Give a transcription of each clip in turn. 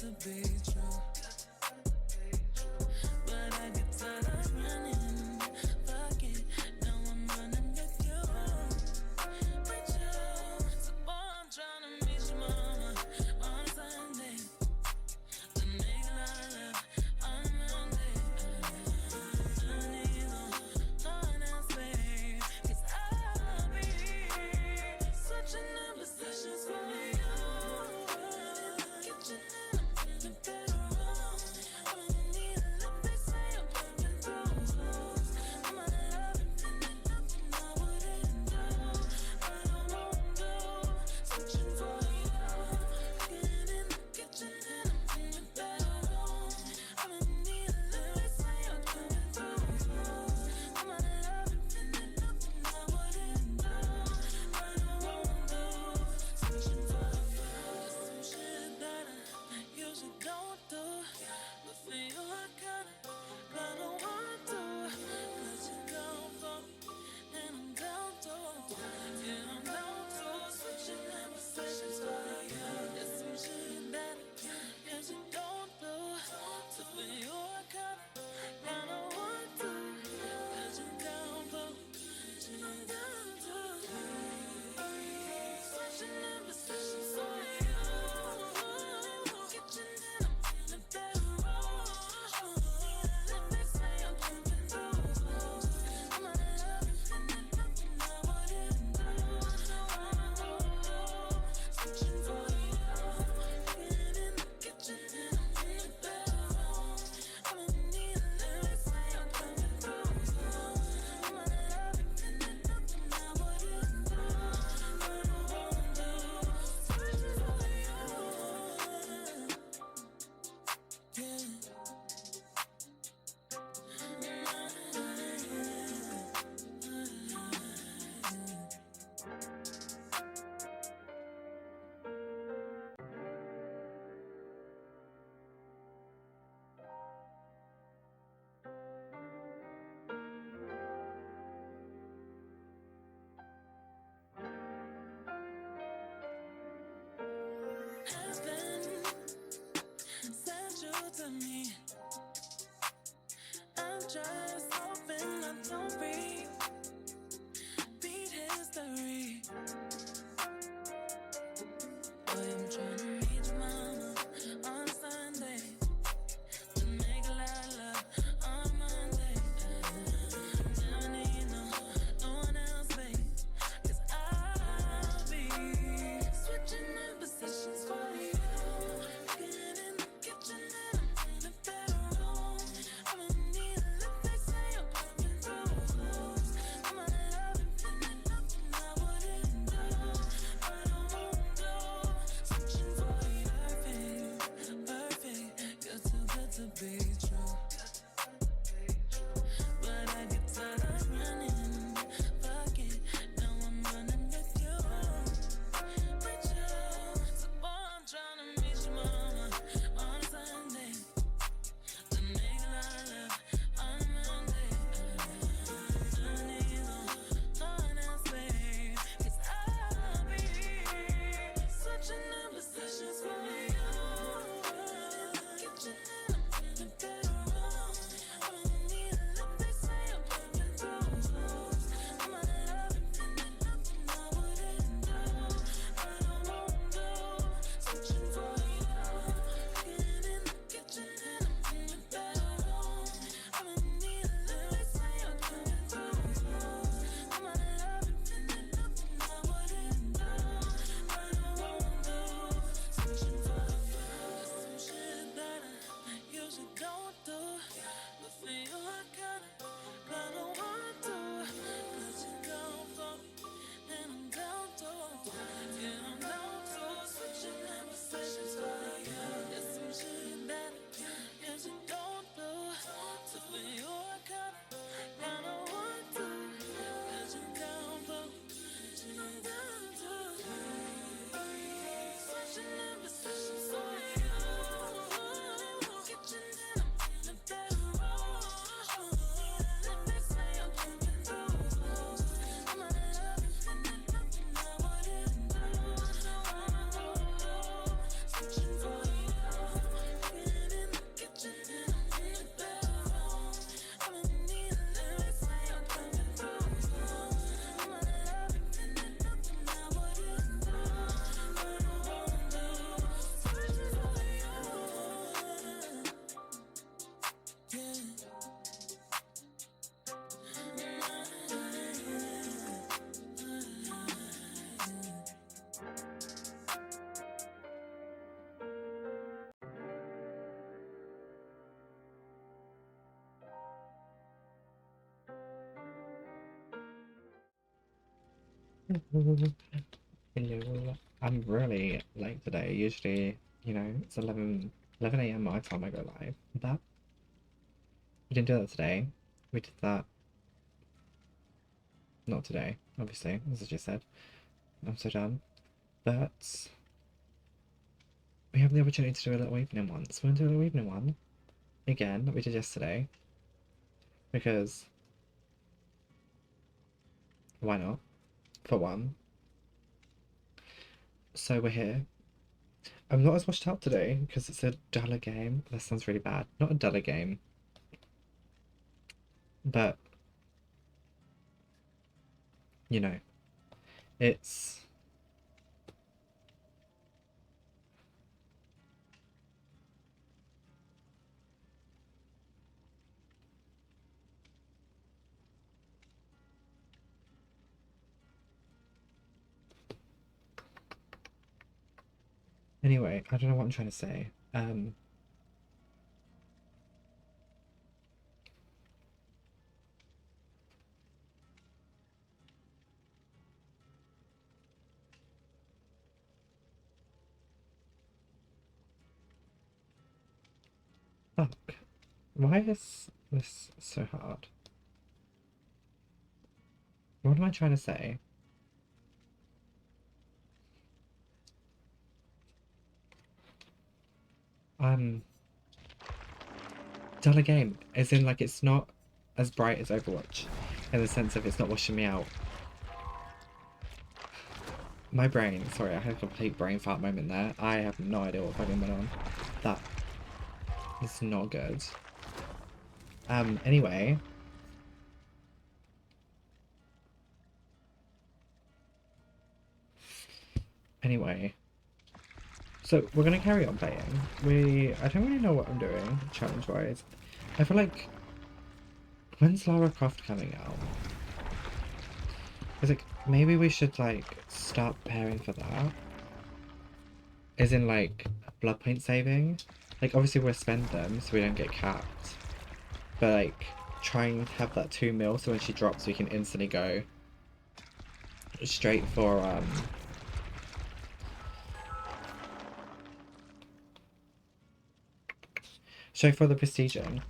to be true. But I get tired of running. Fuck it, now I'm running with you. So boy, I'm tryna meet your mama on Sunday. To make love on Monday. I need no one else, babe. 'Cause I'll be switching up positions for you. Kitchen and I'm in the bedroom. I'm gonna need a lip, they say I'm coming through. I'm out of love and feeling nothing I wouldn't do. I don't wanna do, switching for you. Getting in the kitchen and I'm in the bedroom. I'm gonna need a lip, they say I'm coming through. I'm out of love and feeling nothing I wouldn't do. I don't wanna do, switching for you. There's some shit that I usually don't do, but for you I kinda want to. Let you down for me, and I'm down to. Yeah, I'm down to switching conversations for you. There's some shit that I usually don't do, so for you I kinda want to. Let you down for me, and I'm down to. Switching conversations for you. Kitchen and I'm in the bedroom. Let me say I'm coming through. I'm out of love and feeling nothing I wouldn't do. Switching for you. Getting in the kitchen and I'm in the bedroom. I'm gonna need a little say I'm coming through. I'm out of love and feeling nothing I wouldn't do. Switching for you. Has been central to me. I'm just hoping I don't repeat history. Boy, I'm tryna meet your mama on Sunday. To make a lot of love on Monday. Never need no one else, babe. 'Cause I'll be switching up positions for you. Getting in the kitchen and I'm in the bedroom. I'm gonna need a lip, they say I'm coming through. Hello. I'm really late today. Usually, you know, it's 11 a.m. my time I go live. But we didn't do that today. We did that not today, obviously, as I just said. I'm so done. But we have the opportunity to do a little evening one. So we're gonna do a little evening one again that we did yesterday. Because why not? For one. So we're here. I'm not as washed out today because it's a duller game. That sounds really bad. Not a duller game. But you know, it's anyway, I don't know what I'm trying to say. Fuck. Why is this so hard? What am I trying to say? Duller game, as in like it's not as bright as Overwatch, in the sense of it's not washing me out. My brain, sorry, I had a complete brain fart moment there. I have no idea what fucking went on. That is not good. Anyway. Anyway. So we're gonna carry on playing. I don't really know what I'm doing, challenge-wise. I feel like, when's Lara Croft coming out? It's like, maybe we should like start preparing for that. As in like blood point saving. Like obviously we'll spend them so we don't get capped. But like try and have that 2 mil so when she drops we can instantly go straight for the prestiging.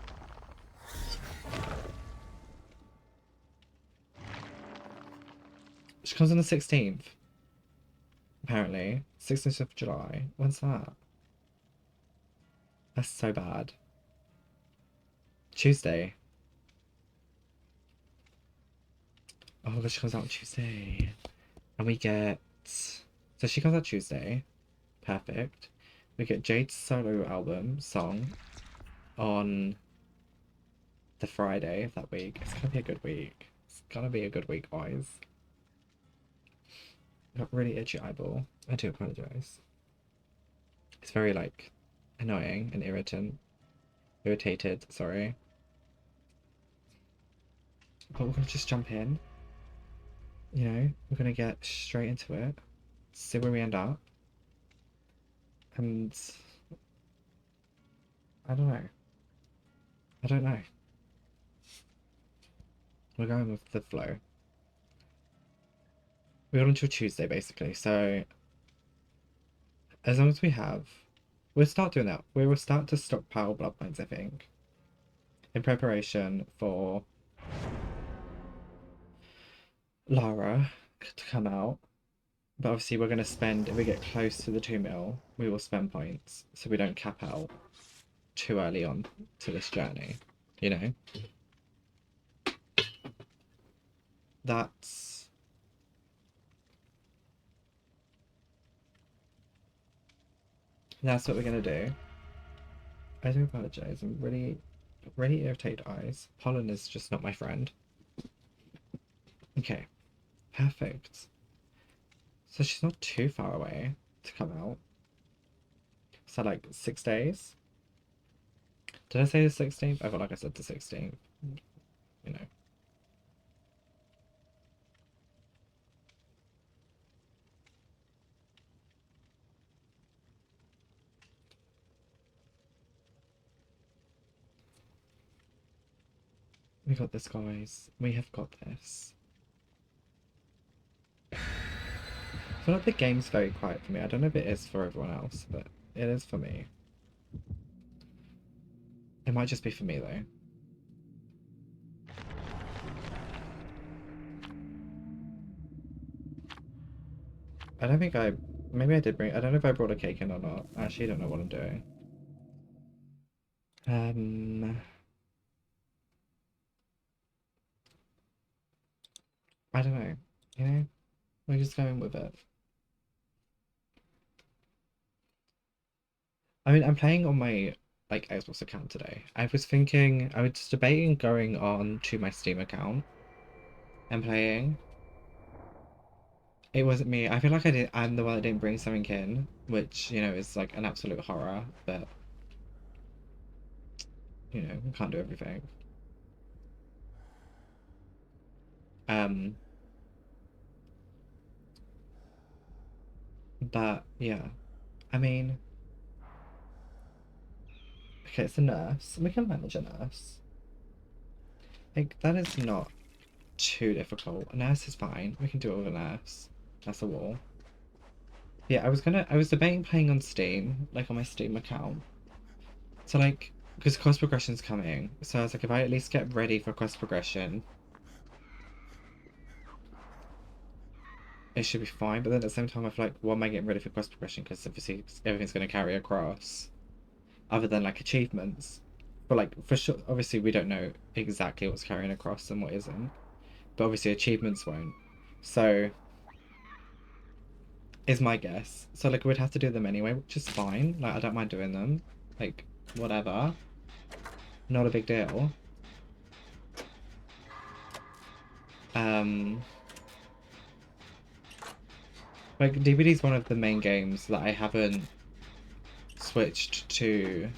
She comes on the 16th. Apparently. 16th of July. When's that? That's so bad. Tuesday. Oh, but she comes out on Tuesday. And we get... So she comes out Tuesday. Perfect. We get Jade's solo album, song, on the Friday of that week. It's gonna be a good week. It's gonna be a good week, boys. Got really itchy eyeball. I do apologise. It's very, like, annoying and irritated, sorry. But we're gonna just jump in. You know, we're gonna get straight into it. See where we end up. And I don't know. I don't know. We're going with the flow. We got until Tuesday basically, so as long as we have, we'll start doing that. We will start to stockpile blood points, I think, in preparation for Lara to come out. But obviously we're going to spend, if we get close to the 2 mil, we will spend points so we don't cap out too early on to this journey, you know? That's what we're going to do. I do apologise. I'm really irritated eyes. Pollen is just not my friend. Okay, perfect. So she's not too far away to come out. So like 6 days? Did I say the 16th? I feel like I said the 16th. You know. We got this, guys. We have got this. I feel like the game's very quiet for me. I don't know if it is for everyone else, but it is for me. It might just be for me though. I don't think I... Maybe I did bring... I don't know if I brought a cake in or not. I actually don't know what I'm doing. I don't know. You know? We're just going with it. I mean, I'm playing on my like Xbox account today. I was debating going on to my Steam account and playing. It wasn't me. I feel like I'm the one that didn't bring something in, which, you know, is like an absolute horror, but you know, we can't do everything. But yeah. I mean, okay, it's a nurse. We can manage a nurse. Like, that is not too difficult. A nurse is fine. We can do it with a nurse. That's a wall. Yeah, I was debating playing on Steam, like on my Steam account. So like, because quest progression's coming, so I was like, if I at least get ready for quest progression, it should be fine. But then at the same time, I feel like, what am I getting ready for quest progression? Because obviously everything's going to carry across, other than like achievements. But like, for sure, obviously we don't know exactly what's carrying across and what isn't. But obviously achievements won't. So, is my guess. So like, we'd have to do them anyway, which is fine. Like, I don't mind doing them. Like, whatever. Not a big deal. Like, DBD is one of the main games that I haven't switched to.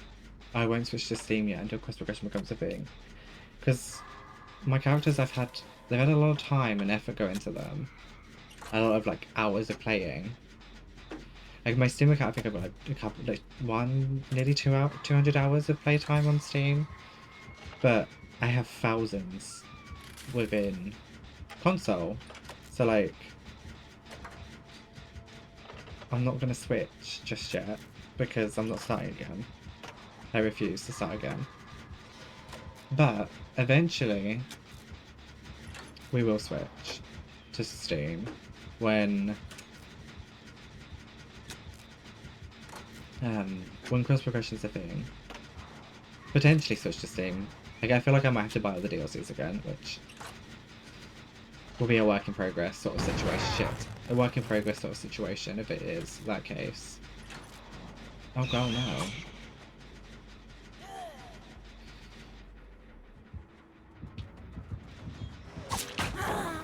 I won't switch to Steam yet until quest progression becomes a thing. Because my characters they've had a lot of time and effort go into them. A lot of like hours of playing. Like my Steam account, I think I've got like a couple, like nearly 200 hours of playtime on Steam. But I have thousands within console. So like, I'm not going to switch just yet because I'm not starting again. I refuse to start again. But eventually we will switch to Steam when quest progression's a thing. Potentially switch to Steam. Like, I feel like I might have to buy all the DLCs again, which will be a work in progress sort of situation. Shit. A work in progress sort of situation if it is that case. Oh god, no.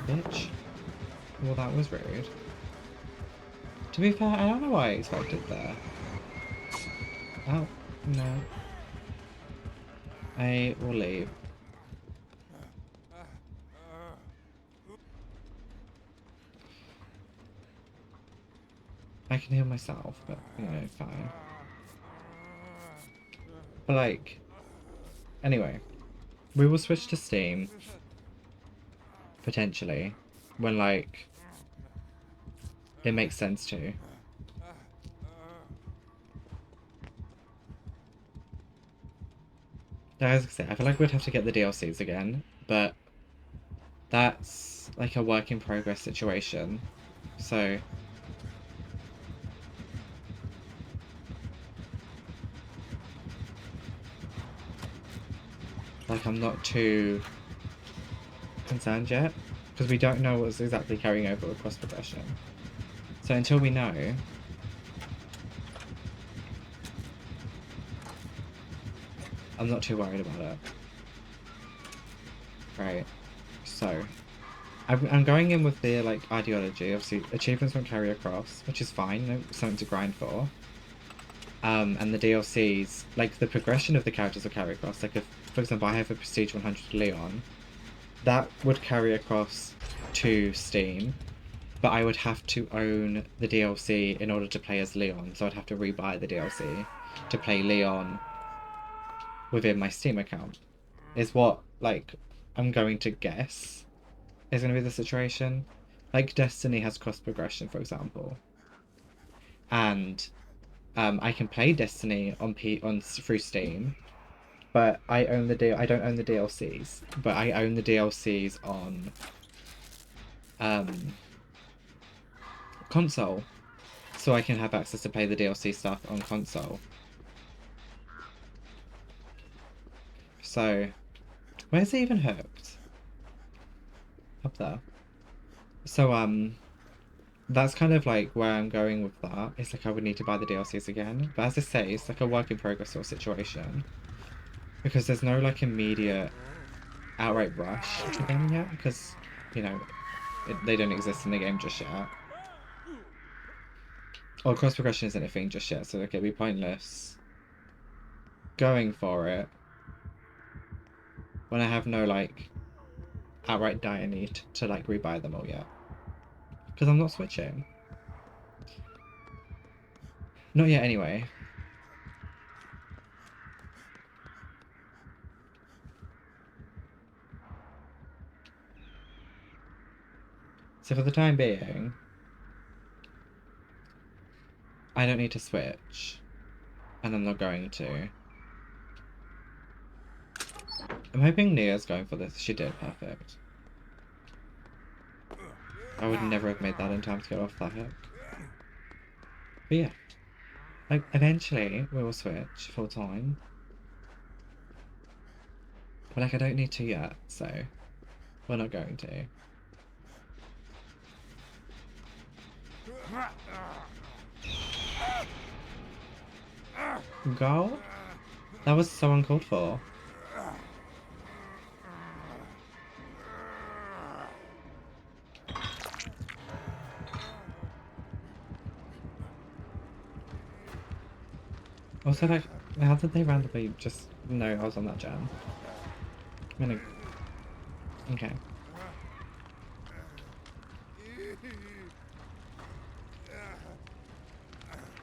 Bitch. Well, that was rude. To be fair, I don't know why I expected there. Oh, no. I will leave. I can heal myself, but, you know, fine. But, like, anyway, we will switch to Steam, potentially, when, like, it makes sense to. As I say, I feel like we'd have to get the DLCs again, but that's, like, a work in progress situation, so... Like, I'm not too concerned yet, because we don't know what's exactly carrying over across progression. So until we know, I'm not too worried about it. Right, so I'm going in with the like ideology. Obviously, achievements won't carry across, which is fine. You know, something to grind for. And the DLCs, like the progression of the characters will carry across. Like if, for example, I have a Prestige 100 Leon, that would carry across to Steam, but I would have to own the DLC in order to play as Leon. So I'd have to rebuy the DLC to play Leon within my Steam account. Is what like I'm going to guess is going to be the situation. Like Destiny has cross progression, for example, and I can play Destiny through Steam, but I don't own the DLCs, but I own the DLCs on console, so I can have access to play the DLC stuff on console. So, where's it even hooked? Up there. So, that's kind of like where I'm going with that. It's like I would need to buy the DLCs again. But as I say, it's like a work in progress sort of situation. Because there's no like immediate outright rush to them yet. Because, you know, they don't exist in the game just yet. Or cross progression isn't a thing just yet, so it'd be pointless going for it when I have no like outright dire need to like rebuy them all yet. Because I'm not switching. Not yet anyway. So for the time being, I don't need to switch. And I'm not going to. I'm hoping Nia's going for this. She did, perfect. I would never have made that in time to get off that hook. But yeah. Like, eventually, we will switch full time. But like, I don't need to yet, so we're not going to. Girl? That was so uncalled for. Also, like, how did they randomly just know I was on that jam? I'm gonna... Okay.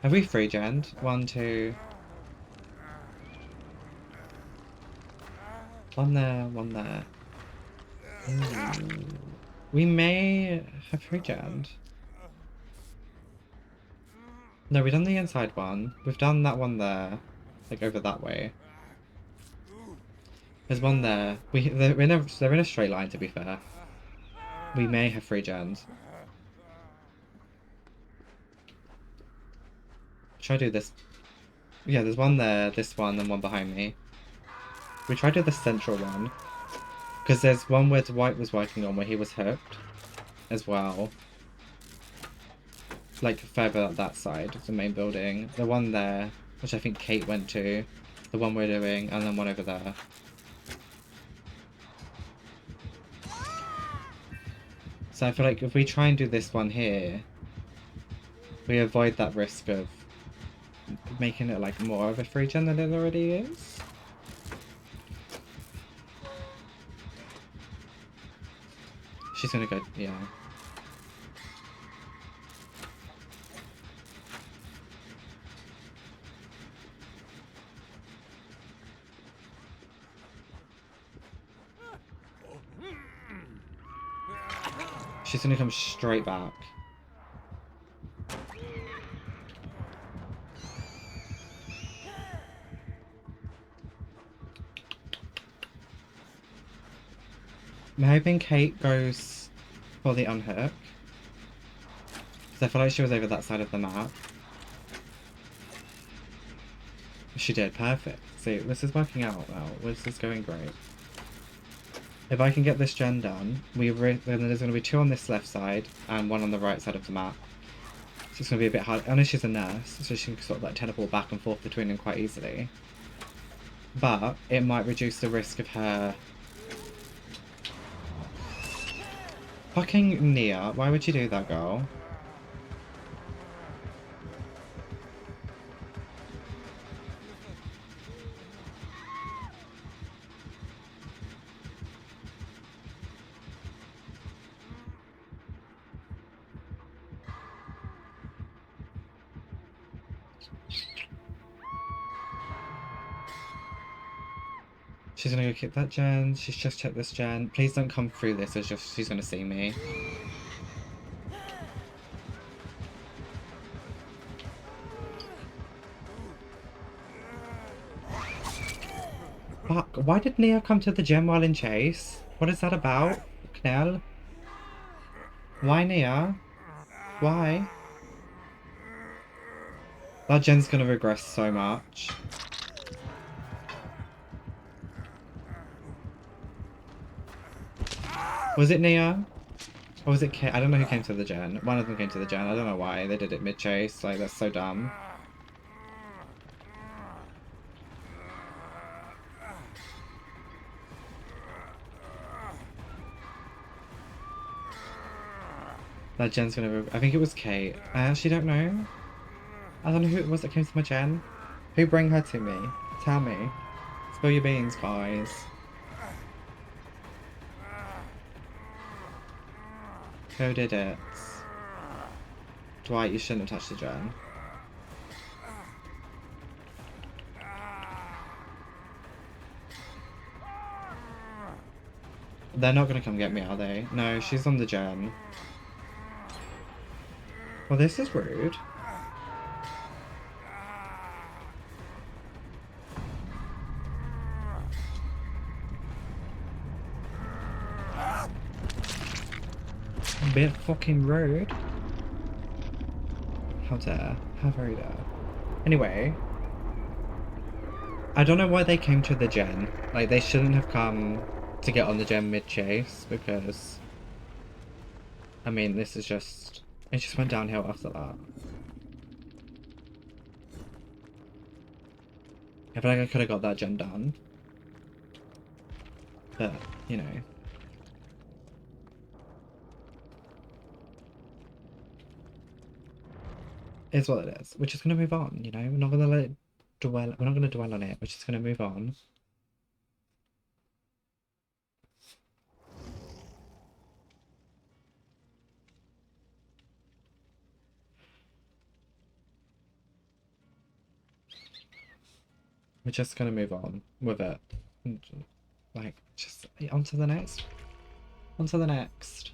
Have we free gen'd? 1, 2... One there, one there. Ooh. We may have free gen'd. No, we've done the inside one. We've done that one there. Like, over that way. There's one there. They're in a straight line, to be fair. We may have free gens. Should I do this? Yeah, there's one there, this one, and one behind me. We try to do the central one. Because there's one where Dwight was working on where he was hooked as well. Like further up that side of the main building. The one there, which I think Kate went to. The one we're doing, and then one over there. So I feel like if we try and do this one here, we avoid that risk of making it like more of a free gen than it already is. She's gonna go, yeah. She's gonna come straight back. I'm hoping Kate goes for the unhook. Because I feel like she was over that side of the map. She did, perfect. See, this is working out now. This is going great. If I can get this gen done, then there's going to be 2 on this left side and 1 on the right side of the map. So it's going to be a bit hard. I know she's a nurse, so she can sort of like teleport back and forth between them quite easily. But it might reduce the risk of her... Fucking Nia, why would you do that, girl? She's gonna go kick that gen. She's just checked this gen. Please don't come through this, it's just she's gonna see me. Fuck, why did Nia come to the gym while in chase? What is that about? Knell? Why Nia? Why? That gen's gonna regress so much. Was it Nia? Or was it Kate? I don't know who came to the gen. One of them came to the gen. I don't know why. They did it mid-chase. Like, that's so dumb. That gen's gonna... I think it was Kate. I actually don't know. I don't know who it was that came to my gen. Who bring her to me? Tell me. Spill your beans, guys. Who did it? Dwight, you shouldn't have touched the gen. They're not gonna come get me, are they? No, she's on the gen. Well, this is rude. A bit fucking rude. How dare. How very dare. Anyway. I don't know why they came to the gen. Like, they shouldn't have come to get on the gen mid-chase, because... I mean, this is just... It just went downhill after that. I feel like I could have got that gen done. But, you know. It's what it is. We're just gonna move on, you know? We're not gonna let it dwell. We're not gonna dwell on it. We're just gonna move on. We're just gonna move on with it. Like, just on to the next. On to the next.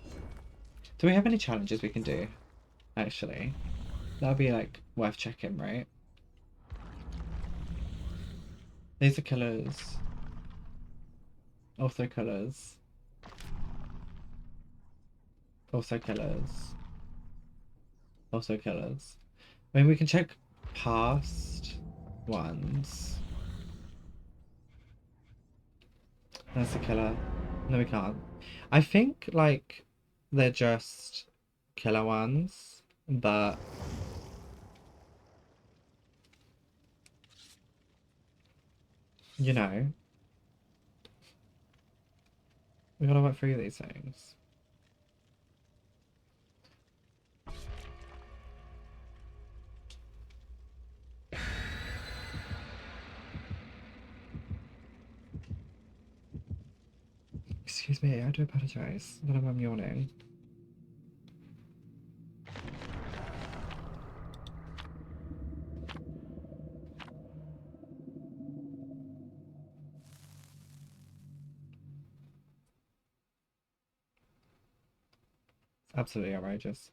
Do we have any challenges we can do? Actually, that would be like worth checking, right? These are colours. Also colours. Also colours. Also colours. I mean, we can check past ones. That's a killer. No, we can't. I think, like, they're just killer ones, but... You know. We gotta work through these things. Excuse me, I do apologize that I'm yawning. It's absolutely outrageous.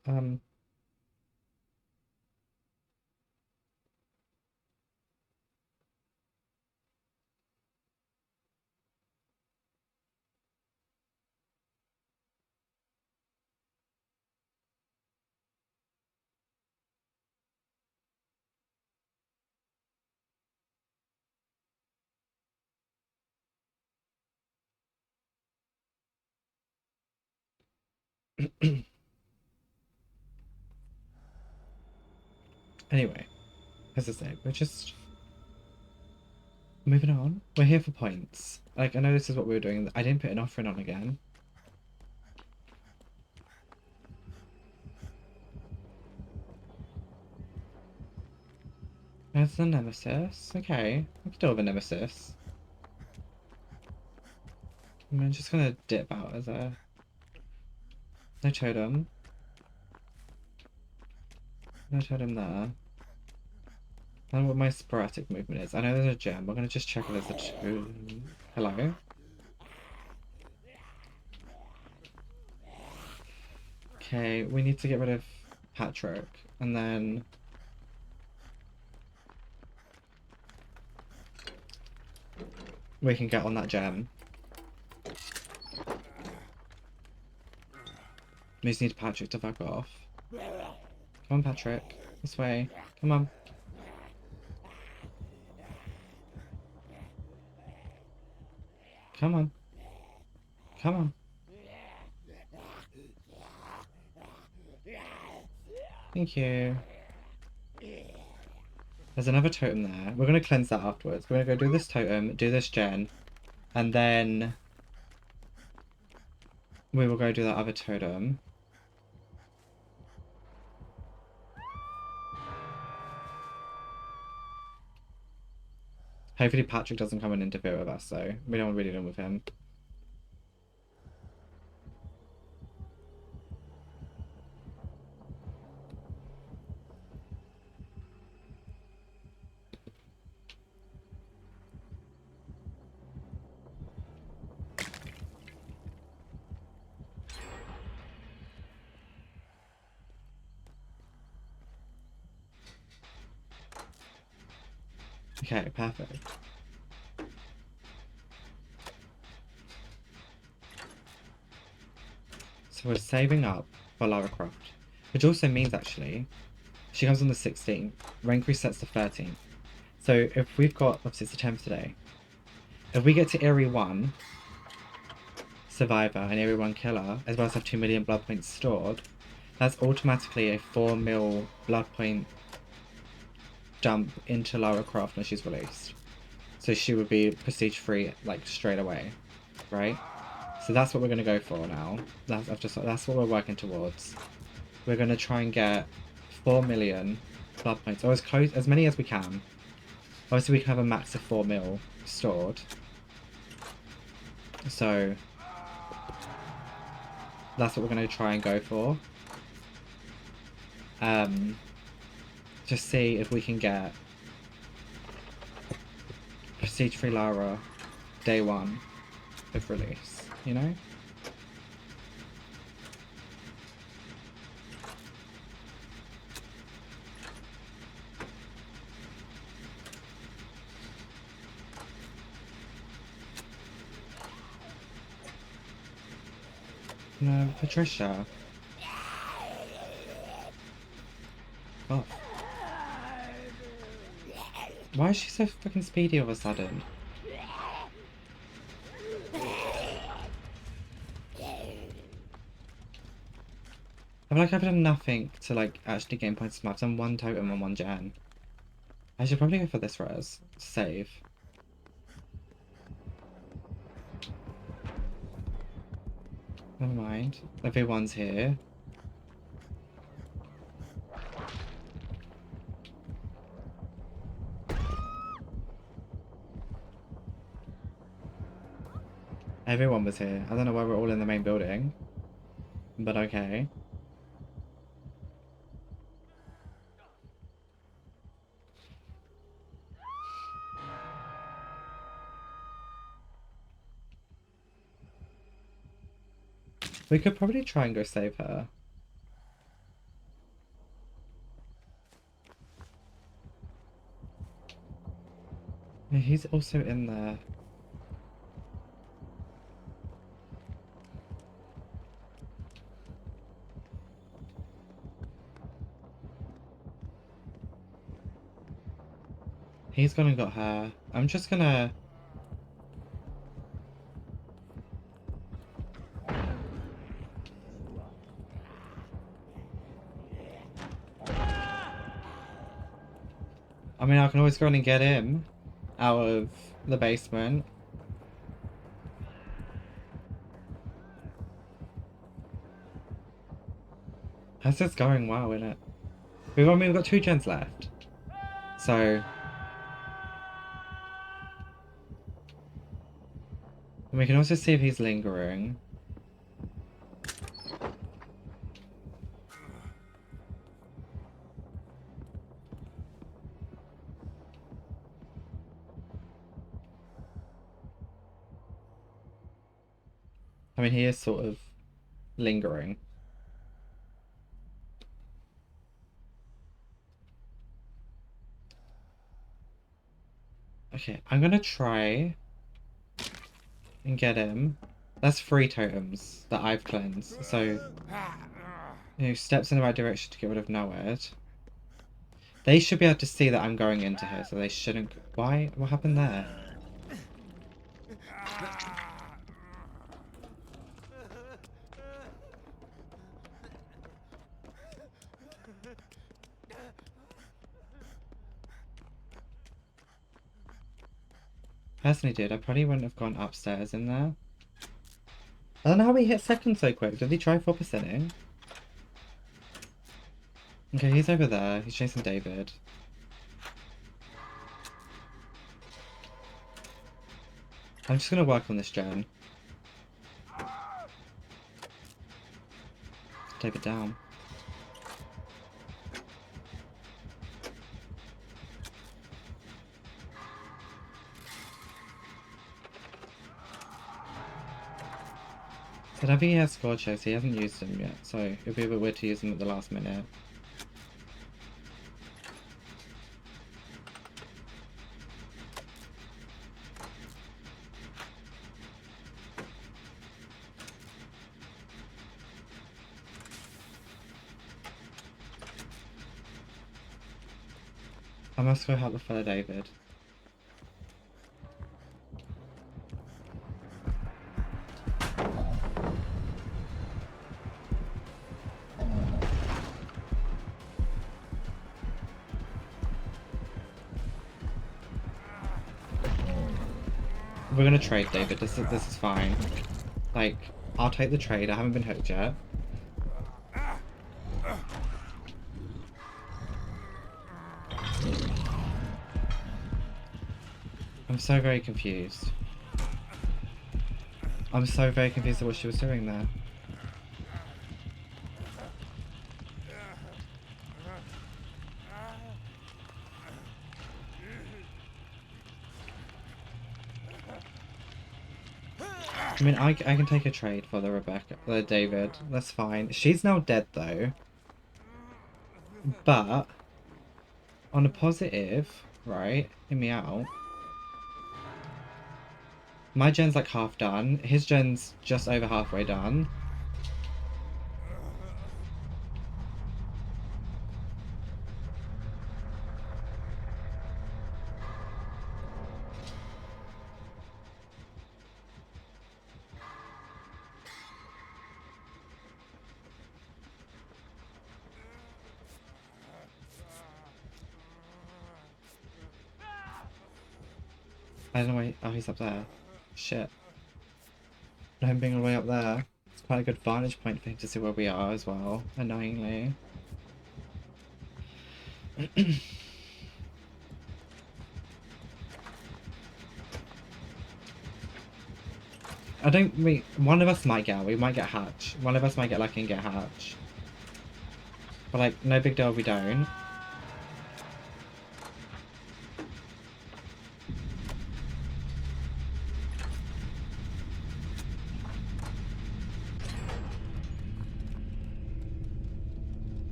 Anyway, as I say, we're just moving on. We're here for points. Like, I know this is what we were doing. I didn't put an offering on again. There's the nemesis. Okay, we can deal with a nemesis. I'm just gonna dip out as a... No totem. No totem there. I don't know what my sporadic movement is. I know there's a gem. We're gonna just check if there's a totem. Hello? Okay, we need to get rid of Patrick. And then... we can get on that gem. We just need Patrick to fuck off. Come on, Patrick. This way. Come on. Come on. Come on. Thank you. There's another totem there. We're going to cleanse that afterwards. We're going to go do this totem, do this gen, and then we will go do that other totem. Hopefully Patrick doesn't come and interfere with us, though. We don't really deal with him. Okay, perfect. So we're saving up for Lara Croft, which also means actually she comes on the 16th, rank resets the 13th. So if we've got, obviously it's the 10th today, if we get to Area 1 Survivor and Area 1 Killer, as well as have 2 million blood points stored, that's automatically a 4 mil blood point dump into Lara Croft when she's released. So she would be prestige free like straight away, right? So that's what we're gonna go for now. That's what we're working towards. We're gonna try and get 4 million blood points, or as close as many as we can. Obviously, we can have a max of 4 mil stored. So that's what we're gonna try and go for. Just see if we can get prestige free Lara day 1 of release, you know? No, Patricia. Oh. Why is she so fucking speedy all of a sudden? I feel like I've done nothing to like actually gain points. I've done 1 totem and 1 gen. I should probably go for this res. Save. Never mind. Everyone's here. Everyone was here. I don't know why we're all in the main building. But okay. We could probably try and go save her. Yeah, he's also in there. He's gone and got her. I'm just gonna... I mean, I can always go in and get him out of the basement. This is going well, isn't it? We've got 2 gens left. So... And we can also see if he's lingering. I mean, he is sort of lingering. Okay, I'm gonna try and get him. That's 3 totems that I've cleansed. So, you know, steps in the right direction to get rid of 𝙄𝙳𝙧𝙬𝙗. They should be able to see that I'm going into here, so they shouldn't. Why? What happened there? Personally, dude, I probably wouldn't have gone upstairs in there. I don't know how he hit second so quick. Did he try 4%ing? Okay, he's over there. He's chasing David. I'm just gonna work on this gen. David down. So I don't think he has squad checks. He hasn't used them yet, so it'd be a bit weird to use them at the last minute. I must go help the fellow David. We're gonna trade, David. This is fine. Like, I'll take the trade. I haven't been hooked yet. I'm so very confused. I'm so very confused at what she was doing there. I mean, I can take a trade for the David. That's fine. She's now dead though. But on a positive, right? Hear me out. My gen's like half done. His gen's just over halfway done. I don't know why. Oh, he's up there. Shit. Him being all the way up there. It's quite a good vantage point for him to see where we are as well, annoyingly. I don't mean one of us might get. We might get hatch. One of us might get lucky and get hatch. But like, no big deal if we don't.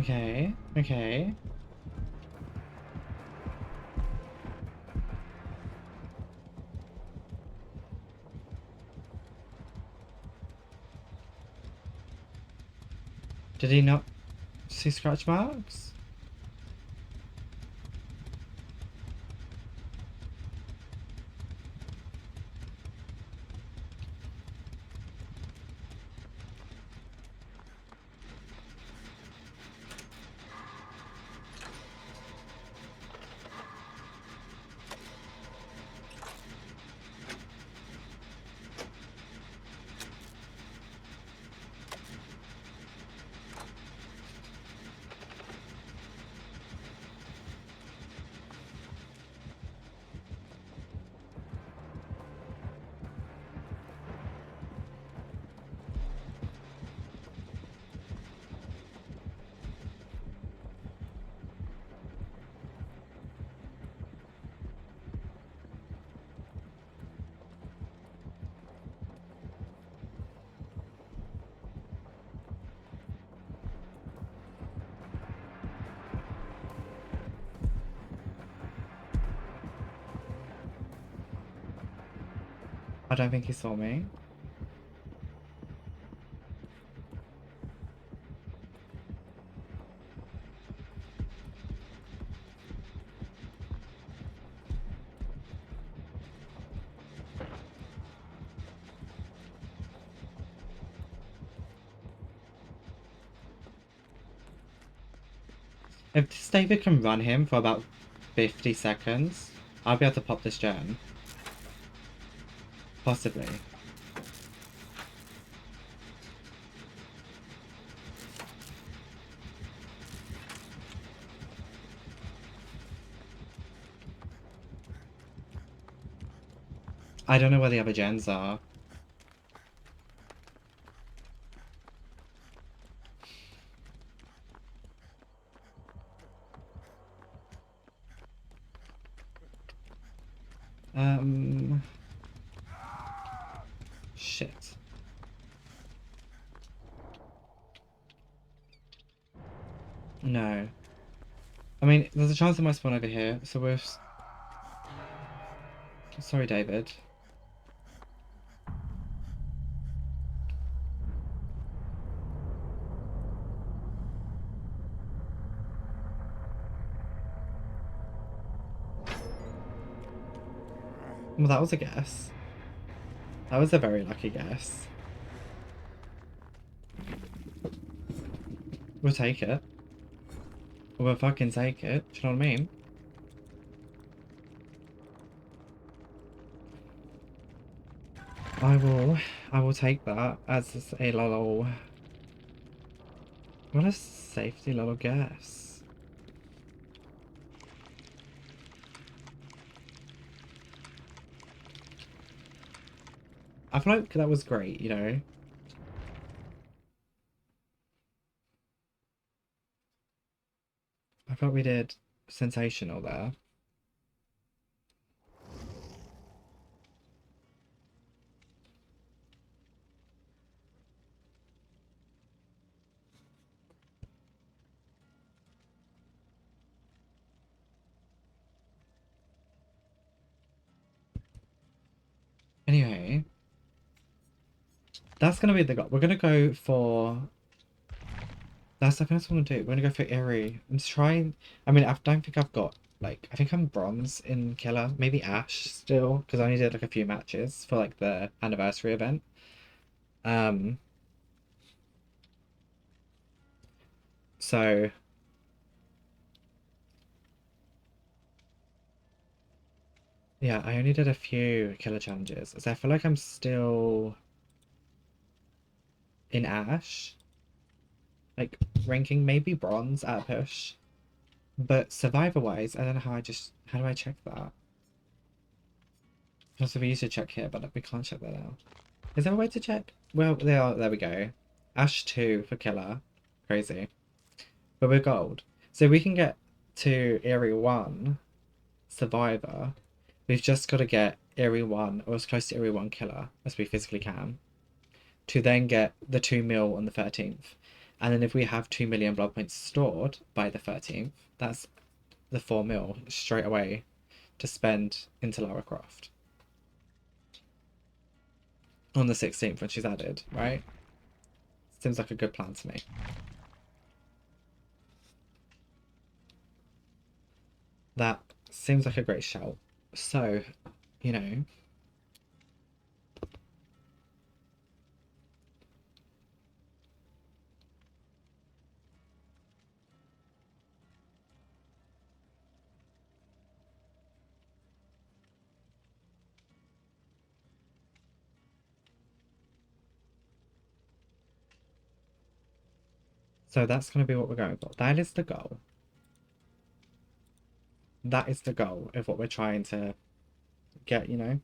Okay, okay. Did he not see scratch marks? I don't think he saw me. If David can run him for about 50 seconds, I'll be able to pop this gen. Possibly. I don't know where the other gens are. Shit. No. I mean, there's a chance it might spawn over here, so we're... Sorry, David. Well, that was a guess. That was a very lucky guess. We'll take it. We'll fucking take it. Do you know what I mean? I will take that as a little... What a safety little guess. I feel like that was great, you know? I felt we did sensational there. Anyway, that's gonna be the goal. We're gonna go for... That's the first one to do. We're gonna go for Eerie. I'm just trying... I mean, I don't think I've got... Like, I think I'm bronze in Killer. Maybe Ash still, because I only did like a few matches for like the anniversary event. So... Yeah, I only did a few Killer challenges. So I feel like I'm still... in Ash. Like, ranking maybe bronze at a push. But Survivor-wise, I don't know how how do I check that? Also, we used to check here, but we can't check that out. Is there a way to check? Well, there we go. Ash 2 for Killer. Crazy. But we're gold. So we can get to Area 1, Survivor. We've just got to get Area 1, or as close to Area 1 Killer as we physically can, to then get the 2 mil on the 13th. And then if we have 2 million blood points stored by the 13th, that's the 4 mil straight away to spend into Lara Croft. On the 16th when she's added, right? Seems like a good plan to me. That seems like a great shout. So, you know... So that's going to be what we're going for. That is the goal. That is the goal of what we're trying to get, you know?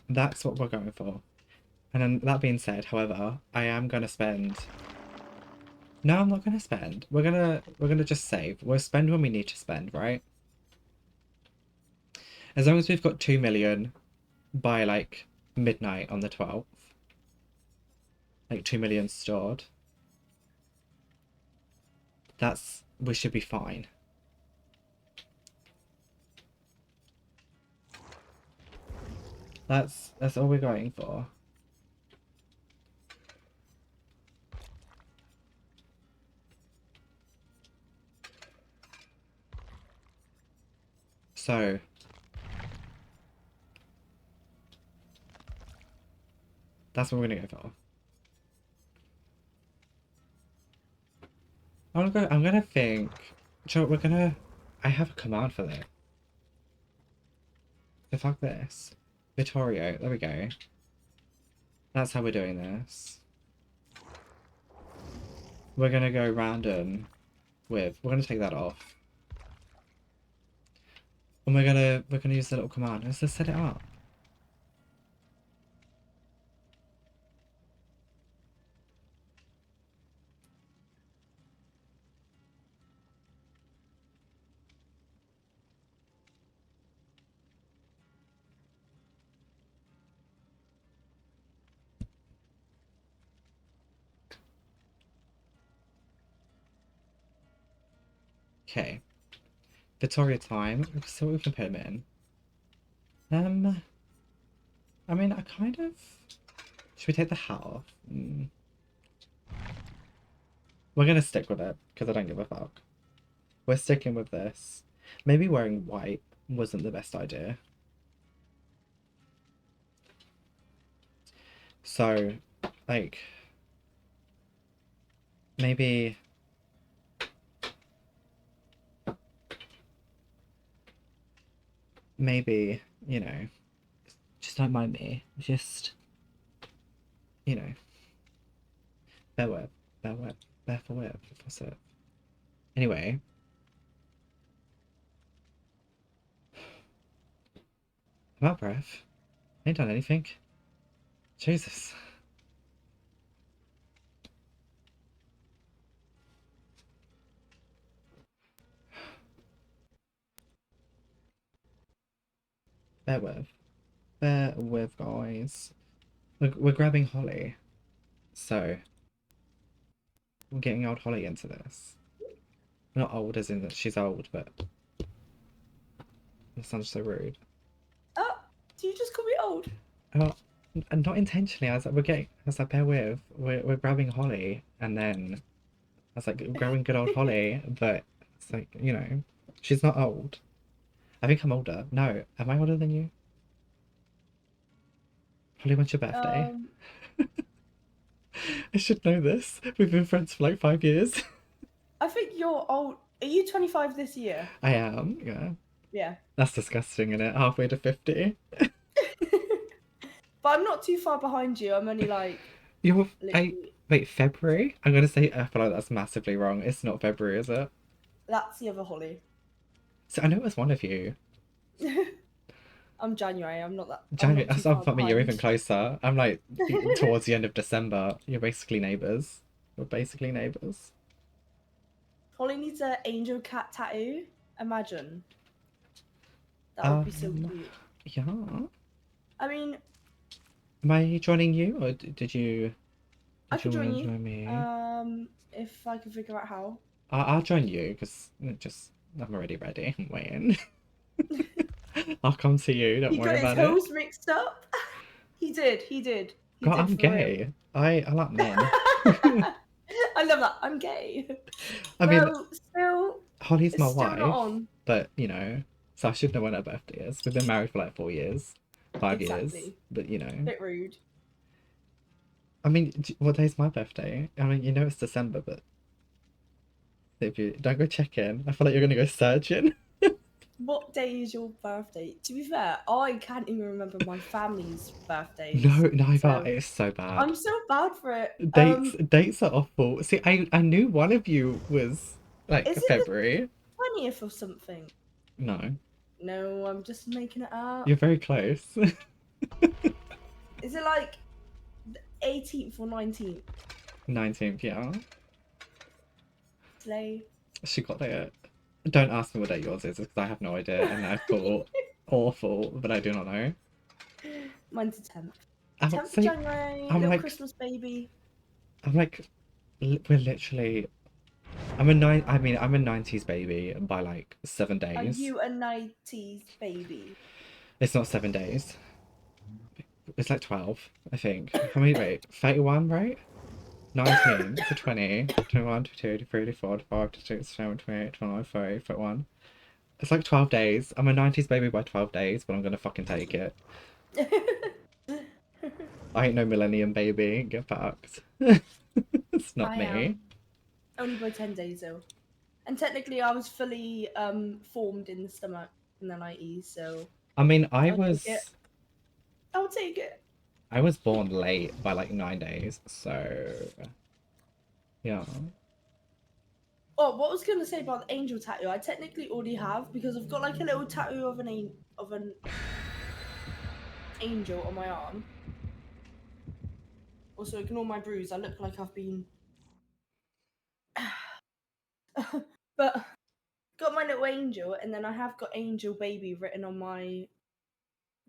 That's what we're going for. And then that being said, however, I am gonna spend. No, I'm not gonna spend. We're gonna just save. We'll spend when we need to spend, right? As long as we've got 2 million by like midnight on the 12th. Like 2 million stored. We should be fine. That's all we're going for. So that's what we're gonna go for. I'm gonna think. Joe, I have a command for that. So fuck this. Vittorio, there we go. That's how we're doing this. We're gonna go random we're gonna take that off. And we're gonna use the little command. Let's just set it up. Okay. Victoria time. So we can put him in. I mean, I kind of. Should we take the hat off? We're gonna stick with it because I don't give a fuck. We're sticking with this. Maybe wearing white wasn't the best idea. So, like, maybe. Maybe, you know, just don't mind me. Just, you know, bear with, bear for with. What's it? Anyway. I'm out of breath. I ain't done anything. Jesus. Bear with. Bear with, guys. We're grabbing Holly. So, we're getting old Holly into this. Not old as in that she's old, but that sounds so rude. Oh, do you just call me old? Oh, and not intentionally. I was like, bear with. We're grabbing Holly, and then I was like, grabbing good old Holly, but it's like, you know, she's not old. I think I'm older. No, am I older than you? Holly, when's your birthday? I should know this. We've been friends for like 5 years. I think you're old. Are you 25 this year? I am, yeah. Yeah. That's disgusting, isn't it? Halfway to 50. But I'm not too far behind you. I'm only like. Wait, February? I'm gonna say I feel like that's massively wrong. It's not February, is it? That's the other Holly. So I know it was one of you. I'm January. I'm not that. January. That's not for me. You're even closer. I'm like towards the end of December. You're basically neighbours. We're basically neighbours. Holly needs an angel cat tattoo. Imagine. That would be so cute. Yeah. I mean. Am I joining you, or did you? I could join you. Join me? If I can figure out how. I'll join you because I'm already ready. I'm waiting. I'll come to you. Don't worry about it. He got his hose mixed up. He did. God, I'm gay. I like men. I love that. I'm gay. I mean, still. Holly's my still wife, not on. but you know, so I should know when her birthday is. We've been married for like 4 years, 5 years, but you know. Bit rude. I mean, what day's my birthday? I mean, you know it's December, but if you don't go check in, I feel like you're gonna go searching. What day is your birthday? To be fair, I can't even remember my family's birthdays. No, neither. It's so bad. I'm so bad for it. Dates are awful. See, I knew one of you was like is February. It the 20th or something? No. No, I'm just making it up. You're very close. Is it like the 18th or 19th? 19th, yeah. Slay. She got it. Don't ask me what date yours is, because I have no idea, and I feel awful, but I do not know. Mine's the 10th. I'm 10th of like, January, I'm little like, Christmas baby. I'm like, we're literally. I'm a 90s baby by like 7 Are days. you a 90s baby? It's not 7 days. It's like 12, I think. How many? Wait, 31, right? 19 to 20, 21, 22, 23, 24, 25, 26, 27, 28, 29, 30, 31. It's like 12 days. I'm a 90s baby by 12 days, but I'm gonna fucking take it. I ain't no millennium baby. Get fucked. It's not I me. am. Only by 10 days though. And technically I was fully formed in the stomach in the 90s, so I mean, I'll take it. I'll take it. I was born late by like 9 days, so yeah. Oh, what I was gonna say about the angel tattoo, I technically already have because I've got like a little tattoo of an angel on my arm. Also, ignore my bruise. I look like I've been. But got my little angel, and then I have got angel baby written on my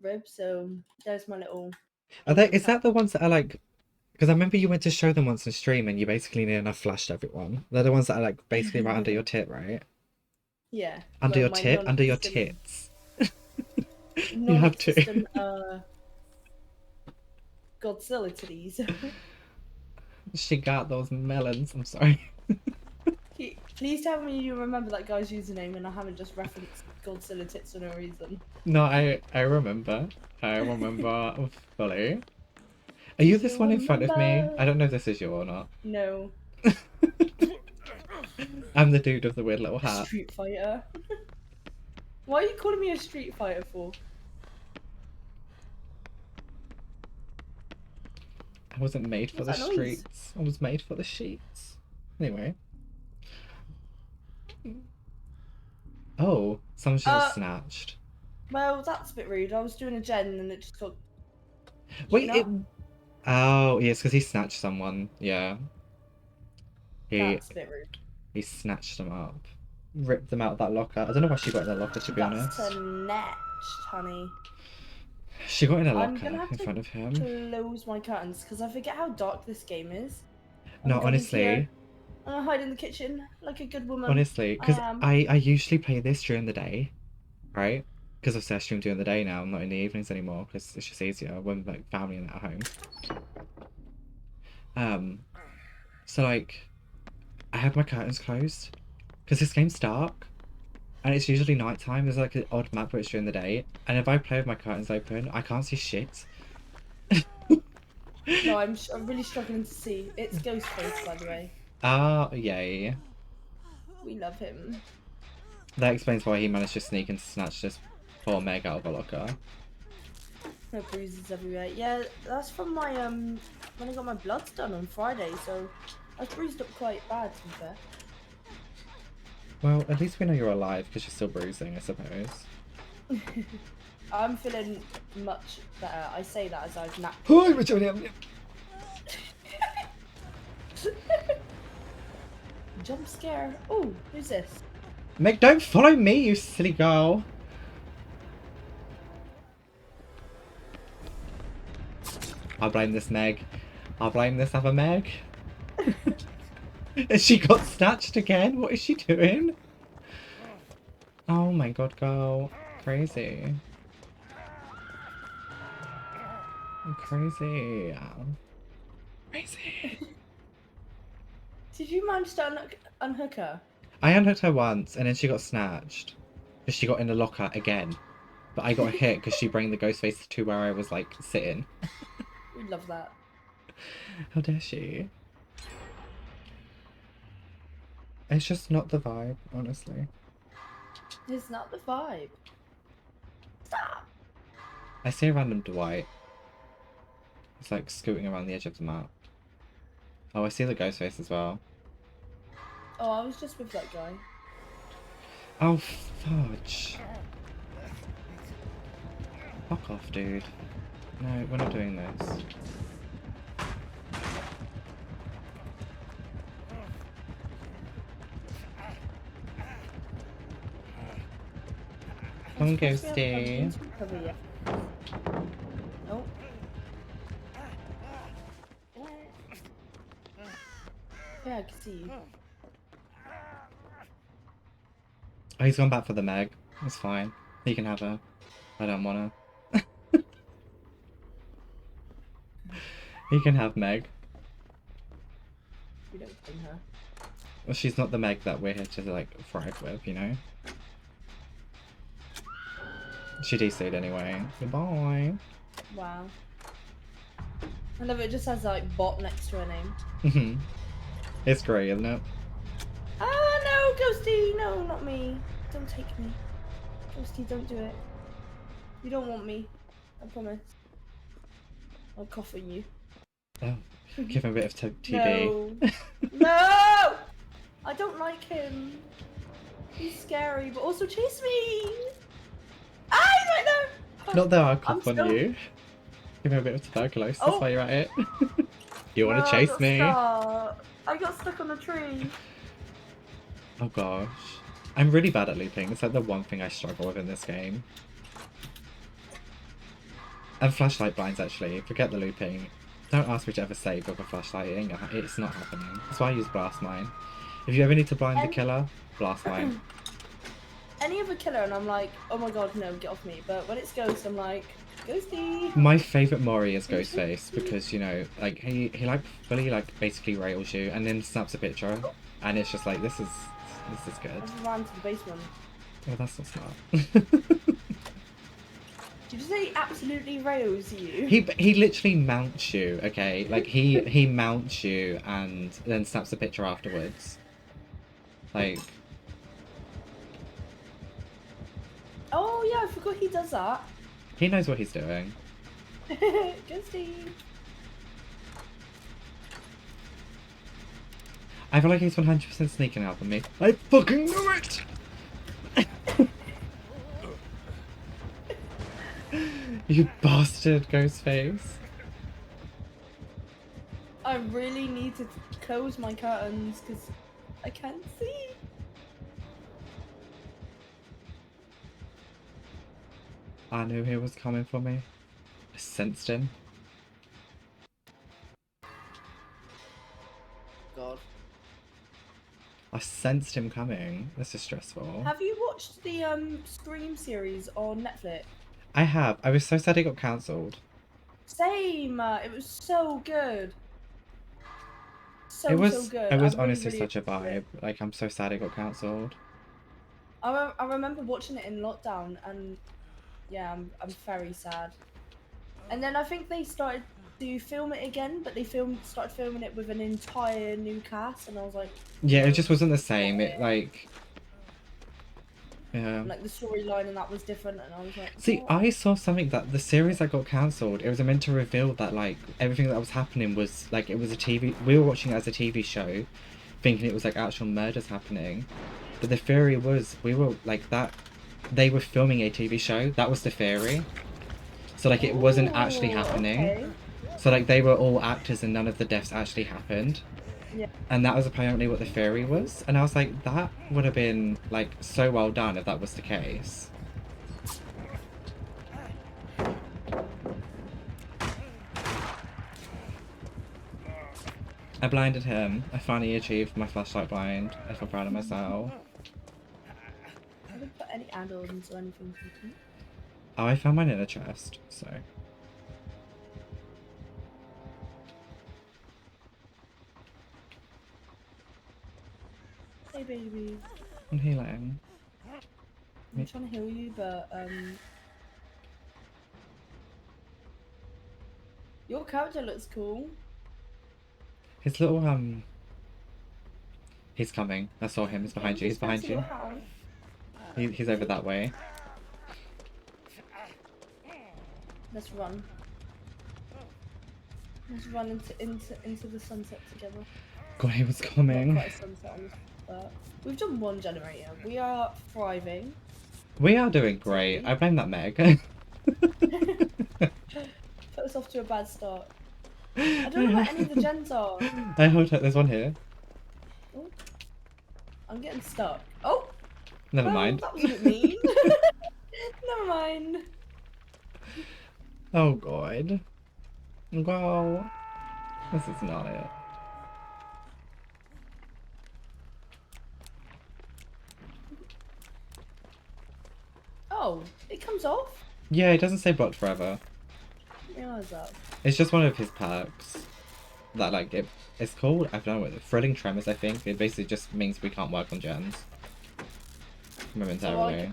rib. So there's my little. Are they? angel Is that tattoo. the ones that are like? Because I remember you went to show them once in stream, and you basically near enough flashed everyone. They're the ones that are like basically right under your tit, right? Yeah. Under well, your my tit, under your non-existent- tits. You have Non-existent to. Godzilla titties. She got those melons. I'm sorry. Please tell me you remember that guy's username and I haven't just referenced Godzilla tits for no reason. No, I remember. I remember fully. Are you this one in front of me? I don't know if this is you or not. No. I'm the dude with the weird little A hat. Street Fighter. Why are you calling me a Street Fighter for? I wasn't made for What's the that noise? streets. I was made for the sheets. Anyway. Oh, someone just snatched. Well, that's a bit rude. I was doing a gen and it just got. Wait, eaten it. up. Oh, yes, because he snatched someone. Yeah. That's a bit rude. He snatched them up. Ripped them out of that locker. I don't know why she got in the locker, to be honest. That's snatched, honey. She got in a I'm locker gonna have in to front of him. close my curtains because I forget how dark this game is. No, I'm coming honestly. here. I'm gonna hide in the kitchen like a good woman. Honestly, because am. I usually play this during the day, right? Because obviously I stream during the day now. I'm not in the evenings anymore because it's just easier when like family and at home. So like, I have my curtains closed because this game's dark, and it's usually nighttime. There's like an odd map where it's during the day, and if I play with my curtains open, I can't see shit. No, I'm really struggling to see. It's Ghostface, by the way. Ah, yay. We love him. That explains why he managed to sneak and snatch this poor Meg out of a locker. No bruises everywhere. Yeah, that's from my when I got my bloods done on Friday, so I was bruised up quite bad to be fair. Well, at least we know you're alive because you're still bruising, I suppose. I'm feeling much better. I say that as I've napped. Hi, Richard. Jump scare. Oh, who's this? Meg, don't follow me, you silly girl. I'll blame this Meg. I'll blame this other Meg. And she got snatched again? What is she doing? Oh my god, girl. Crazy. Crazy. Crazy. Did you manage to unhook her? I unhooked her once and then she got snatched. Because she got in the locker again. But I got hit because she brought the ghost face to where I was like sitting. We love that. How dare she? It's just not the vibe, honestly. It's not the vibe. Stop. I see a random Dwight. It's like scooting around the edge of the map. Oh, I see the ghost face as well. Oh, I was just with that guy. Oh, fudge. Fuck off, dude. No, we're not doing this. Come on, Ghosty. Nope. Yeah, I can see you. Oh, he's gone back for the Meg. It's fine. He can have her. I don't want her. He can have Meg. We don't claim her. Well, she's not the Meg that we're here to, like, thrive with, you know? She DC'd anyway. Goodbye. Wow. I love it. It just has like bot next to her name. Mhm. It's great, isn't it? Ah no, Ghosty! No, not me. Don't take me. Ghosty, don't do it. You don't want me. I promise. I'll cough on you. Oh, give him a bit of TB. No! No! I don't like him. He's scary, but also chase me! Ah, he's right there! Not that I'll cough I'm on still- you. Give him a bit of tuberculosis Oh. while you're at it. You want No, to I chase got me? stuck. I got stuck on a tree. Oh gosh. I'm really bad at looping. It's like the one thing I struggle with in this game. And flashlight blinds, actually. Forget the looping. Don't ask me to ever save with a flashlight. It's not happening. That's why I use blast mine. If you ever need to blind the killer, blast mine. Any other killer and I'm like, oh my god, no, get off me. But when it's Ghost, I'm like, Ghosty! My favourite Mori is Ghostface because, you know, like he like fully like basically rails you and then snaps a picture and it's just like this is good. I just ran to the basement. Oh, that's not smart. Did you say he absolutely rails you? He literally mounts you, okay? Like he mounts you and then snaps a picture afterwards. Like, Oh yeah, I forgot he does that. he knows what he's doing. Ghosty! I feel like he's 100% sneaking out on me. I fucking knew it! You bastard, Ghostface. I really need to close my curtains because I can't see. I knew he was coming for me. I sensed him. God. I sensed him coming. This is stressful. Have you watched the Scream series on Netflix? I have. I was so sad it got cancelled. Same. It was so good. So It was good. it was I'm really, honestly really such a into it. vibe. Like, I'm so sad it got cancelled. I remember watching it in lockdown, and yeah, I'm very sad. And then I think they started to film it again, but they started filming it with an entire new cast, and I was like, Yeah, it just wasn't the same. It like, yeah. like the storyline and that was different, and I was like, See, what? I saw something that the series that got cancelled, it was meant to reveal that like everything that was happening was like it was a TV. We were watching it as a TV show, thinking it was like actual murders happening, but the theory was we were like that. They were filming a TV show. That was the theory. So like it wasn't actually Ooh, happening. okay. So like they were all actors and none of the deaths actually happened. Yeah. And that was apparently what the theory was. And I was like, that would have been like so well done if that was the case. I blinded him. I finally achieved my flashlight blind. I feel proud of myself. I didn't put any add-ons or anything to it. Oh, I found mine in a chest, so. Hey baby, I'm healing. I'm trying to heal you, but your character looks cool. His little, he's coming. I saw him. He's behind you. He's behind you. He's over that way. Let's run. Let's run into the sunset together. God, he was Not coming. quite a sunset on this, but we've done one generator. We are thriving. We are doing great. I blame that Meg. put us off to a bad start. I don't know where any of the gens are. I hold up. There's one here. Oh, I'm getting stuck. Oh! Never Well, mind. that was a bit mean. Never mind. Oh god. Well, this is not it. Oh, it comes off? Yeah, it doesn't say blocked forever. I didn't realise that. It's just one of his perks. That like it's called, I don't know what, thrilling tremors, I think. It basically just means we can't work on gens momentarily.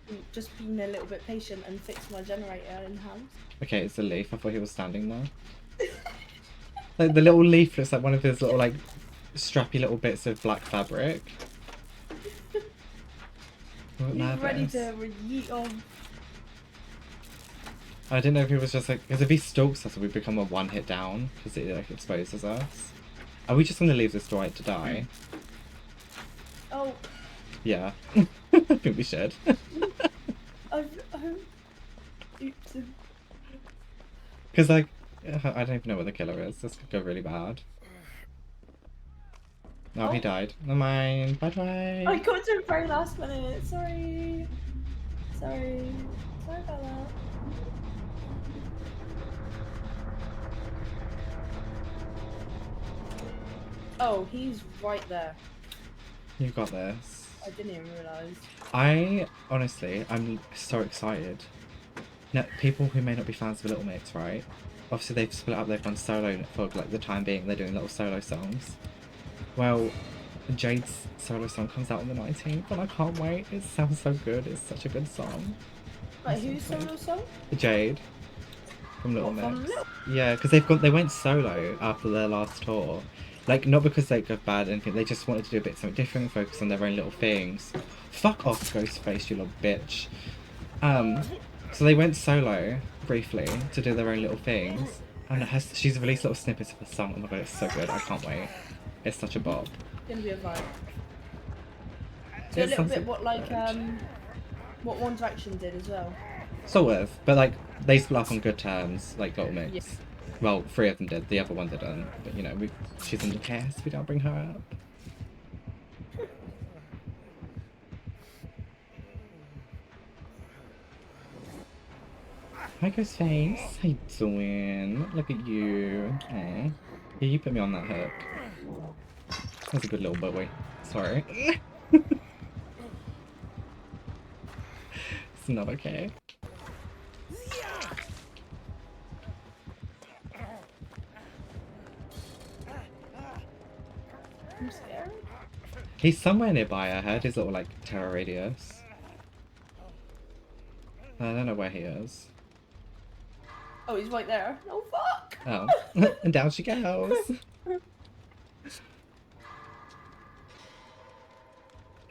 So just being a little bit patient and fix my generator in house. Okay, it's a leaf. I thought he was standing there. Like the little leaf looks like one of his little like strappy little bits of black fabric. He's ready to yeet on. I didn't know if he was just like, because if he stalks us, we become a one-hit down because it like exposes us. Are we just gonna leave this door to die? Oh. Yeah, I think we should. Oops. Because like, I don't even know what the killer is. This could go really bad. Oh, he died. Never mind. Bye bye. I got to it very last minute. Sorry. Sorry about that. Oh, he's right there. You got this. I didn't even realise. I honestly, I'm so excited. Now, people who may not be fans of Little Mix, right? Obviously, they've split up. They've gone solo for like the time being. They're doing little solo songs. Well, Jade's solo song comes out on the 19th, and I can't wait. It sounds so good. It's such a good song. Like whose solo song? Jade from Little What, Mix. from Yeah, because they went solo after their last tour. Like, not because they got bad or anything, they just wanted to do a bit something different, focus on their own little things. Fuck off, Ghostface, you little bitch. So they went solo, briefly, to do their own little things. And she's released little snippets of the song. Oh my god, it's so good, I can't wait. It's such a bop. It's gonna be a vibe. So a little bit what One Direction did as well. Sort of, but like, they split up on good terms, like Little Mix. Yeah. Well, 3 of them did, the other one didn't. But you know, she's in the cast, we don't bring her up. Hi Ghostface, how you doing? Look at you. Aww. Yeah, you put me on that hook. That's a good little boy. Sorry. It's not okay. I'm scared. He's somewhere nearby, I heard his little like terror radius. I don't know where he is. Oh, he's right there. Oh fuck! Oh, and down she goes.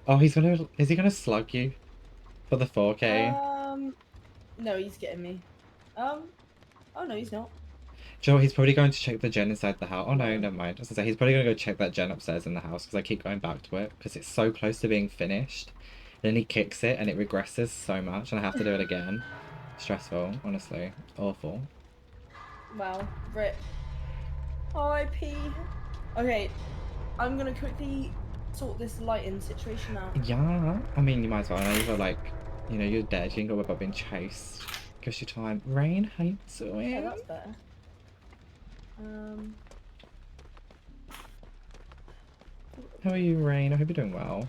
Oh, is he gonna slug you for the 4K? No, he's getting me. Oh no, he's not. Joe, he's probably going to check the gen inside the house. Oh no, never mind. I was gonna say, he's probably gonna go check that gen upstairs in the house because I keep going back to it because it's so close to being finished. Then he kicks it and it regresses so much and I have to do it again. Stressful, honestly. Awful. Wow, rip. R.I.P. Okay, I'm gonna quickly sort this lighting situation out. Yeah, I mean, you might as well. I know you're like, you know, you're dead. You can go about being chased. Gives you time. Rain, how you doing? Yeah, that's better. How are you, Rain? I hope you're doing well.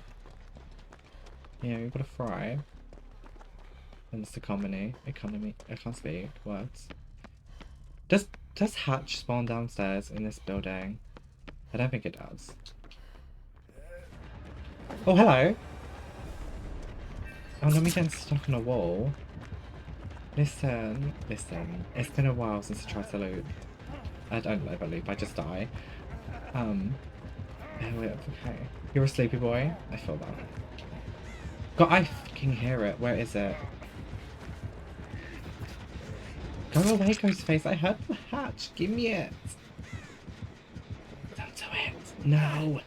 Yeah, you've got a fry. And it's economy. I can't speak words. Does Hatch spawn downstairs in this building? I don't think it does. Oh, hello! Oh, let me get stuck on a wall. Listen. It's been a while since I tried to loot. I don't ever loop, I just die. Wait, okay. You're a sleepy boy? I feel that. God, I fucking hear it. Where is it? Go away, Ghostface. I heard the hatch. Give me it. Don't do it. No.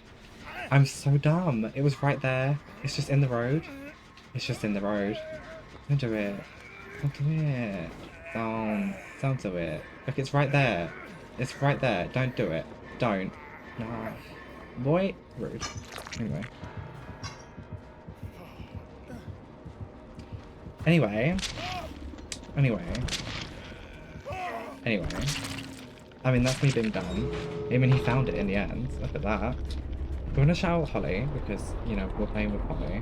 I'm so dumb. It was right there. It's just in the road. It's just in the road. Don't do it. Don't do it. Don't. Don't do it. Look, it's right there. It's right there. Don't do it. Don't. No. Boy. Rude. Anyway. Anyway. I mean, that's me being dumb. I mean, he found it in the end. Look at that. We're gonna shout out Holly because, you know, we're playing with Holly.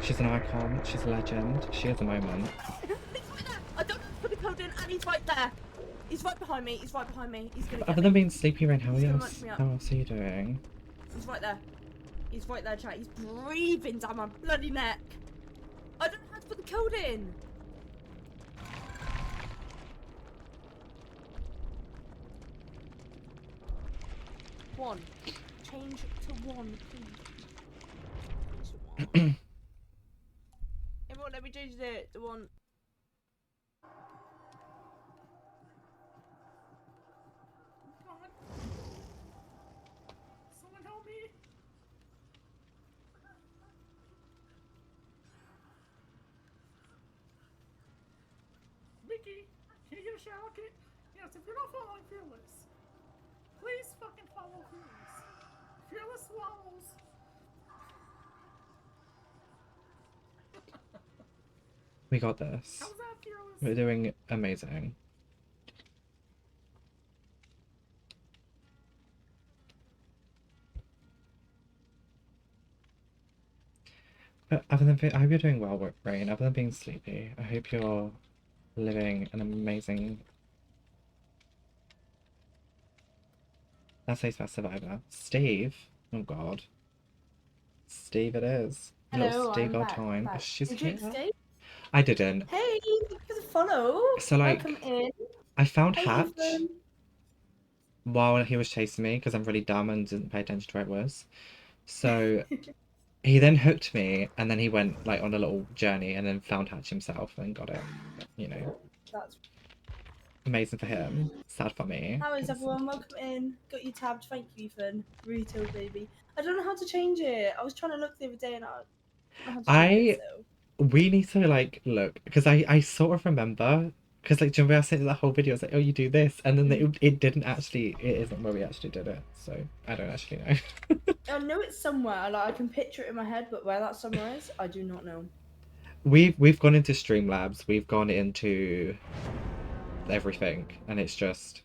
She's an icon. She's a legend. She has a moment. He's right there. I don't know put the code in, and he's right there. He's right behind me. He's right behind me. He's gonna get Other me. than being sleepy, Rain, how He's gonna else? munch me up. How else are you doing? He's right there. He's right there, chat. He's breathing down my bloody neck. I don't know how to put the code in. One. Change to one, please. Change to one. Everyone, let me change it to one. God. Someone help me. Mickey, can you get a shower? Yes, if you're not following Fearless, please fucking follow Fearless. Fearless swallows. We got this. How's that, Fearless? We're doing amazing. But other than, I hope you're doing well, Rain. Other than being sleepy, I hope you're living an amazing. That's a best survivor. Steve. Oh God. Steve, it is. Hello, Little Steve I'm old back, time. back. She's Did you here. escape? I didn't. Hey, thank you for the follow. So, like, welcome in. I found Hey, Hatch Ethan. while he was chasing me because I'm really dumb and didn't pay attention to where it was. So he then hooked me, and then he went like on a little journey, and then found Hatch himself and got it. You know, That's amazing for him. Sad for me. how is everyone? Welcome in. Got you tabbed. Thank you, Ethan. Retail baby. I don't know how to change it. I was trying to look the other day and I don't know how to change it, so. We need to like look because I sort of remember because like do you remember I sent you that whole video? It's like, oh, you do this, and then it didn't actually. It isn't where we actually did it, so I don't actually know. I know it's somewhere. Like I can picture it in my head, but where that somewhere is, I do not know. We've gone into Streamlabs. We've gone into everything, and it's just.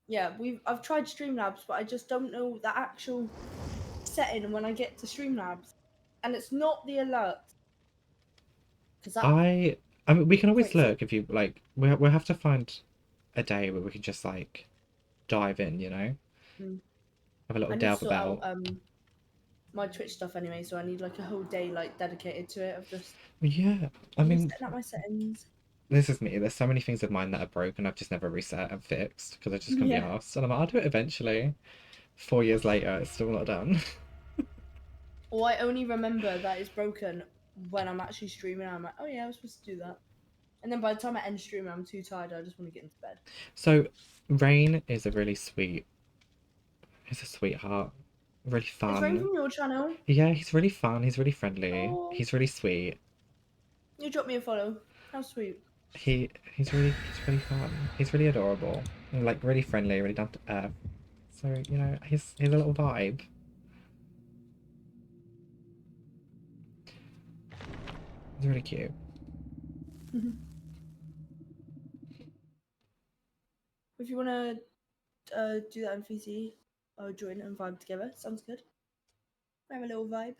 Yeah, I've tried Streamlabs, but I just don't know the actual setting when I get to Streamlabs, and it's not the alert. I mean, we can always Crazy. look if you like. We'll have to find a day where we can just like dive in, you know, have a little I need to delve sort about. out my Twitch stuff anyway, so I need like a whole day like dedicated to it. Of just Yeah, I mean, setting up my settings. this is me. There's so many things of mine that are broken. I've just never reset and fixed because I just couldn't be Yeah. arsed. And I'm like, I'll do it eventually. 4 years later, it's still not done. Or I only remember that it's broken when I'm actually streaming. I'm like, oh yeah, I was supposed to do that. And then by the time I end streaming, I'm too tired. I just want to get into bed. So, Rain is a really sweet. He's a sweetheart. Really Is Rain fun. from your channel? Yeah, he's really fun. He's really friendly. Oh. He's really sweet. You dropped me a follow. How sweet. He's really fun. He's really adorable. And, like really friendly, really down to earth. So, you know, he's a little vibe. He's really cute. If you want to do that in VC, join and vibe together. Sounds good. Have a little vibe.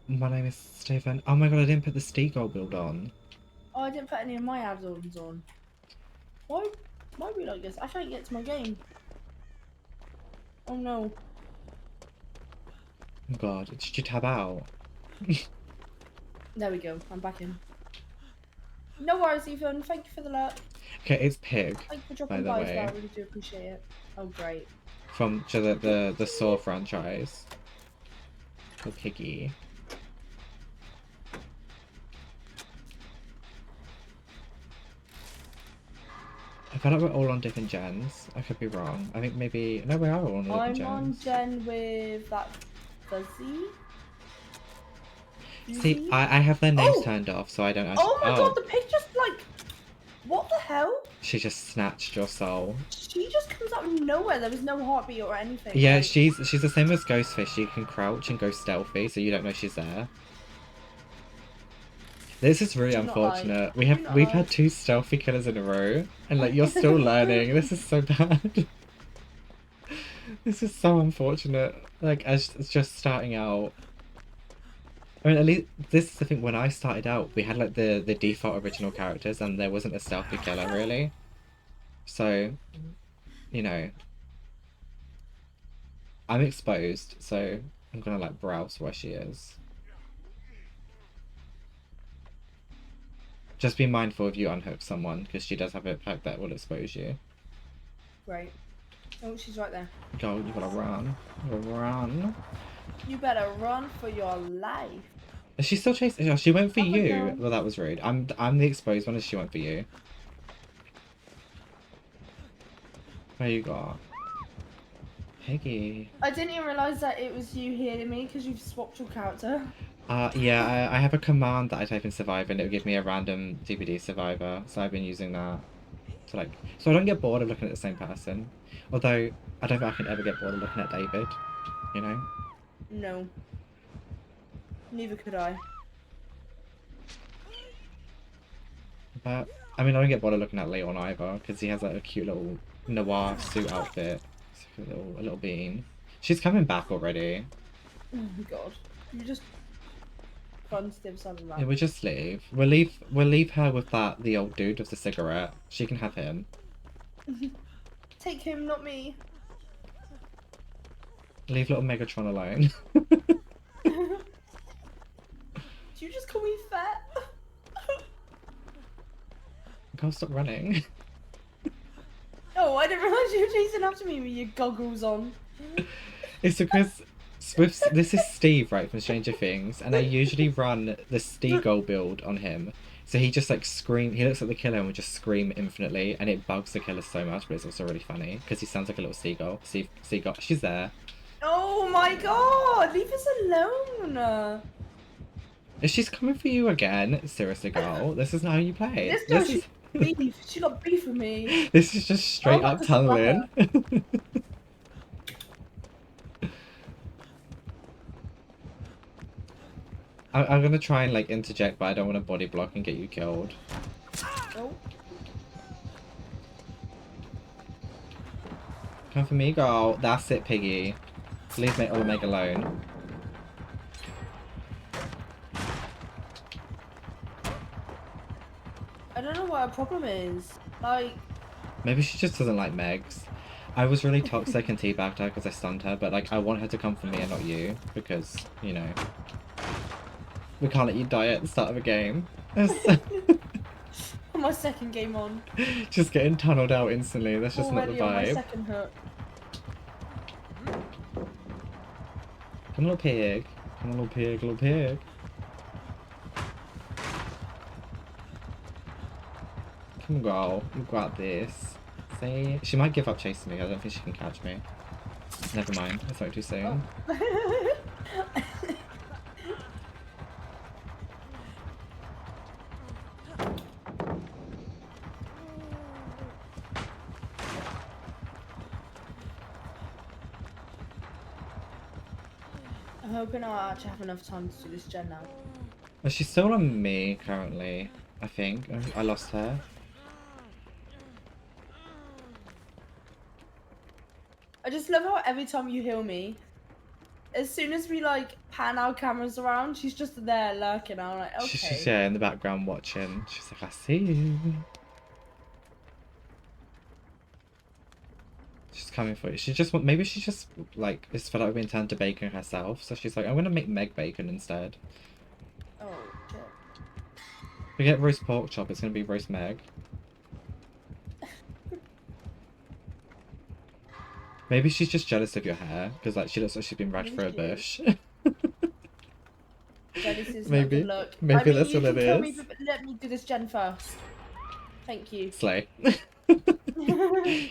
My name is Stephen. Oh my god, I didn't put the Steak Gold build on. Oh, I didn't put any of my add-ons on. Why are we like this? I can't get to my game. Oh no. Oh god, did you tab out? There we go. I'm back in. No worries, Ethan. Thank you for the alert. Okay, it's Pig. Thank you for By dropping the by as way. well. I really do appreciate it. Oh, great. From the Saw franchise. The Piggy. feel like we're all on different gens. I could be wrong. I think maybe... No, we are all on different gens. I'm on gen with that fuzzy. See, I have their names Oh! turned off, so I don't actually... Oh my god, the picture's like... What the hell? She just snatched your soul. She just comes out of nowhere. There was no heartbeat or anything. Yeah, like... she's the same as Ghostfish. She can crouch and go stealthy, so you don't know she's there. This is really unfortunate. We've had 2 stealthy killers in a row, and like you're still learning. This is so bad. This is so unfortunate. Like as just starting out. I mean, at least this is the thing. When I started out, we had like the default original characters, and there wasn't a stealthy killer really. So, you know, I'm exposed. So I'm gonna like browse where she is. Just be mindful if you unhook someone, because she does have a pack that will expose you. Great. Oh, she's right there. Go, you gotta run. You gotta run. You better run for your life. Is she still chasing? Oh, she went for Up and you. down. Well, that was rude. I'm the exposed one, and she went for you. Where you got? Piggy. I didn't even realise that it was you healing me because you've swapped your character. Yeah, I have a command that I type in survivor, and it will give me a random DVD survivor. So I've been using that to like, so I don't get bored of looking at the same person. Although I don't think I can ever get bored of looking at David. You know? No. Neither could I. But I mean, I don't get bored of looking at Leon either, because he has like a cute little noir suit outfit. It's a little bean. She's coming back already. Oh my god. You just fun to do something Yeah, like we'll just leave. We'll leave her with the old dude with the cigarette. She can have him. Take him, not me. Leave little Megatron alone. Do you just call me fat? Girl, stop running. Oh, I didn't realise you were chasing after me with your goggles on. It's because this is Steve, right, from Stranger Things, and I usually run the Steagle build on him. So he just like he looks at the killer and will just scream infinitely, and it bugs the killer so much, but it's also really funny because he sounds like a little seagull. Seagull, she's there. Oh my god, leave us alone. Is she's coming for you again? Seriously, girl, this is not how you play. This girl, she's beef. She got beef with me. This is just straight Oh, up that's tunneling. I'm gonna try and like interject, but I don't want to body block and get you killed. Oh. Come for me, girl. That's it, Piggy. Leave me all Meg alone. I don't know what her problem is. Like, Maybe she just doesn't like Megs. I was really toxic and teabagged her because I stunned her, but like I want her to come for me and not you because, you know, we can't let you die at the start of a game. my second game on. Just getting tunneled out instantly. That's just Already not on my the vibe. second hook. Come on, little pig. Come on, little pig, little pig. Come on, girl. You got this. See? She might give up chasing me. I don't think she can catch me. Never mind. It's not too soon. Oh. I'm hoping I'll actually have enough time to do this gen now. Well, she's still on me currently, I think. I lost her. I just love how every time you heal me, as soon as we like pan our cameras around, she's just there lurking. I'm like, okay. She's yeah, in the background watching. She's like, I see you. She's coming for you. Maybe she just like is fed up with being turned to bacon herself. So she's like, I'm gonna make Meg bacon instead. Oh shit. We get roast pork chop. It's gonna be roast Meg. Maybe she's just jealous of your hair because like she looks like she's been dragged through a bush. This is Maybe. Not good look. Maybe I mean, that's you what can it kill is. Me, but let me do this gen first. Thank you. Slay.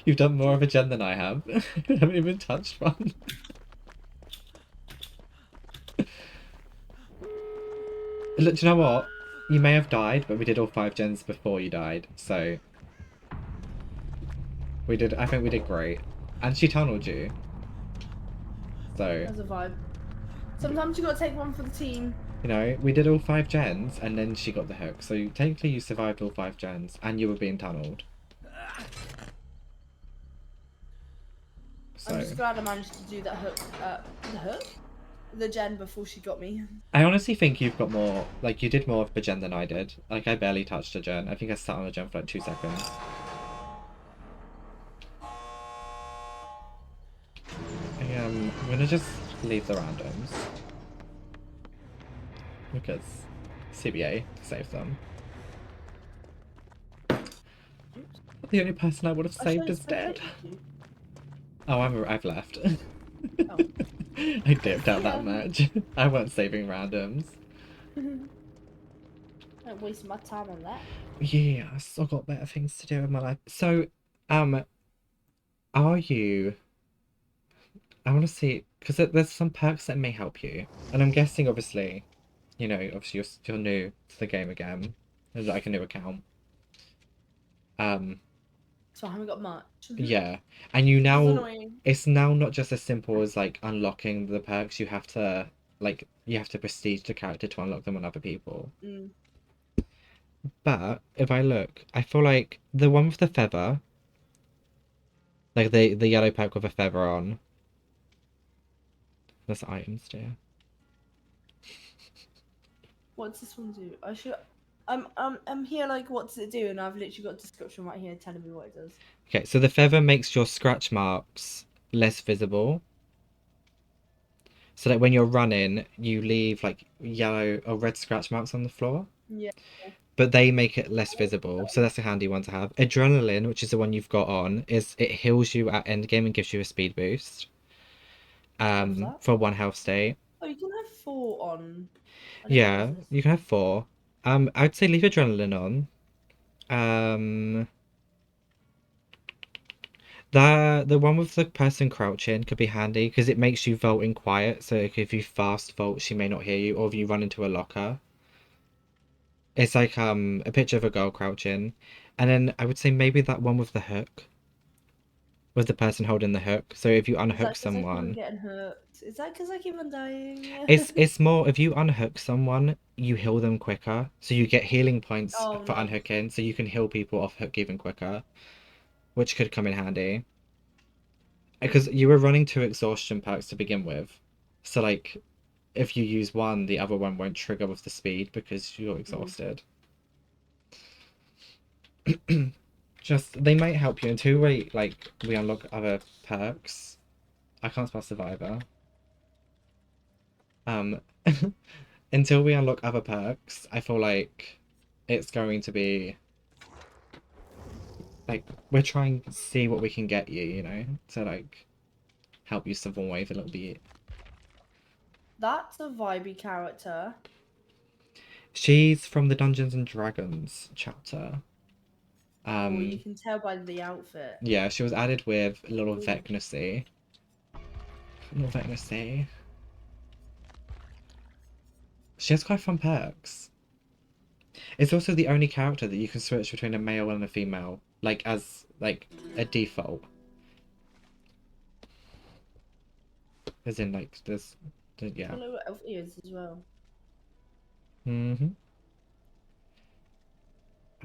You've done more of a gen than I have. I haven't even touched one. Look, do you know what? You may have died, but we did all 5 gens before you died, so... We did, I think we did great. And she tunneled you. So... That's a vibe. Sometimes you gotta take one for the team. You know, we did all 5 gens, and then she got the hook. So technically you survived all 5 gens, and you were being tunneled. So... I'm just glad I managed to do that hook. The hook? The gen before she got me. I honestly think you've got more, like, you did more of a gen than I did. Like, I barely touched a gen. I think I sat on a gen for like 2 seconds. I'm gonna just leave the randoms. Because CBA saved them. The only person I would have saved is dead. Oh, I've left. Oh. I dipped out that much. I weren't saving randoms. Don't waste my time on that. Yeah, I still got better things to do in my life. So, are you... I want to see, because there's some perks that may help you. And I'm guessing, obviously, you know, obviously you're new to the game again. There's like a new account. So I haven't got much. Yeah. And you now... annoying. It's now not just as simple as, like, unlocking the perks. You have to, like, you have to prestige the character to unlock them on other people. Mm. But, if I look, I feel like the one with the feather... Like, the yellow perk with a feather on... That's items, dear. What's this one do? I should. I'm here. Like, what does it do? And I've literally got a description right here telling me what it does. Okay, so the feather makes your scratch marks less visible. So that when you're running, you leave like yellow or red scratch marks on the floor. Yeah. But they make it less visible, so that's a handy one to have. Adrenaline, which is the one you've got on, is it heals you at endgame and gives you a speed boost. For 1 health state. Oh, you can have 4 on. Yeah, you can have 4. I'd say leave adrenaline on. The one with the person crouching could be handy because it makes you vault in quiet. So if you fast vault, she may not hear you, or if you run into a locker. It's like a picture of a girl crouching, and then I would say maybe that one with the hook, with the person holding the hook. So if you unhook someone, getting hurt. Is that because I keep on dying? it's more if you unhook someone, you heal them quicker. So you get healing points Oh, for nice. unhooking, so you can heal people off hook even quicker, which could come in handy. Because you were running 2 exhaustion perks to begin with, so like if you use one, the other one won't trigger with the speed because you're exhausted. Just, they might help you until we unlock other perks. I can't spell survivor. Until we unlock other perks, I feel like it's going to be like we're trying to see what we can get you, you know, to like help you survive a little bit. That's a vibey character. She's from the Dungeons and Dragons chapter. Well, you can tell by the outfit. Yeah, she was added with a little 𝙏𝙬𝙞𝙬. Little 𝙏𝙬𝙞𝙬. She has quite fun perks. It's also the only character that you can switch between a male and a female, like as like a default. As in like this, yeah. I know what elf is as well. I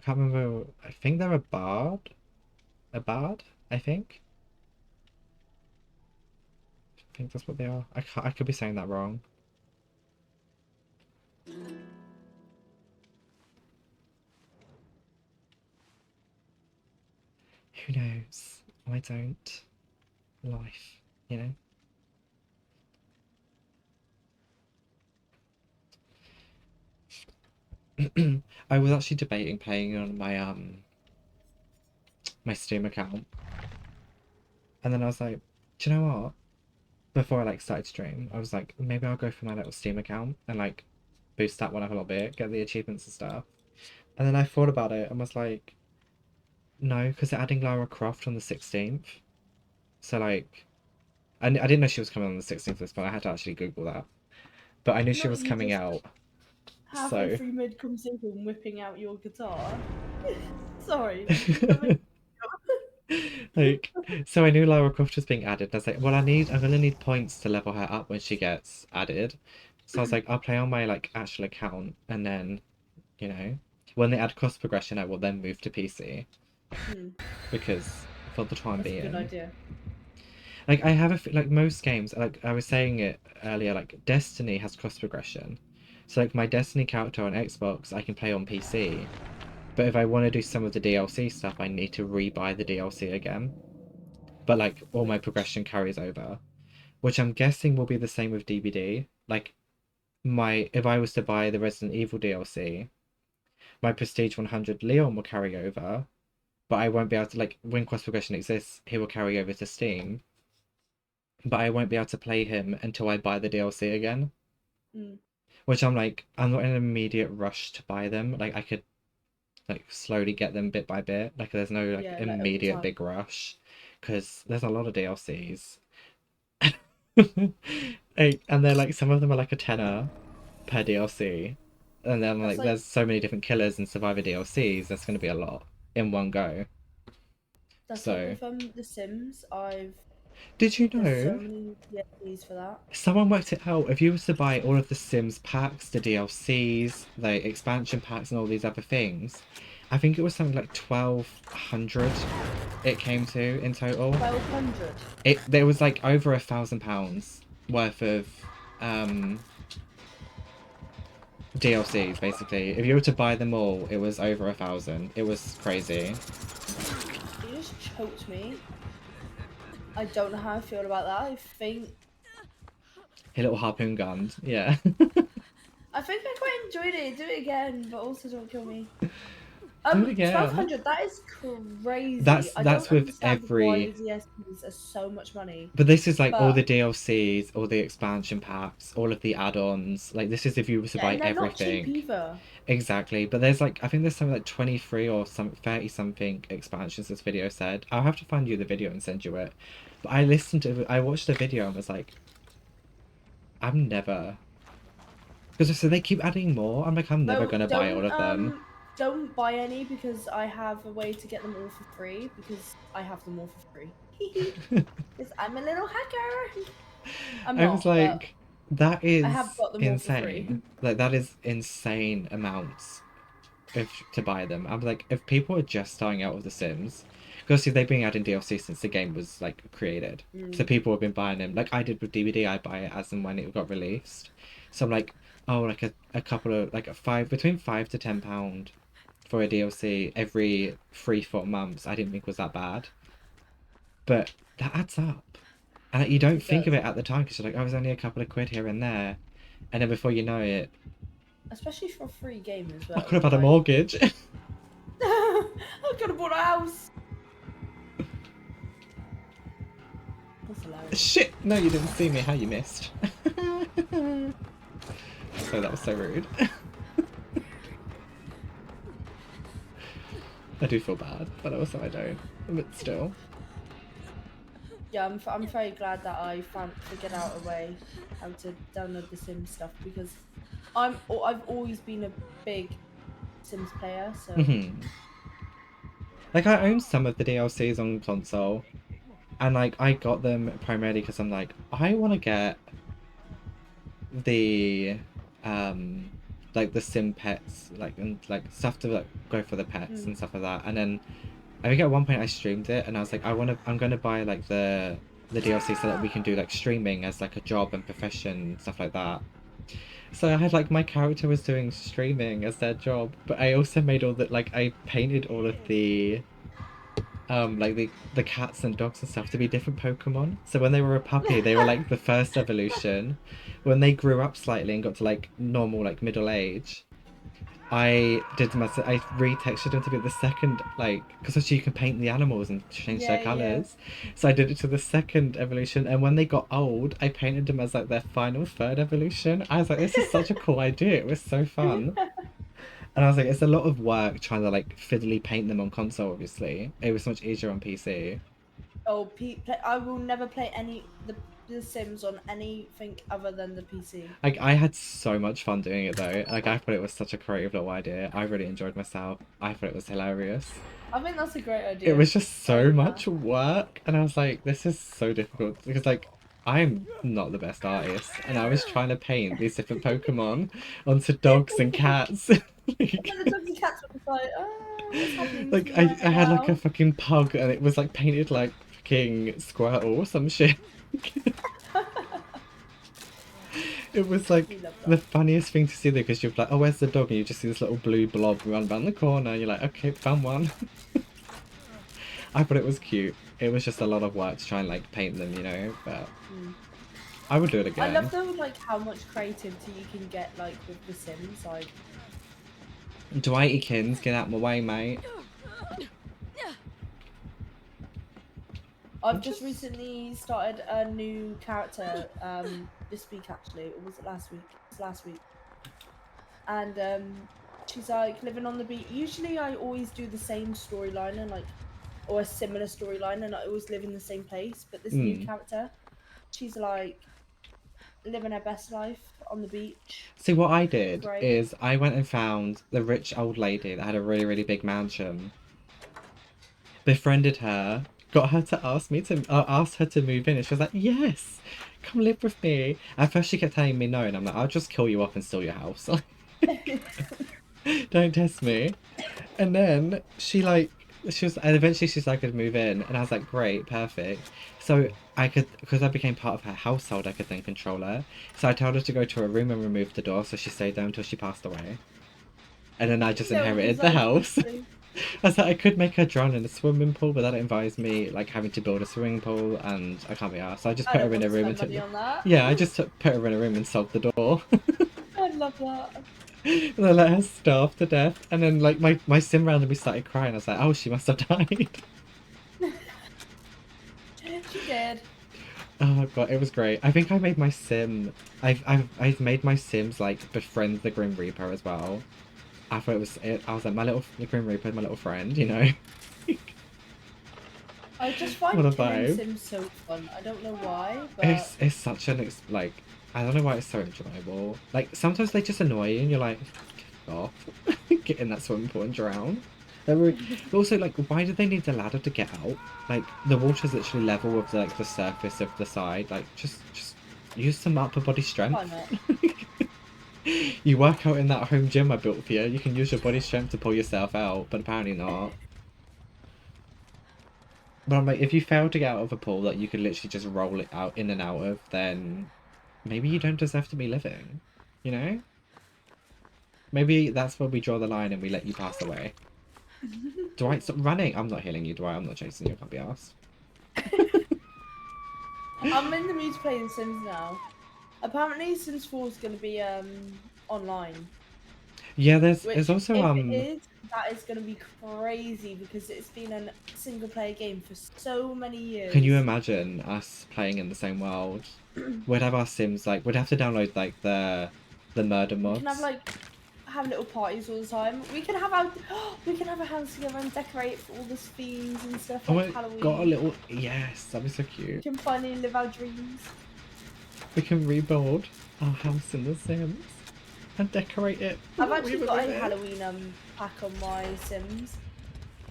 can't remember. I think they're a bard. A bard, I think. I think that's what they are. I could be saying that wrong. Who knows? I don't. Life, you know? I was actually debating playing on my my Steam account. And then I was like, do you know what? Before I like started stream, I was like, maybe I'll go for my little Steam account and like boost that one up a little bit, get the achievements and stuff. And then I thought about it and was like, No, because they're adding Lara Croft on the 16th. So like, I didn't know she was coming on the 16th of this month. I had to actually Google that. But I knew she Not was you coming just out. halfway So through mid-conversation whipping out your guitar. Sorry. Like, like, so I knew Lara Croft was being added. And I was like, well, I'm gonna need points to level her up when she gets added. So I was like, I'll play on my like actual account, and then, you know, when they add cross progression, I will then move to PC because for the time that's a good being, idea. like I have like most games, like I was saying it earlier, like Destiny has cross progression. So like my Destiny character on Xbox, I can play on PC. But if I want to do some of the DLC stuff, I need to re-buy the DLC again. But like all my progression carries over, which I'm guessing will be the same with DBD. Like if I was to buy the Resident Evil DLC, my Prestige 100 Leon will carry over, but I won't be able to, like, when cross progression exists, he will carry over to Steam, but I won't be able to play him until I buy the DLC again. Which I'm like, I'm not in an immediate rush to buy them. Like I could like slowly get them bit by bit. Like there's no like Yeah, like, over immediate time. big rush because there's a lot of DLCs. Like, and they're like some of them are like a tenner per DLC. And then That's like like there's so many different killers and survivor DLCs, that's gonna be a lot in one go. that's So like with The Sims. did you There's so know many DLCs for that. someone worked it out? If you was to buy all of the Sims packs, the DLCs, the expansion packs, and all these other things, I think it was something like 1,200 it came to in total. 1,200. There was like over £1,000 worth of DLCs basically. If you were to buy them all, it was over 1,000. It was crazy. You just choked me. I don't know how I feel about that. I think A little harpoon gun, yeah. I quite enjoyed it. Do it again, but also don't kill me. Do it again. 1,200. That is crazy. That's I don't with understand every. why the DSPs are so much money. But this is like all But- the DLCs, all the expansion packs, all of the add-ons. Like this is if you were to buy and they're everything. not cheap either. Exactly. But there's like I think there's something like 23 or some 30 something expansions this video said. I'll have to find you the video and send you it. But I watched the video and was like, I'm never, because so they keep adding more. I'm like, I'm never gonna buy all of them. Don't buy any because I have a way to get them all for free because I have them all for free. Because I'm a little hacker. I was like, that is I have got them all for free. insane. Like that is insane amounts to buy them. I'm like, if people are just starting out with The Sims, because see, they've been adding DLC since the game was like created, so people have been buying them. Like I did with DVD, I buy it as and when it got released. So I'm like, oh, like a couple of like between £5 to £10 for a DLC every 3-4 months. I didn't think was that bad, but that adds up. And you don't think of it at the time because you're like, oh, it's only a couple of quid here and there. And then before you know it... Especially for a free game as well. I could have had a mortgage. I could have bought a house. That's hilarious. Shit! No, you didn't see me. How you missed. So that was so rude. I do feel bad, but also I don't. But still. Yeah, I'm very glad that I figured out a way how to download the Sims stuff because I've always been a big Sims player, so Like I own some of the DLCs on console, and like I got them primarily because I'm like, I want to get the like the Sim pets, like and like stuff to like go for the pets and stuff like that. And then I think at one point I streamed it and I was like, I'm gonna buy like the DLC so that we can do like streaming as like a job and profession, stuff like that. So I had like my character was doing streaming as their job, but I also made all that, like I painted all of the like the cats and dogs and stuff to be different Pokemon. So when they were a puppy, they were like the first evolution. When they grew up slightly and got to like normal, like middle age, I retextured them to be the second, like, because actually you can paint the animals and change their colours. So I did it to the second evolution, and when they got old, I painted them as like their final third evolution. I was like, this is such a cool idea. It was so fun. And I was like, it's a lot of work trying to like fiddly paint them on console. Obviously, it was much easier on PC. Oh, I will never play the Sims on anything other than the PC. Like I had so much fun doing it though. Like I thought it was such a creative little idea. I really enjoyed myself. I thought it was hilarious. I think that's a great idea. It was just so Yeah. much work, and I was like, this is so difficult because like I'm not the best artist, and I was trying to paint these different Pokemon onto dogs and cats. And the dogs and cats were just like, what's happening Like to I me right had like now? a fucking pug, and it was like painted like fucking Squirtle or some shit. It was like We love the that. funniest thing to see there because you're like, oh, where's the dog? And you just see this little blue blob run around the corner. And you're like, okay, found one. I thought it was cute. It was just a lot of work to try and like paint them, you know. But I would do it I again. love though, like how much creativity you can get like with The Sims. Like, 𝙬𝙬𝙞𝙬𝙧𝙚𝙖, get out of my way, mate. I've just recently started a new character this week actually, or was it last week? It's last week. And she's like living on the beach. Usually I always do the same storyline and like, or a similar storyline, and I always live in the same place. But this new character, she's like living her best life on the beach. See, what I did Great. is I went and found the rich old lady that had a really, really big mansion. Befriended her, got her to ask me to ask her to move in, and she was like, "Yes, come live with me." At first, she kept telling me no, and I'm like, "I'll just kill you off and steal your house. Don't test me." And then she was, and eventually she's like, "I could move in," and I was like, "Great, perfect." So I could, because I became part of her household, I could then control her. So I told her to go to her room and remove the door, so she stayed there until she passed away. And then I just inherited the house. I was like, I could make her drown in a swimming pool, but that involves me like having to build a swimming pool, and I can't be arsed. So I just put her in a room and took. Yeah, I just put her in a room and solved the door. I love that. And I let her starve to death, and then like my sim randomly started crying. I was like, oh, she must have died. She did. Oh god, it was great. I think I made my sim. I've made my sims like befriend the Grim Reaper as well. I thought I was like, the Grim Reaper, my little friend, you know. I just find What a killing vibe. Sims so fun. I don't know why, but It's such an like, I don't know why it's so enjoyable. Like sometimes they just annoy you, and you're like, get off, get in that swimming pool and drown. But also, like, why do they need the ladder to get out? Like the water's literally level with like the surface of the side. Like just use some upper body strength. why not? You work out in that home gym I built for you. You can use your body strength to pull yourself out, but apparently not. But I'm like, if you fail to get out of a pool that you could literally just roll it out in and out of, then maybe you don't deserve to be living. You know? Maybe that's where we draw the line and we let you pass away. Dwight, stop running! I'm not healing you, Dwight. I'm not chasing you. I can't be arsed. I'm in the mood to play The Sims now. Apparently, Sims 4 is going to be online. Yeah, Which, there's also if it is, that is going to be crazy because it's been a single player game for so many years. Can you imagine us playing in the same world? We'd have our Sims like we'd have to download like the murder mods. We can have little parties all the time. We can have a house together and decorate for all the themes and stuff Oh, like I Halloween. got a little yes, that'd be so We cute. can finally live our dreams. We can rebuild our house in the Sims and decorate it. I've actually got a Halloween. Halloween pack on my Sims,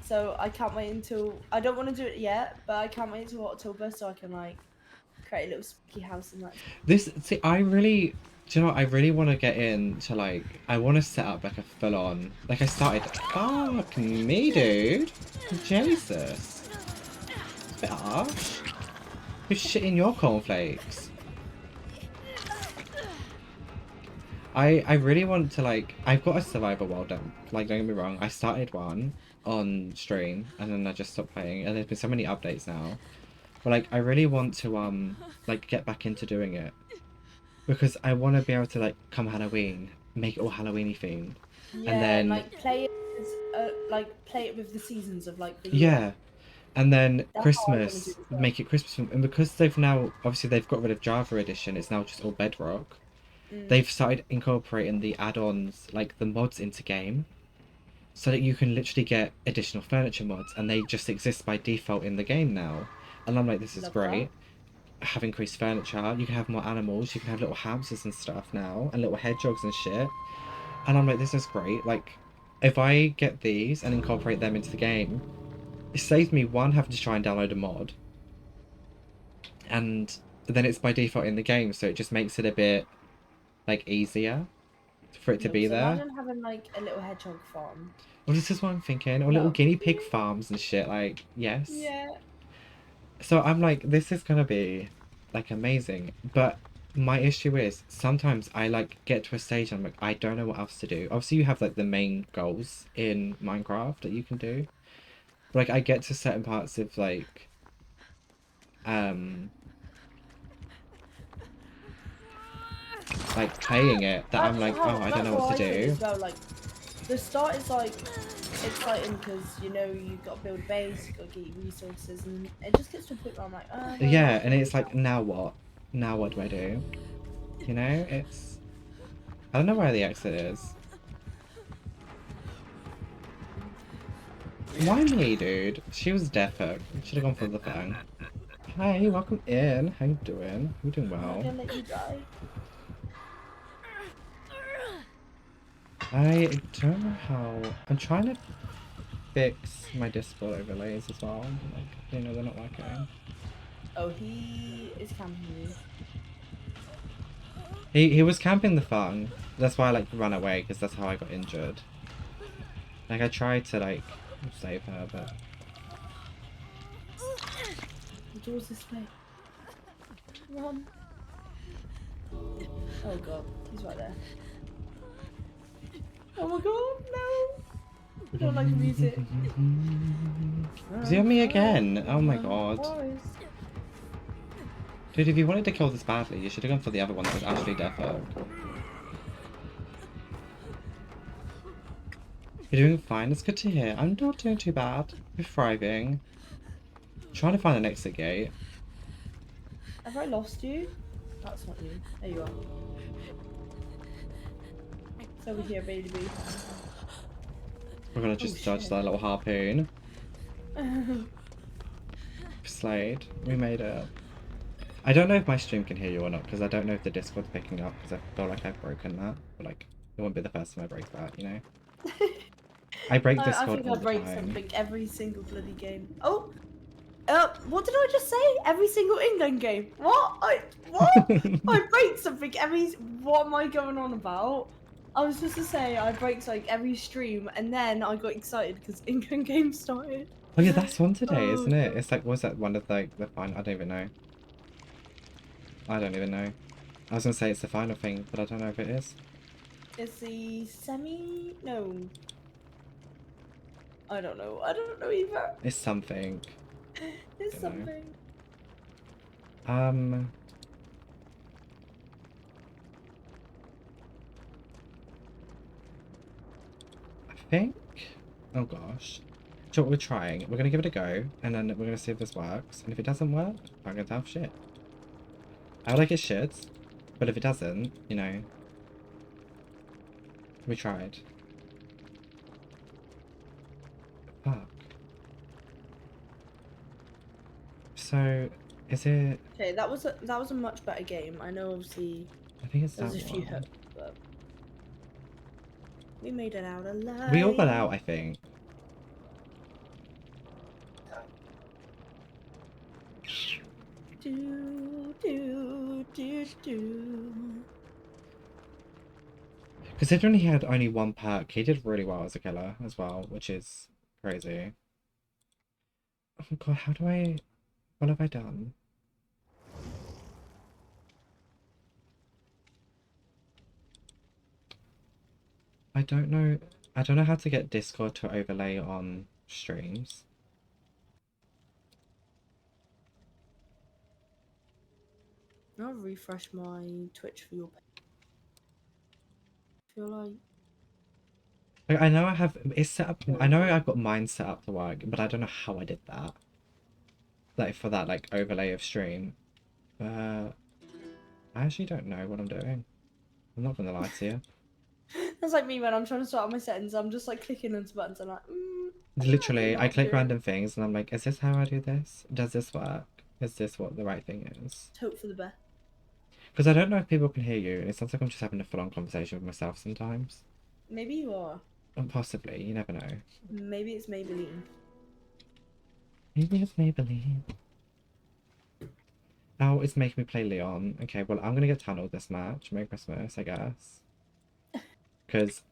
so I can't wait until I don't want to do it yet, but I can't wait until October so I can like create a little spooky house and that. See, do you know what? I really want to get into like, I want to set up like a full on, like I started, fuck me, dude. Jesus. It's a bit harsh. Who's shitting your cornflakes? I really want to like, I've got a survival world done. Like, don't get me wrong, I started one on stream and then I just stopped playing, and there's been so many updates now. But like, I really want to like get back into doing it because I want to be able to like come Halloween, make it all Halloweeny themed, Yeah, and then like play it as, play it with the seasons of like the yeah, and then That's how I wanna Christmas, do it as well. make it Christmas themed. And because they've now obviously they've got rid of Java Edition, it's now just all Bedrock. They've started incorporating the add-ons, like the mods into game. so that you can literally get additional furniture mods, and they just exist by default in the game now. And I'm like, this is Love great. Have increased furniture, you can have more animals, you can have little hamsters and stuff now, and little hedgehogs and shit. And I'm like, this is great. Like, if I get these and incorporate them into the game, it saves me one having to try and download a mod, and then it's by default in the game, so it just makes it a bit like easier for it to be So there. imagine having like a little hedgehog farm. Well, this is what I'm thinking. Or little guinea pig farms and shit. Like, yes. Yeah. So I'm like, this is gonna be like amazing. But my issue is sometimes I like get to a stage and I'm like, I don't know what else to do. Obviously you have like the main goals in Minecraft that you can do. But like I get to certain parts of like playing it that I'm like, oh, I don't know what to do. As well, like the start is like exciting because you know you got to build a base, you got to get your resources, and it just gets to a point where I'm like, oh, no, Yeah, and it's like, now what? Now what do I do? You know, it's... I don't know where the exit is. Why me, dude? She was defo. Should have gone for the thing. Hi, welcome in. How you doing? You doing I'm not well? gonna let you die. I don't know how... I'm trying to fix my Discord overlays as well. Like, you know, they're not working. Oh, he is camping you. He was camping the farm. That's why I like run away, because that's how I got injured. Like I tried to like save her, but The door's this way. Run. Oh god, he's right there. Oh my god, no! I don't like the music. is he on me again? Oh my god. Dude, if you wanted to kill this badly, you should have gone for the other one that was actually defo. You're doing fine, it's good to hear. I'm not doing too bad. We're thriving. Trying to find an exit gate. Have I lost you? That's not you. There you are. It's over here, baby. We're gonna just dodge shit. that little harpoon. Slayed. We made it. I don't know if my stream can hear you or not, because I don't know if the Discord's picking up, because I feel like I've broken that. But like, it won't be the first time I break that, you know? I break Discord I think all I the break time. something every single bloody game. Oh! What did I just say? Every single England game. What? What? I break something every... What am I going on about? I was supposed to say I break like every stream, and then I got excited because England game started. Oh yeah, that's one today, Oh, isn't it? It's like, was that one of like the final? I don't even know. I don't even know. I was gonna say it's the final thing, but I don't know if it is. It's the semi... No. I don't know. I don't know either. It's something. It's Don't know. something. I think... Oh gosh. So what we're trying, we're gonna give it a go, and then we're gonna see if this works. And if it doesn't work, I'm gonna have shit. I would like it should, but if it doesn't, you know, we tried. Fuck. So, is it... Okay, that was a much better game. I know, obviously, I think it's there that was a few one. hooks, but we made it out alive. We all got out, I think. Do, do, do, do. Considering he had only one perk, he did really well as a killer as well, which is crazy. Oh god, how do I... What have I done? I don't know how to get Discord to overlay on streams. I'll refresh my Twitch for your page. I feel like... I know I have it's set up. I know I've got mine set up to work, but I don't know how I did that. Like for that like overlay of stream. I actually don't know what I'm doing. I'm not gonna lie to you. That's like me when I'm trying to start my settings. I'm just like clicking onto buttons. I'm like, Literally, I click do it. random things and I'm like, is this how I do this? Does this work? Is this what the right thing is? Hope for the best. Because I don't know if people can hear you. It sounds like I'm just having a full-on conversation with myself sometimes. Maybe you are. Possibly, you never know. Maybe it's Maybelline. Maybe it's Maybelline. Oh, it's making me play Leon. Okay, well, I'm gonna get tunneled this match. Merry Christmas, I guess. Because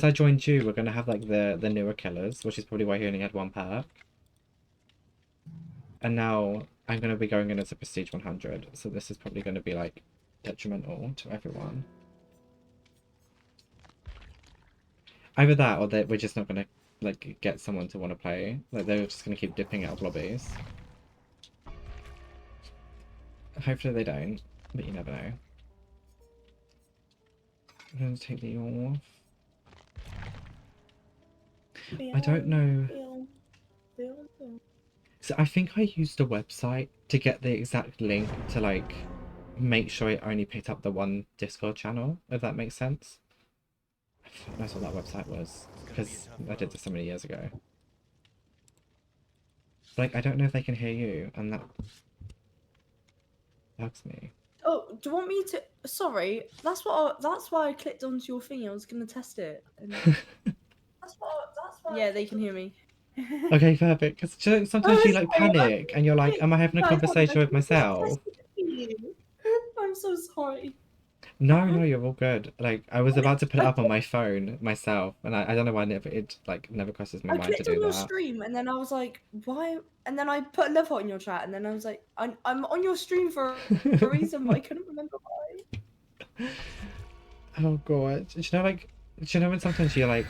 I joined you, we're gonna have like the newer killers, which is probably why he only had one perk. And now I'm gonna be going in as a Prestige 100, so this is probably gonna be like detrimental to everyone. Either that, or we're just not gonna like get someone to want to play. Like they're just gonna keep dipping out of lobbies. Hopefully they don't, but you never know. I'm gonna take the off. I don't know. So I think I used a website to get the exact link to like make sure it only picked up the one Discord channel, if that makes sense. That's what that website was, because I did this so many years ago. Like, I don't know if they can hear you, and that bugs me. Oh, do you want me to? Sorry, that's why I clicked onto your thing. I was gonna test it. And... that's why. Yeah, they can hear me. Okay, perfect. Because sometimes you like panic, and you're like, "Am I having a Guys, conversation with myself?" I'm so sorry. No, you're all good. Like, I was about to put it up on my phone myself, and I don't know why it never crosses my I mind to clicked do on your that. stream, and then I was like, why? And then I put a love heart in your chat, and then I was like, I'm on your stream for a reason, but I couldn't remember why. Oh god. Do you know when sometimes you're like,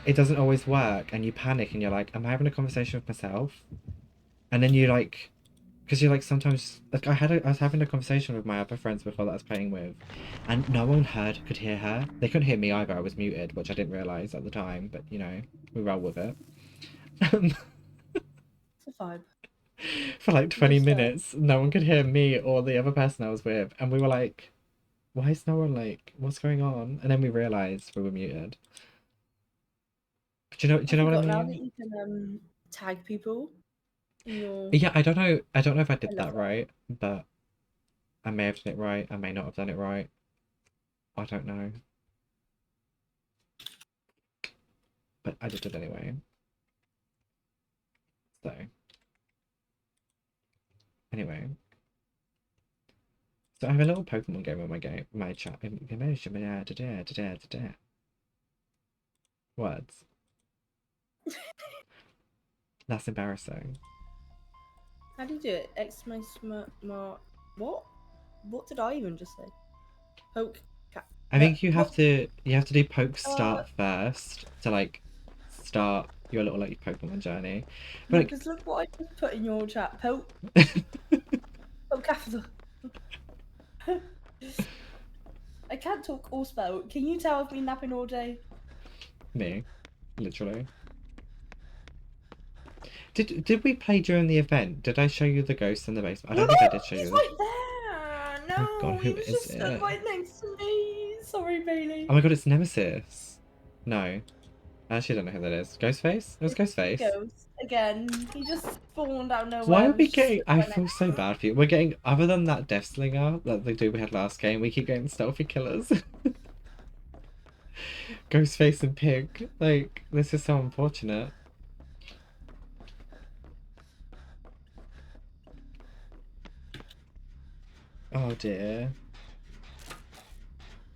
it doesn't always work, and you panic, and you're like, am I having a conversation with myself? And then you like, because you're like, sometimes, like I was having a conversation with my other friends before that I was playing with, and no one could hear her. They couldn't hear me either. I was muted, which I didn't realise at the time, but you know, we roll with it. It's a vibe. For like 20 Just, minutes, no one could hear me or the other person I was with, and we were like, why is no one like, what's going on? And then we realised we were muted. Do you know what I mean? Now that you can tag people in your... Yeah, I don't know if I did that right, but I may have done it right, I may not have done it right. I don't know. But I did it anyway. So anyway. So I have a little Pokemon game on my chat. Words. That's embarrassing. How do you do it? What? What did I even just say? Poke. I think you have to do poke start first to like start your little like Pokemon journey. But like, because look what I just put in your chat. Poke. Poke capital. I can't talk or spell. Can you tell I've been napping all day? me, literally. Did we play during the event? Did I show you the ghost in the basement? I don't think I did show you. He's right there. No, Oh God, who he was is just it? stood right next to me. Sorry, Bailey. Oh my God, it's Nemesis. No, I actually don't know who that is. Ghostface? It was Ghostface. Ghost again. He just spawned out of nowhere. Why are and we just getting? stood I right feel next so to me. bad for you. We're getting, other than that Death Slinger, like the dude we had last game, we keep getting stealthy killers. Ghostface and Pig. Like, this is so unfortunate. Oh dear.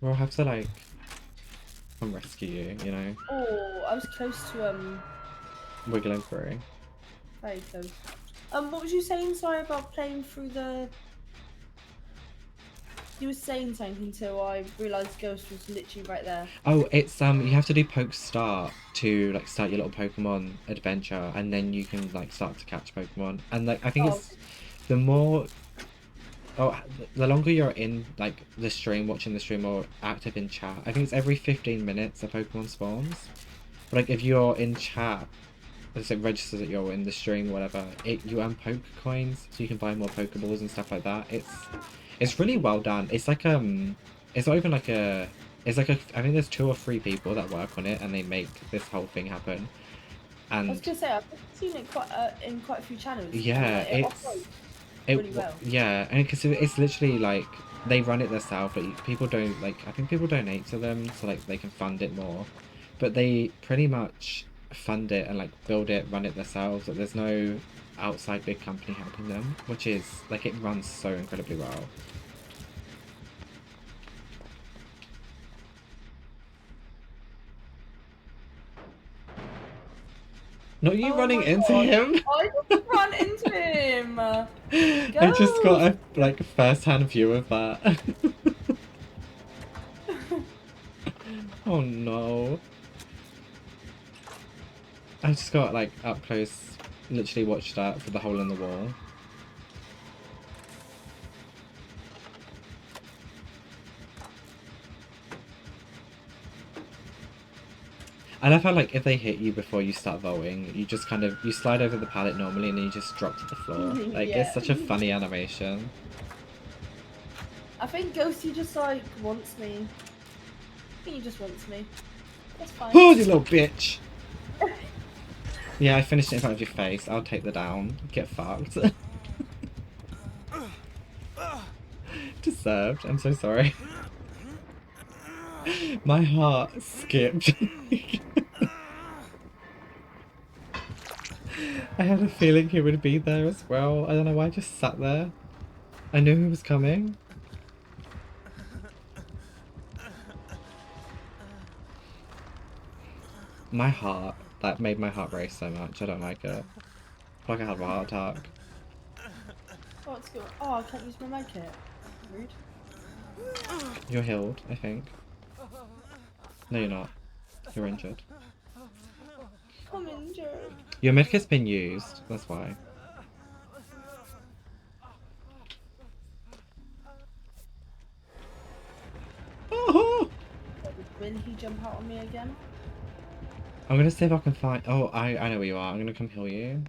We'll have to like come rescue you, you know? Oh, I was close to Wiggling through. very close. What was you saying? Sorry about playing through the. You were saying something until I realised Ghost was literally right there. Oh, it's you have to do poke start to like start your little Pokemon adventure, and then you can like start to catch Pokemon. And like I think it's the more the longer you're in like the stream, watching the stream or active in chat, I think it's every 15 minutes a Pokemon spawns. But like if you're in chat, it registers that you're in the stream or whatever, you earn poke coins, so you can buy more Pokeballs and stuff like that. It's really well done. It's like it's not even like a It's like I think there's 2 or 3 people that work on it, and they make this whole thing happen. I was And gonna say I've seen it in quite a few channels. yeah, And, like, it operates really well. yeah, and because it's literally like they run it themselves, but people don't like. I think people donate to them so like they can fund it more, but they pretty much fund it and like build it, run it themselves. Like, there's no outside big company helping them, which is like it runs so incredibly well. Not you Oh running my into God. him. I just ran into him. I just got a like first-hand view of that. Oh no. I just got like up close, literally watched that for the hole in the wall. I love how like if they hit you before you start voting, you just kind of you slide over the pallet normally and then you just drop to the floor. Like Yeah. it's such a funny animation. I think Ghosty just like wants me. I think he just wants me. That's fine. Oh, you little bitch! Yeah, I finished it in front of your face. I'll take the down. Get fucked. Deserved. I'm so sorry. My heart skipped. I had a feeling he would be there as well. I don't know why I just sat there. I knew he was coming. My heart, that made my heart race so much. I don't like it. I feel like I had a heart attack. What's going? Oh, I can't use my med kit. Rude. You're healed, I think. No, you're not. You're injured. I'm injured. Your medkit's been used, that's why. Oh! Will he jump out on me again? I'm gonna see if I can find. Oh, I know where you are. I'm gonna come heal you.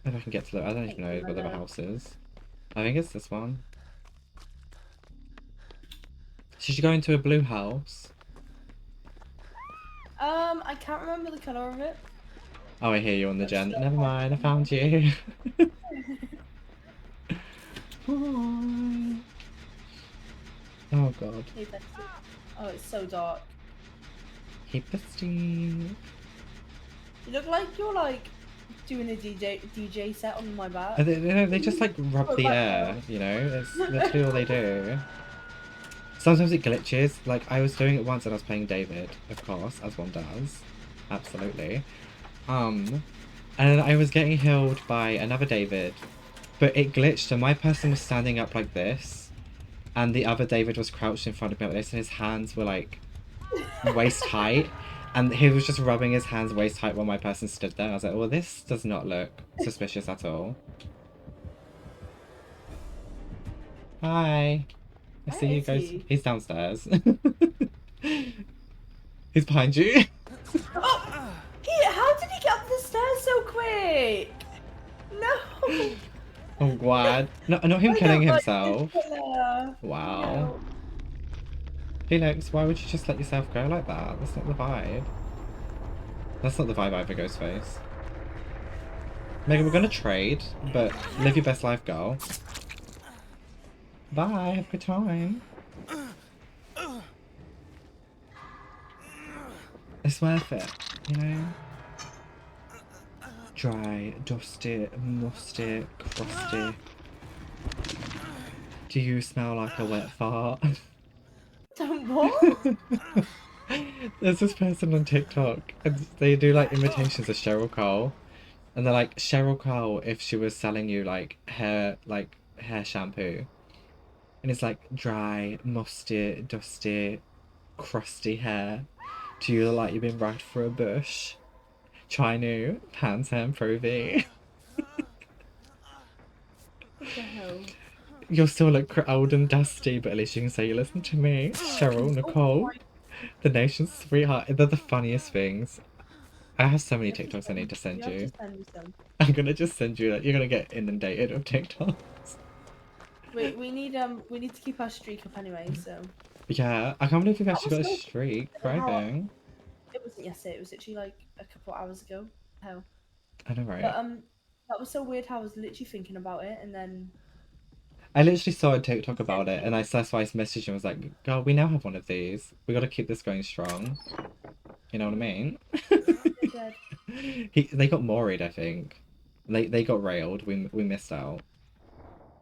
If I can get to the. I don't even know where the house is. I think it's this one. Should you go into a blue house? I can't remember the color of it. Oh, I hear you on the gen. Never mind, I found you. Oh god. Hey, Bestie. Oh, it's so dark. Hey, bestie. You look like you're like doing a DJ set on my back. They just like rub the air, you know? It's literally all they do. Sometimes it glitches. Like I was doing it once and I was playing David, of course, as one does. Absolutely. And I was getting healed by another David, but it glitched and my person was standing up like this, and the other David was crouched in front of me like this, and his hands were like waist height, and he was just rubbing his hands waist height while my person stood there. I was like, well, this does not look suspicious at all. Hi. I see you guys. He's downstairs. He's behind you. Oh! How did he get up the stairs so quick? No! I'm glad. No, not him killing himself. Wow. Wow. Felix, why would you just let yourself go like that? That's not the vibe. That's not the vibe either, Ghostface. Megan, we're gonna trade, but live your best life, girl. Bye, have a good time. It's worth it, you know? Dry, dusty, musty, crusty. Do you smell like a wet fart? What? There's this person on TikTok, and they do like imitations of Cheryl Cole, and they're like, Cheryl Cole if she was selling you like hair shampoo, and it's like dry, musty, dusty, crusty hair. Do you look like you've been ragged for a bush? Try new Pantene Pro V. What the hell? You'll still look old and dusty, but at least you can say you listen to me, Cheryl, Nicole, the nation's sweetheart. They're the funniest things. I have so many TikToks I need to send you. Have to send me some. I'm gonna just send you that. You're gonna get inundated with TikToks. We need to keep our streak up anyway, so. Yeah, I can't believe we've That actually was got a so streak for how- driving. It wasn't yesterday. It was literally like a couple hours ago. Hell. I know, right? But that was so weird how I was literally thinking about it, and then I literally saw a TikTok he said about it, and that's why I messaged him. I was like, "Girl, we now have one of these. We got to keep this going strong." You know what I mean? they're dead. They got moried, I think. They got railed. We missed out.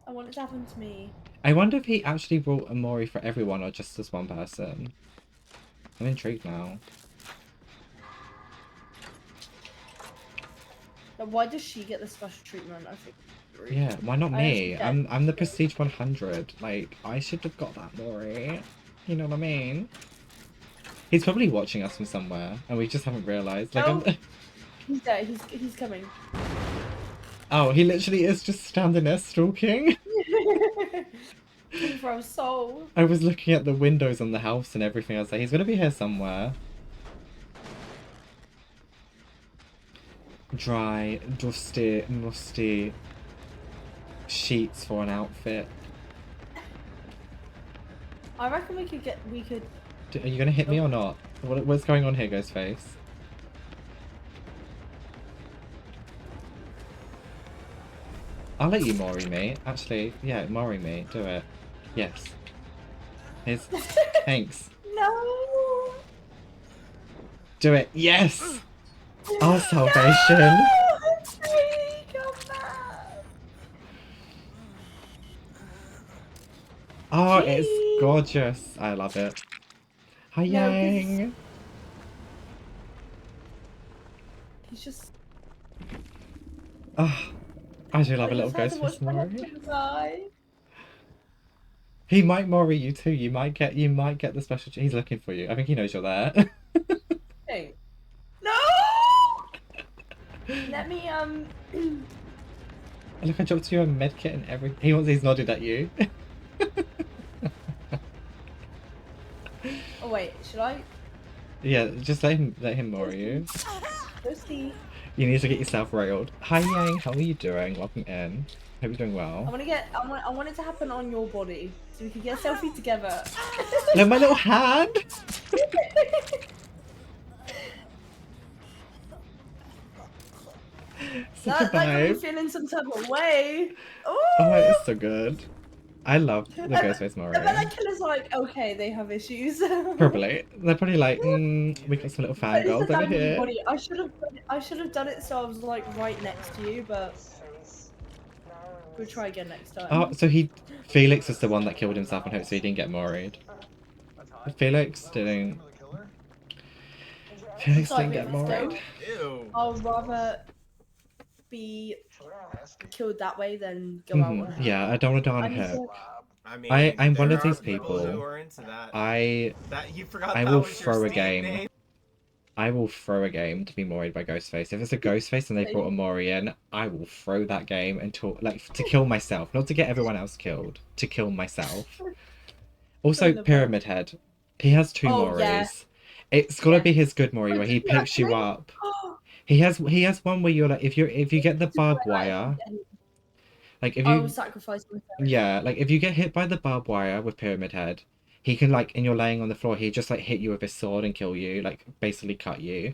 I want it to happen to me. I wonder if he actually brought a mori for everyone or just this one person. I'm intrigued now. But why does she get the special treatment? I think. Yeah, why not I me? actually I'm the Prestige 100. Like, I should have got that mori. You know what I mean? He's probably watching us from somewhere, and we just haven't realised. Like, No. He's there. He's coming. Oh, he literally is just standing there stalking. Looking for our soul. I was looking at the windows on the house and everything. I was like, he's gonna be here somewhere. Dry, dusty, musty sheets for an outfit. I reckon we could. Are you gonna hit me or not? What's going on here, Ghostface? I'll let you mori me. Actually, yeah, mori me. Do it. Yes. Here's... Thanks. No. Do it. Yes! Our salvation. No! Please come back. Oh, Jeez. it's gorgeous. I love it. Hi, No, 'cause- Yang. He's just. Oh, I do love I a little just had to Ghostface watch my mori. husband die. He might mori you too. You might get the special. He's looking for you. I think he knows you're there. Hey. No. Let me Look, I dropped you a med kit and everything. He's nodded at you. Oh wait, should I? Yeah, just let him mori you. Go see. You need to get yourself railed. Hi Yang, how are you doing? Welcome in. Hope you're doing well. I want it to happen on your body, so we can get a selfie together. Look, my little hand. Such a That got me vibe. feeling some type of way. Ooh. Oh, it's so good. I love the Ghostface I mori. bet that killer's like, okay, they have issues. Probably. They're probably like, we got some little But it's fangirls the over damage here. body. I should have done it so I was like right next to you, but we'll try again next time. Oh, so Felix was the one that killed himself and hopefully he didn't get moried. Felix didn't Sorry, get let's go. moried. Ew. I'd rather be killed that way than go out on her. Yeah, I don't want to die on I a need hook. to- I mean, I'm one there of these are people people. who are into that. I You forgot I that will was throw your a Steam game. name. I will throw a game to be moried by Ghostface. If it's a Ghostface and they brought a mori in, I will throw that game until to kill myself, not to get everyone else killed, to kill myself. Also, Pyramid Head. He has two Oh, moris. yeah. It's gotta Yeah. be his good mori where he picks you up. He has one where you're like if you get the barbed wire, like if I will you sacrifice myself. yeah, like if you get hit by the barbed wire with Pyramid Head, he can like and you're laying on the floor, he just like hit you with his sword and kill you, like basically cut you.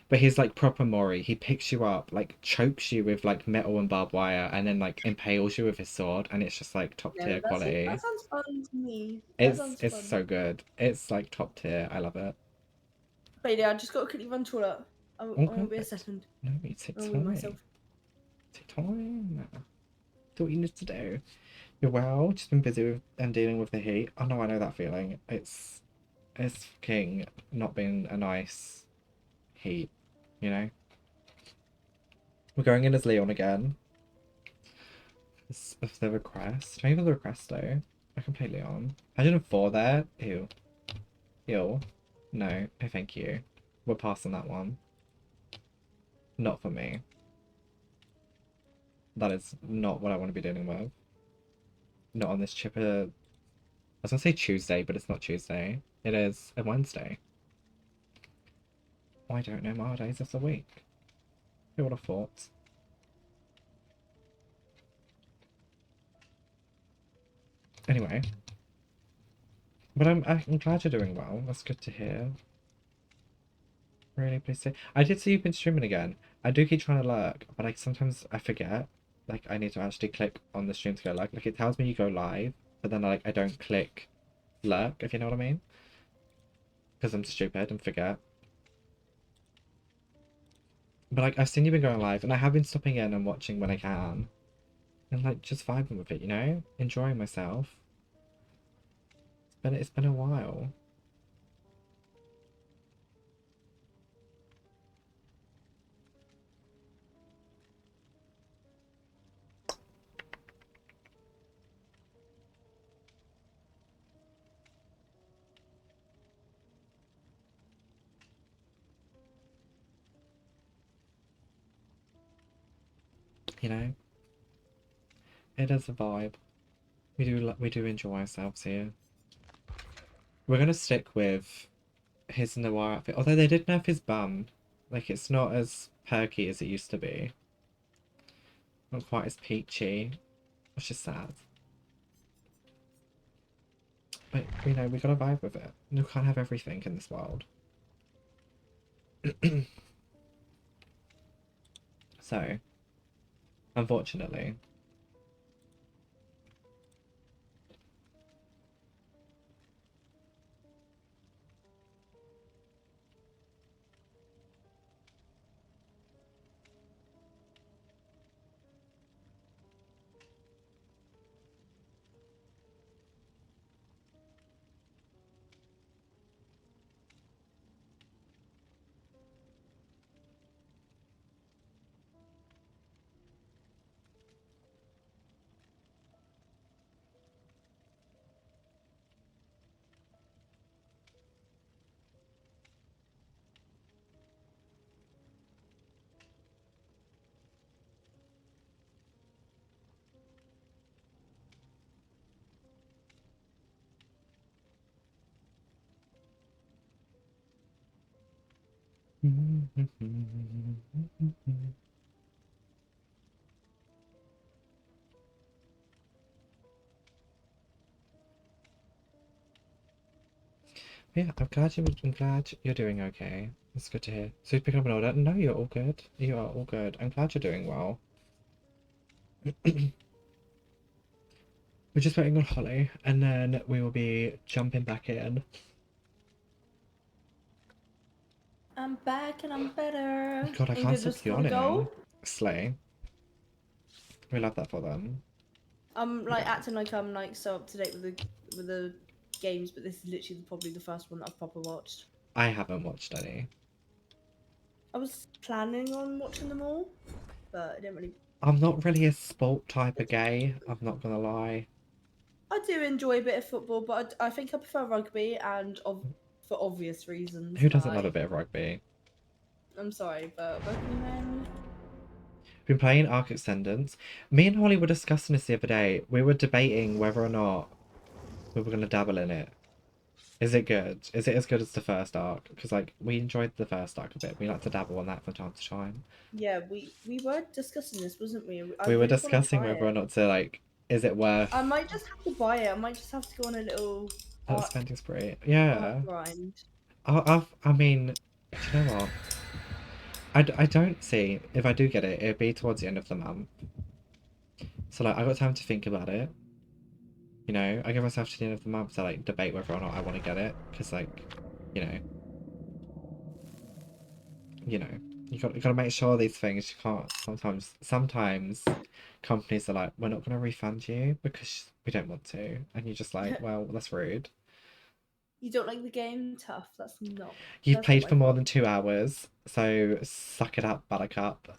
But he's like proper mori. He picks you up, like chokes you with like metal and barbed wire, and then like impales you with his sword, and it's just like top tier quality. That sounds fun to me. That sounds It's fun. so good. It's like top tier. I love it. But yeah, I just got to quickly run toilet. I won't be a good. second. No, you take I'll wait time. myself. Take time. Do what you need to do. You're well. Just been busy with and dealing with the heat. Oh no, I know that feeling. It's fucking not been a nice heat, you know. We're going in as Leon again. Of the request. Maybe the request though. I can play Leon. 104 there. Ew. Ew. No, no thank you. We're passing that one. Not for me. That is not what I want to be dealing with. Not on this chipper. I was gonna say Tuesday, but it's not Tuesday. It is a Wednesday. Oh, I don't know more days of the week. Who would have thought? Anyway. But I'm glad you're doing well. That's good to hear. Really pleased to. I did see you've been streaming again. I do keep trying to lurk, but like sometimes I forget. Like I need to actually click on the stream to go lurk. Like it tells me you go live, but then like I don't click lurk, if you know what I mean. Because I'm stupid and forget. But like I've seen you been going live, and I have been stopping in and watching when I can, and like just vibing with it, you know, enjoying myself. It's been a while. You know, it is a vibe. We do enjoy ourselves here. We're gonna stick with his noir outfit, although they did nerf his bum. Like it's not as perky as it used to be. Not quite as peachy, which is sad. But you know, we gotta vibe with it. You can't have everything in this world. So, unfortunately. Yeah, I'm glad you're doing okay. It's good to hear. So you're picking up an order? No, you're all good. You are all good. I'm glad you're doing well. We're just waiting on Holly, and then we will be jumping back in. I'm back and I'm better. God, I can't Ingrid stop just wanna yawning. go. Slay. We love that for them. I'm like acting like I'm like so up to date with the games, but this is literally probably the first one that I've proper watched. I haven't watched any. I was planning on watching them all, but I didn't really. I'm not really a sport type of gay, I'm not gonna lie. I do enjoy a bit of football, but I think I prefer rugby, and for obvious reasons. Who doesn't love a like- bit of rugby? I'm sorry, but rugby men. Been playing Arc Ascendants. Me and Holly were discussing this the other day. We were debating whether or not we were gonna dabble in it. Is it good? Is it as good as the first arc? Because like we enjoyed the first arc a bit. We like to dabble on that from time to time. Yeah, we were discussing this, wasn't we? I We were really wanna discussing try whether or it. not to like, is it worth I might just have to buy it. I might just have to go on a little that art spending spree? Yeah. grind. I mean, do you know what? I don't see, if I do get it, it'd be towards the end of the month. So like I got time to think about it. You know, I give myself to the end of the month to like debate whether or not I want to get it. Because like, you know, you gotta make sure these things you can't sometimes companies are like, we're not gonna refund you because we don't want to, and you're just like, well, that's rude. You don't like the game? Tough. That's not. You've That's played not for my more fault. than 2 hours, so suck it up, buttercup.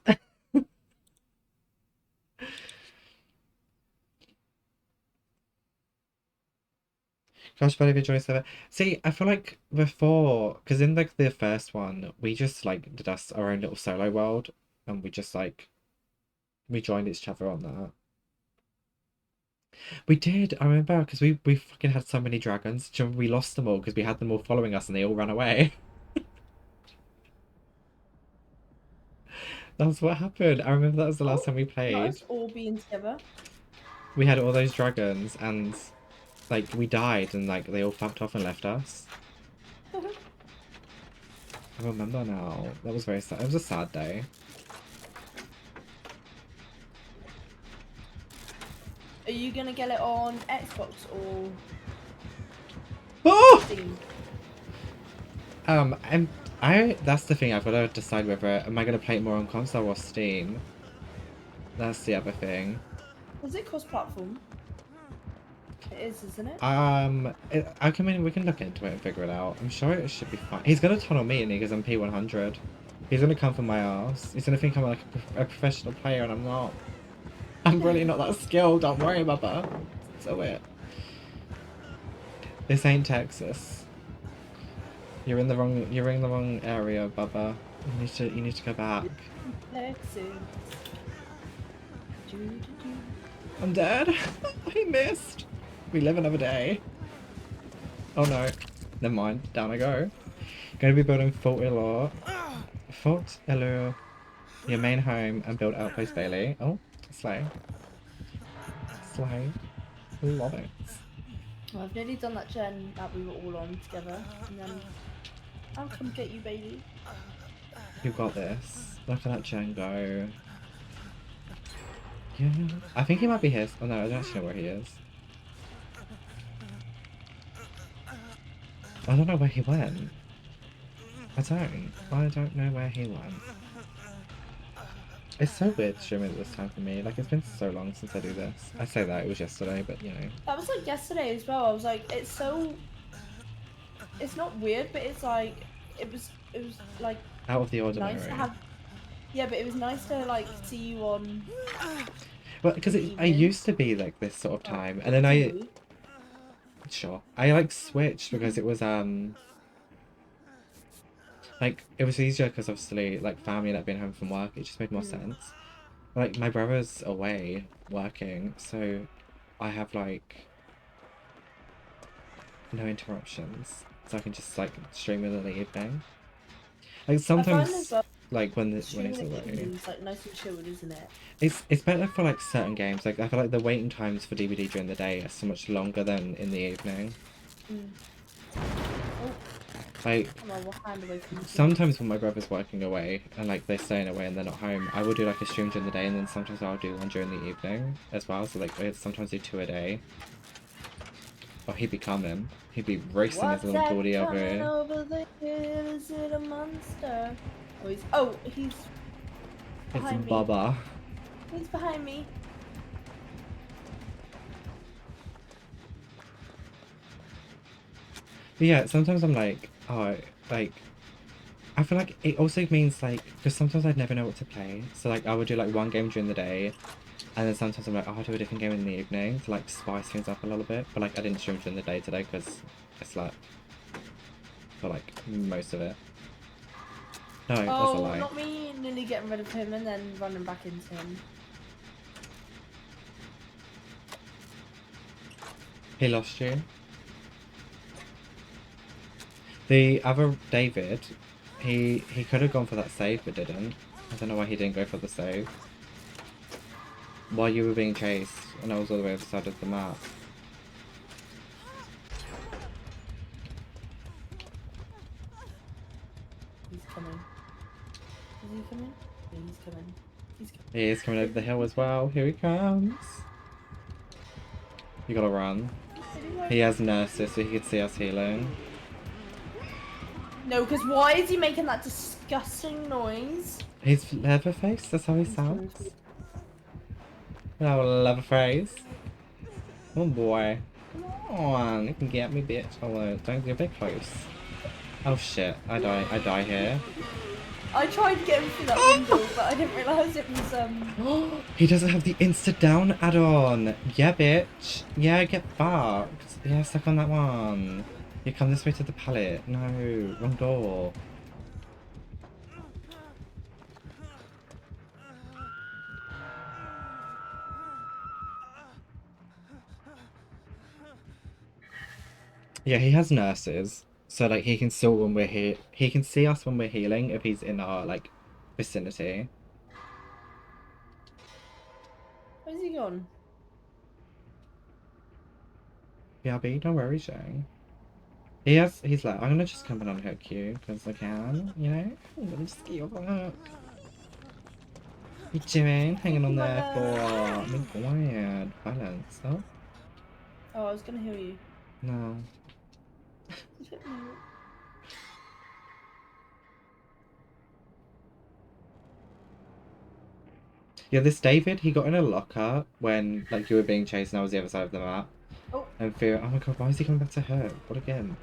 Gosh, but if you enjoy server. See, I feel like before, because in like the first one, we just like did us our own little solo world, and we just like we joined each other on that. We did. I remember because we fucking had so many dragons. Do you remember we lost them all because we had them all following us and they all ran away. That's what happened. I remember that was the last time we Not played. us all being together. We had all those dragons and like we died and like they all fucked off and left us. I remember now. That was very sad. It was a sad day. Are you gonna get it on Xbox or Oh! Steam? And that's the thing, I've got to decide whether, am I going to play it more on console or Steam? That's the other thing. Is it cross-platform? It is, isn't it? We can look into it and figure it out. I'm sure it should be fine. He's going to tunnel me in because I'm P100. He's going to come for my ass. He's going to think I'm like a professional player and I'm not. I'm really not that skilled, don't worry, Bubba. So it. This ain't Texas. You're in the wrong area, Bubba. You need to go back. Texas. I'm dead. He missed. We live another day. Oh no. Never mind. Down I go. Going to be building Fort Ellure, your main home, and build Outpost Bailey. Oh, slay. Slay. Love it. Well, I've nearly done that gen that we were all on together, and then I'll come get you, baby. You got this. Look at that gen go. Yeah. I think he might be his. Oh no, I don't actually know where he is. I don't know where he went. I don't know where he went. It's so weird streaming at this time for me. Like, it's been so long since I do this. I say that, it was yesterday, but you know. That was like yesterday as well. I was like, it's so... It's not weird, but it's like... It was like... Out of the ordinary. Nice to have... Yeah, but it was nice to like see you on... Well, because I used to be like this sort of time, and then I... Sure. I like switched because it was like it was easier because obviously like family like being home from work, it just made more sense. Like my brother's away working, so I have like no interruptions, so I can just like stream it in the evening. Like sometimes like when he's away. It's like nice and chilled, isn't it? It's better for like certain games. Like I feel like the waiting times for DVD during the day are so much longer than in the evening. Like sometimes when my brother's working away and like they're staying away and they're not home, I will do like a stream during the day and then sometimes I'll do one during the evening as well. So like I'd sometimes do 2 a day. Or he'd be coming. He'd be racing his little booty over here. Over the hill? Is it a monster? It's behind me. Bubba. He's behind me. But yeah, sometimes I'm like, oh, like, I feel like it also means like, because sometimes I'd never know what to play. So like, I would do like one game during the day, and then sometimes I'm like, oh, I'll do a different game in the evening to like spice things up a little bit. But like, I didn't stream during the day today because I slept for like most of it. No, that's a lie. Not me nearly getting rid of him and then running back into him. He lost you. The other David, he could have gone for that save but didn't. I don't know why he didn't go for the save. While you were being chased and I was all the way over the side of the map. He's coming. Is he coming? Yeah, he's coming. He's coming. He is coming over the hill as well. Here he comes. You gotta run. He has nurses so he can see us healing. No, because why is he making that disgusting noise? He's Leatherface, that's how he sounds. Oh, Leatherface. Oh boy. Come on, you can get me, bitch. Hello, don't get a bit close. Oh shit, I die here. I tried to get him through that window, but I didn't realise it was, He doesn't have the Insta Down add-on. Yeah, bitch. Yeah, get fucked. Yeah, suck on that one. You come this way to the pallet. No, wrong door. Yeah, he has nurses. So like he can still when we're here, he can see us when we're healing if he's in our like vicinity. Where's he gone? BRB, don't worry, Shane. He's like, I'm gonna just come in on hook you, because I can, you know? I'm gonna just get you off the hook. What you doing? Hanging on there for... Be quiet. Balance, no? Oh, I was gonna heal you. No. You hit me. Yeah, this David, he got in a locker when, like, you were being chased and I was the other side of the map. Oh. And fear, oh my god, why is he coming back to her? What again?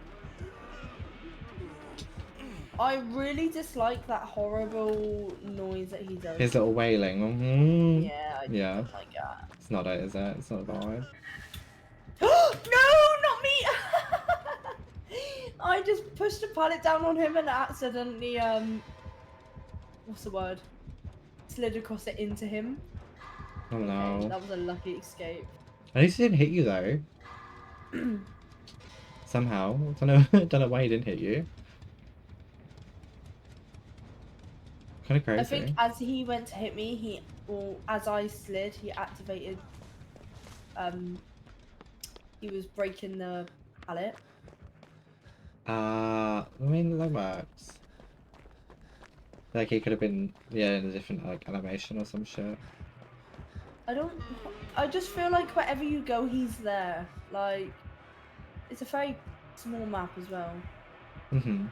I really dislike that horrible noise that he does. His little wailing. Mm-hmm. Yeah, I Yeah. don't like that. It's not it, is it? It's not a vibe. No, not me! I just pushed a pallet down on him and accidentally, what's the word? Slid across it into him. Oh no. Okay, that was a lucky escape. At least he didn't hit you though. Somehow. Don't know why he didn't hit you. Kind of crazy. I think as he went to hit me, as I slid, he activated, he was breaking the pallet. I mean, that works. Like, he could have been, yeah, in a different, like, animation or some shit. I just feel like wherever you go, he's there. Like, it's a very small map as well. Mm-hmm.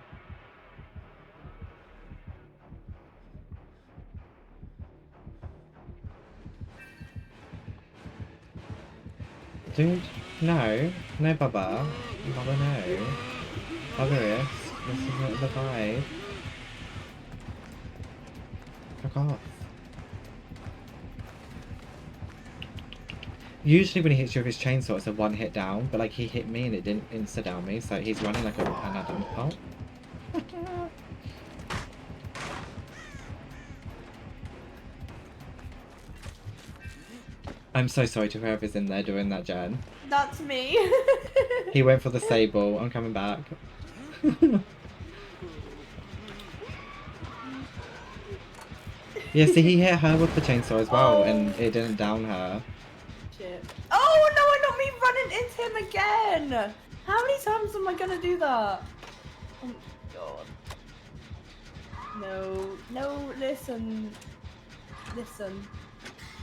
Dude, no. No, Bubba. Bubba, no. Bubba, this is not the vibe. Fuck off. Usually when he hits you with his chainsaw, it's a one hit down, but like he hit me and it didn't insta-down me, so he's running like an Adam. Oh. I'm so sorry to whoever's in there doing that, Jen. That's me. He went for the sable. I'm coming back. Yeah, see, he hit her with the chainsaw as well, and it didn't down her. Shit. Oh no, not me running into him again! How many times am I gonna do that? Oh my god. No, no, listen. Listen.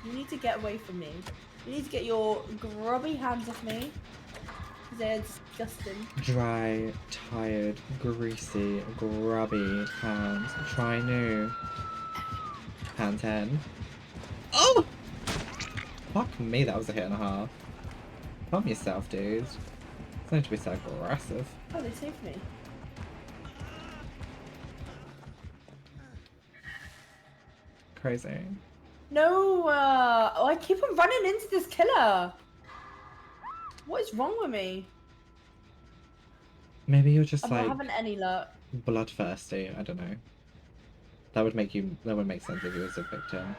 You need to get away from me. You need to get your grubby hands off me. They're disgusting. Dry, tired, greasy, grubby hands. Try new. Hand 10. Oh! Fuck me, that was a hit and a half. Calm yourself, dude. It's going to be so aggressive. Oh, they saved me. Crazy. No, I keep on running into this killer. What is wrong with me? Maybe you're just I'm like not having any luck. bloodthirsty. I don't know. That would make sense if you was a victim.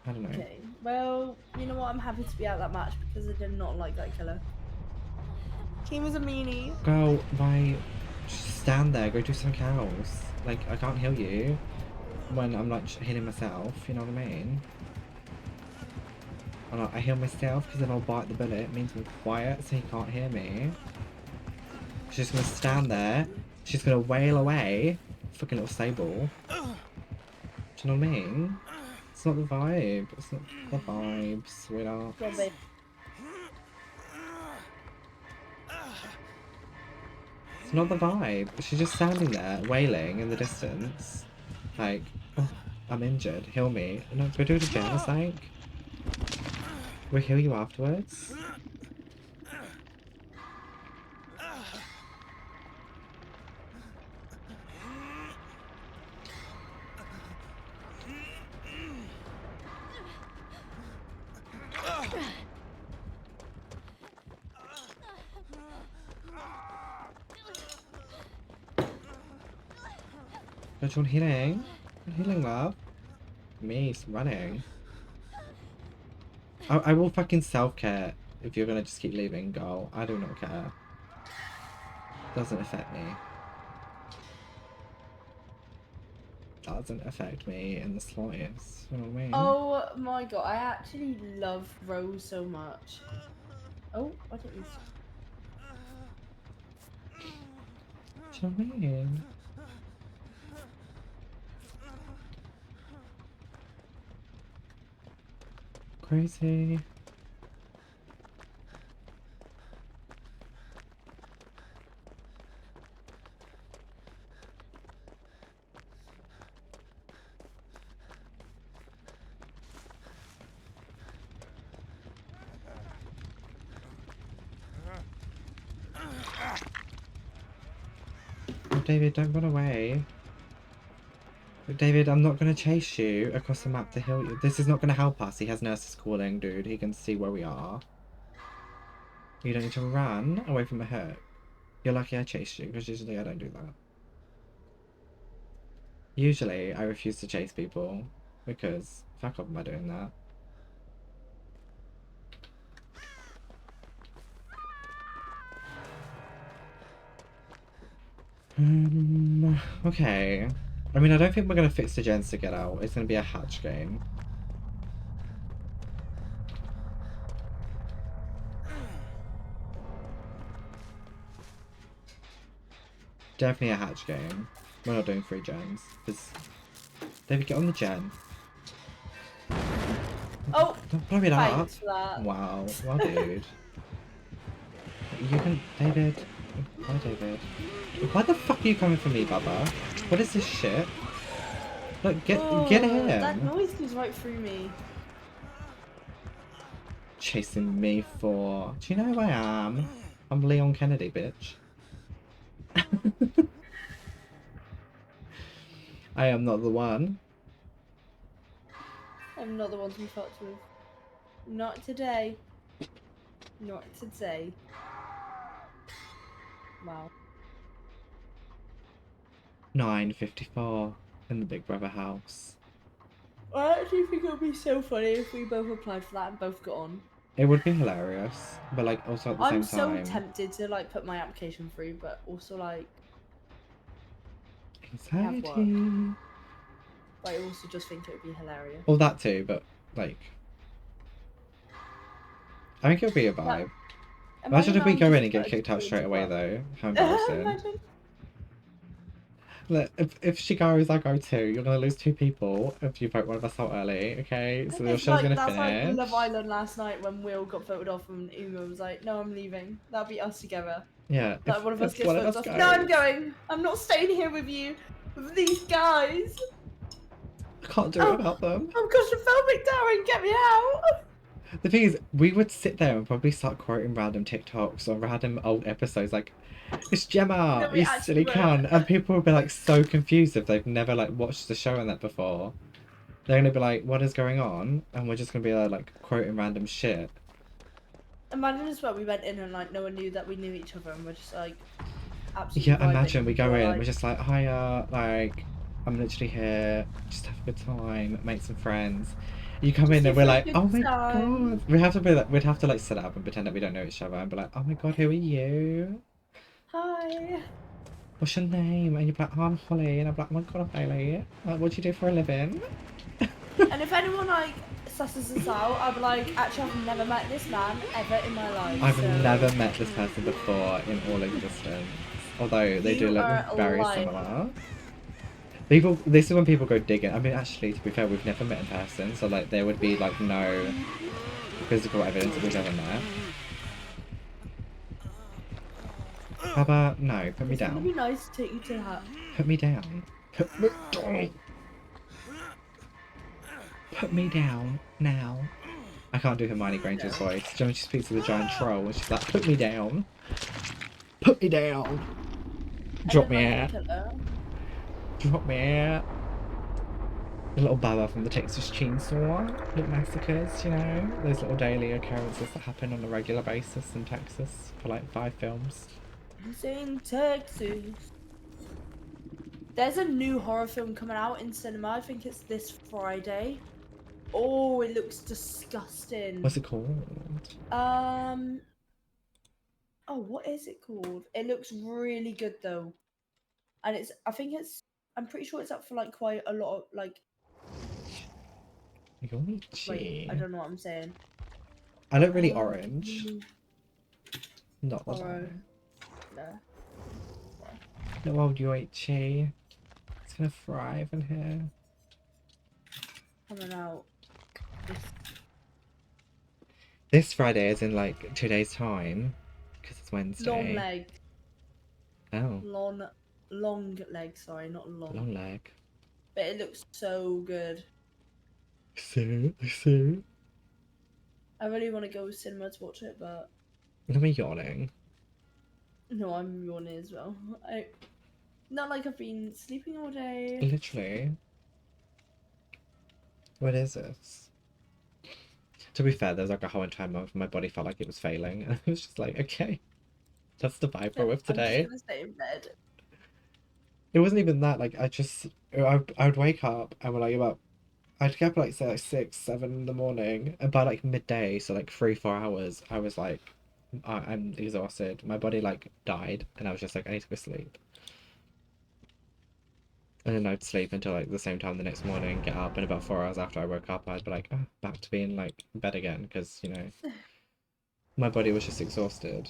I don't know. Okay, well, you know what? I'm happy to be out that match because I did not like that killer. He was a meanie. Girl, why just stand there? Go do something else. Like, I can't heal you when I'm like healing myself. You know what I mean? I'm like, I heal myself because then I'll bite the bullet. It means I'm quiet so he can't hear me. She's just gonna stand there. She's gonna wail away. Fucking little sable. Do you know what I mean? It's not the vibe. It's not the vibe, sweetheart. Yeah, babe. It's not the vibe. She's just standing there, wailing in the distance. Like, oh, I'm injured. Heal me. No, go do it again, it's like. We'll heal you afterwards. Don't you want healing? Healing, love? Me, running. I will fucking self-care if you're gonna just keep leaving, girl. I do not care. Doesn't affect me. Doesn't affect me in the slightest. You know what I mean? Oh my god, I actually love Rose so much. Oh, I don't use. Do you know what I mean? Crazy. Oh, David, don't run away. David, I'm not going to chase you across the map to heal you. This is not going to help us. He has nurses calling, dude. He can see where we are. You don't need to run away from a hurt. You're lucky I chased you, because usually I don't do that. Usually, I refuse to chase people, because fuck off am I doing that. Okay. I mean, I don't think we're going to fix the gens to get out. It's going to be a hatch game. Definitely a hatch game. We're not doing 3 gens. Because David, get on the gen. Oh, Don't blow it up. thanks for that. Wow. Well, dude. You can... David. Why, David? Why the fuck are you coming for me, Bubba? What is this shit? Look, get him. That noise goes right through me. Chasing me for... Do you know who I am? I'm Leon Kennedy, bitch. I am not the one. I'm not the one to be fucked with. Not today. Not today. Wow. 9:54 in the Big Brother house. I actually think it would be so funny if we both applied for that and both got on. It would be hilarious, but like also at the I'm same so time. tempted to like put my application through, but also like Anxiety. but I also just think it would be hilarious. Well, that too, but like, I think it'll be a vibe. Imagine if we go in and get kicked out straight away, though. How embarrassing. Imagine. Look, if she goes, I go too. You're gonna lose 2 people if you vote one of us out early, okay? So your It's show's like, gonna that's finish. like Love Island last night when Will got voted off and Uma was like, no, I'm leaving. That'll be us together. Yeah. Like one of us if gets one of voted us off. goes. No, I'm going. I'm not staying here with you. With these guys. I can't do it without them. I'm claustrophobic, Darren. Get me out. The thing is, we would sit there and probably start quoting random TikToks or random old episodes like, it's Gemma, No, we you actually silly cunt. And people would be like so confused if they've never like watched the show and that before. They're gonna be like, what is going on? And we're just gonna be like quoting random shit. Imagine as well we went in and like no one knew that we knew each other and we're just like absolutely Yeah, vibing. imagine we go We're in like, and we're just like, hiya, like, I'm literally here, just have a good time, make some friends. You come in and we're like, oh my god. We have to be like, we'd have to like sit up and pretend that we don't know each other and be like, oh my god, who are you? hi. What's your name? And you're like, oh, I'm Holly. And I'm like, oh my god, I'm Bailey. Like, what do you do for a living? And if anyone like susses us out, I'll be like, actually I've never met this man ever in my life. I've so never met this person before in all existence. Although they do You look are very lying. similar. People, this is when people go digging. I mean, actually, to be fair, we've never met in person, so like there would be like no physical evidence that we've ever met. How about no? Put me It's gonna down. be nice to take you to the hat. Put me down. Put me down. Put me down now. I can't do Hermione Granger's voice. Do you know when she speaks to the giant troll and she's like, put me down. Put me down. Drop me out. Drop me out. The little Baba from the Texas Chainsaw. Little massacres, you know? Those little daily occurrences that happen on a regular basis in Texas for like 5 films. It's in Texas. There's a new horror film coming out in cinema. I think it's this Friday. Oh, it looks disgusting. What's it called? Oh, what is it called? It looks really good though. And I'm pretty sure it's up for like quite a lot of like, wait, I don't know what I'm saying. I look really orange. Not the Tomorrow. time. No. No old Yoichi. It's gonna thrive in here. Coming out. This Friday is in like 2 days time. Because it's Wednesday. Long leg. Oh. Long leg, sorry, not long. Long leg. But it looks so good. So. I really want to go to cinema to watch it, but Am I yawning? no, I'm yawning as well. Not like I've been sleeping all day. Literally. What is this? To be fair, there's like a whole entire month my body felt like it was failing. And I was just like, okay. That's the vibe we're with today. I'm just gonna stay in bed. It wasn't even that, like, I would wake up and we're like about, I'd get up like, say, like 6, 7 in the morning, and by like midday, so like 3, 4 hours, I was like, I'm exhausted. My body like died, and I was just like, I need to go sleep. And then I'd sleep until like the same time the next morning, get up, and about 4 hours after I woke up, I'd be like, oh, back to being like in bed again, because, you know, my body was just exhausted.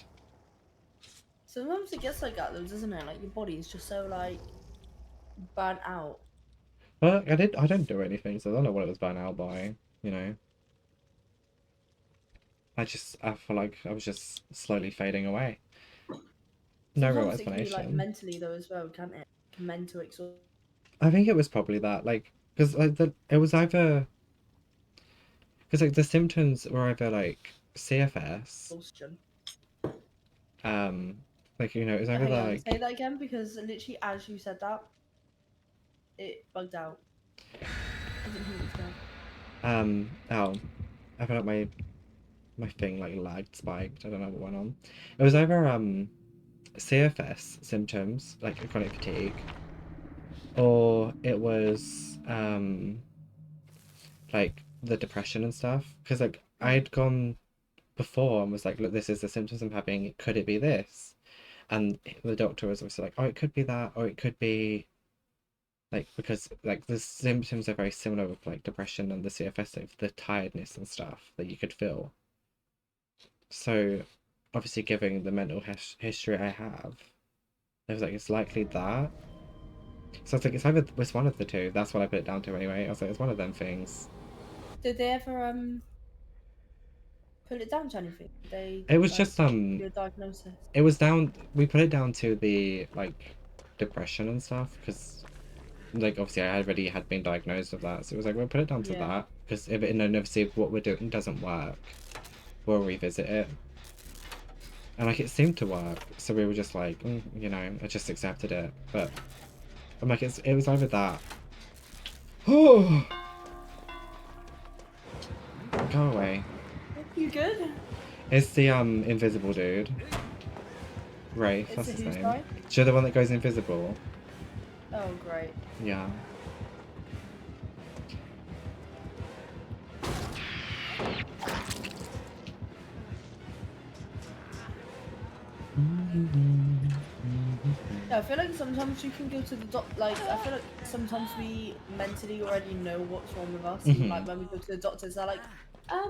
Sometimes it gets like that though, doesn't it? Like your body is just so like burnt out. But I don't do anything, so I don't know what it was burnt out by, you know. I feel like I was just slowly fading away. No real Sometimes it can be like explanation. mentally though as well, can't it? Mental exhaustion. I think it was probably that, like, because like it was either, because like the symptoms were either like CFS, like, you know, it was either Hang on, like, say that again because literally as you said that, it bugged out. I didn't hear what you said. oh, I feel like my thing like lagged, spiked. I don't know what went on. It was either CFS symptoms, like chronic fatigue, or it was like the depression and stuff. Because like I'd gone before and was like, look, this is the symptoms I'm having. Could it be this? And the doctor was also like, oh, it could be that, or it could be like, because like the symptoms are very similar with like depression and the CFS, like the tiredness and stuff that you could feel. So obviously, given the mental history I have, I was like, it's likely that. So it's like, it's one of the two. That's what I put it down to anyway. I was like, it's one of them things. Did they ever put it down to anything? Did they? It was like, just your diagnosis. it was down. We put it down to the like depression and stuff because, like, obviously I already had been diagnosed with that. So it was like, we'll put it down to Yeah. that because if it, and then obviously if what we're doing doesn't work, we'll revisit it. And like it seemed to work, so we were just like, you know, I just accepted it. But I'm like, it was either that. Oh, go away. You good? It's the invisible dude. Rafe, It's that's a his whose name. guy? Do you know the one that goes invisible? Oh great. Yeah. Yeah, I feel like sometimes you can go to the like I feel like sometimes we mentally already know what's wrong with us. And, like when we go to the doctors, they're like,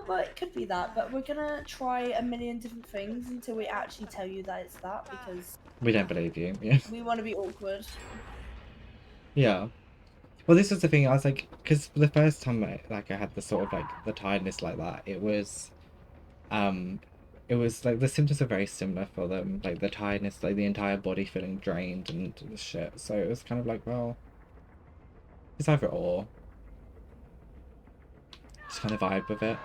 but it could be that, but we're gonna try a million different things until we actually tell you that it's that because We don't believe you. Yeah. we want to be awkward. Yeah. Well, this was the thing. I was like, because the first time I had the sort of like the tiredness like that, it was like the symptoms are very similar for them, like the tiredness, like the entire body feeling drained and shit. So it was kind of like, well, it's either or. Just kind of vibe with it.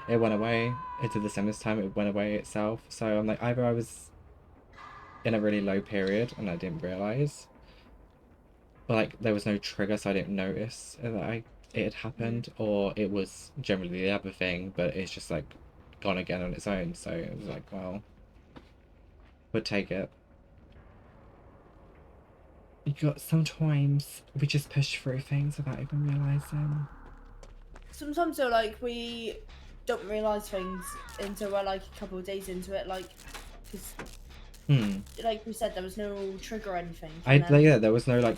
It went away. It did the same this time. It went away itself. So I'm like, either I was in a really low period and I didn't realize, but like there was no trigger, so I didn't notice that it had happened, or it was generally the other thing, but it's just like gone again on its own. So it was like, well, we'll take it. You got sometimes we just push through things without even realizing. Sometimes though, like we don't realize things until we're like a couple of days into it, like because like we said, there was no trigger or anything. Yeah, there was no like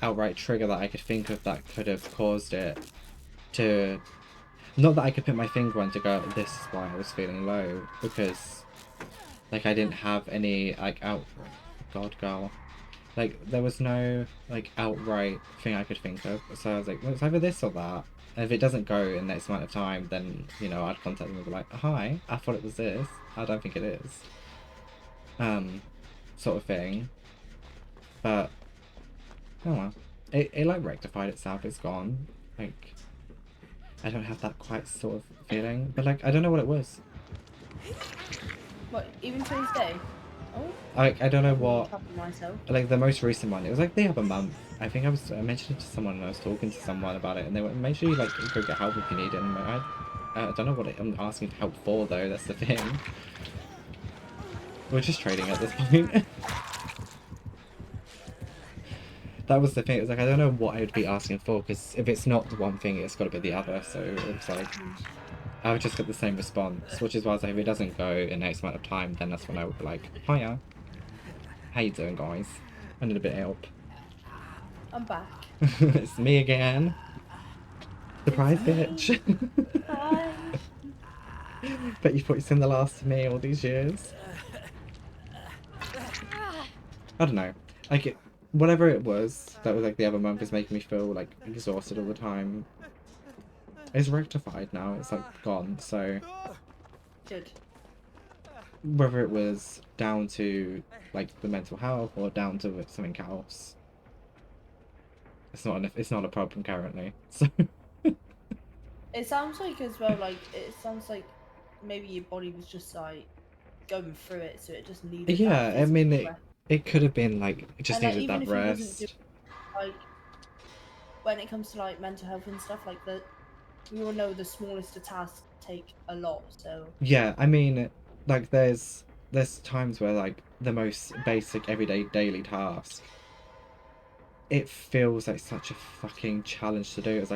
outright trigger that I could think of that could have caused it to, not that I could put my finger on to go, this is why I was feeling low, because Like I didn't have any like God, girl. Like there was no like outright thing I could think of. So I was like, well, it's either this or that. And if it doesn't go in the next amount of time, then you know I'd contact them and be like, hi, I thought it was this. I don't think it is. Sort of thing. But oh well, it like rectified itself. It's gone. Like I don't have that quite sort of feeling, but like I don't know what it was. What, even to this day? Oh, I don't know I'm what. trapping myself. Like the most recent one, it was like the other month. I think I mentioned it to someone and I was talking to someone about it, and they were make sure you like go get help if you need it. And I don't know what I'm asking for help for though. That's the thing. We're just trading at this point. That was the thing. It was like I don't know what I would be asking for because if it's not the one thing, it's got to be the other. So it's like I would just get the same response, which is why I was like, if it doesn't go in X amount of time, then that's when I would be like, hiya. How you doing, guys? I need a bit of help. I'm back. It's me again. Surprise, bitch. Hi. Bet you thought you'd seen the last of me all these years. I don't know. Like, whatever it was that was like the other month is making me feel like exhausted all the time. It's rectified now. It's like gone. So Good. whether it was down to like the mental health or down to something else, it's not a problem currently. So It sounds like as well, like, it sounds like maybe your body was just like going through it, so it just needed yeah, that I mean physical rest. it could have been like it just And, like, needed even that if it wasn't rest. like, when it comes to like mental health and stuff, like we all know the smallest of tasks take a lot, so Yeah, I mean, like there's times where like the most basic everyday daily task, it feels like such a fucking challenge to do. It's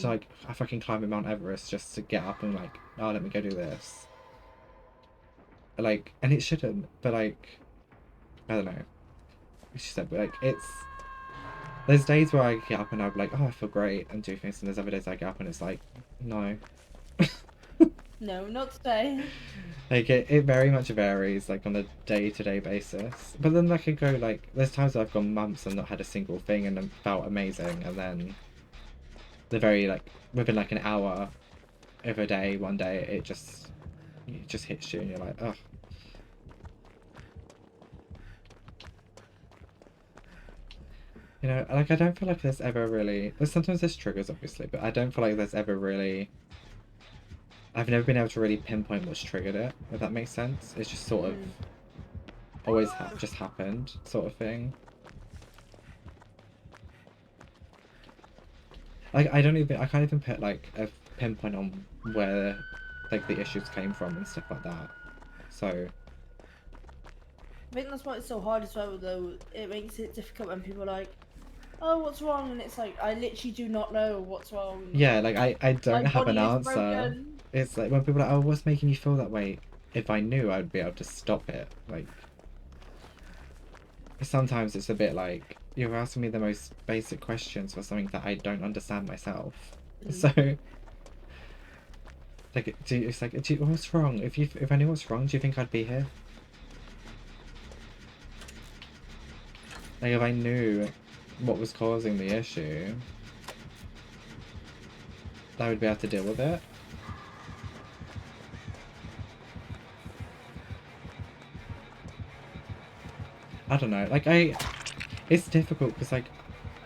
like I fucking climbing Mount Everest just to get up and like, oh, let me go do this. Like, and it shouldn't, but like, I don't know. She said, but like, there's days where I get up and I'm like, oh, I feel great and do things, and there's other days I get up and it's like, no. no, not today. Like it very much varies like on a day-to-day basis, but then I could go like there's times I've gone months and not had a single thing and felt amazing, and then the very like within like an hour of a day one day it just hits you and you're like, oh. You know, like I don't feel like there's ever really, sometimes there's triggers obviously, but I don't feel like there's ever really, I've never been able to really pinpoint what's triggered it, if that makes sense. It's just sort of always just happened, sort of thing. Like I can't even put like a pinpoint on where like the issues came from and stuff like that. So I think that's why it's so hard as well, though. It makes it difficult when people are like, oh, what's wrong? And it's like, I literally do not know what's wrong. yeah, like I don't My have an body is answer. broken. It's like when people are like, oh, what's making you feel that way? If I knew, I'd be able to stop it. Like sometimes it's a bit like you're asking me the most basic questions for something that I don't understand myself. So like what's wrong? If I knew what's wrong, do you think I'd be here? Like if I knew what was causing the issue, I would be able to deal with it. I don't know, like it's difficult because like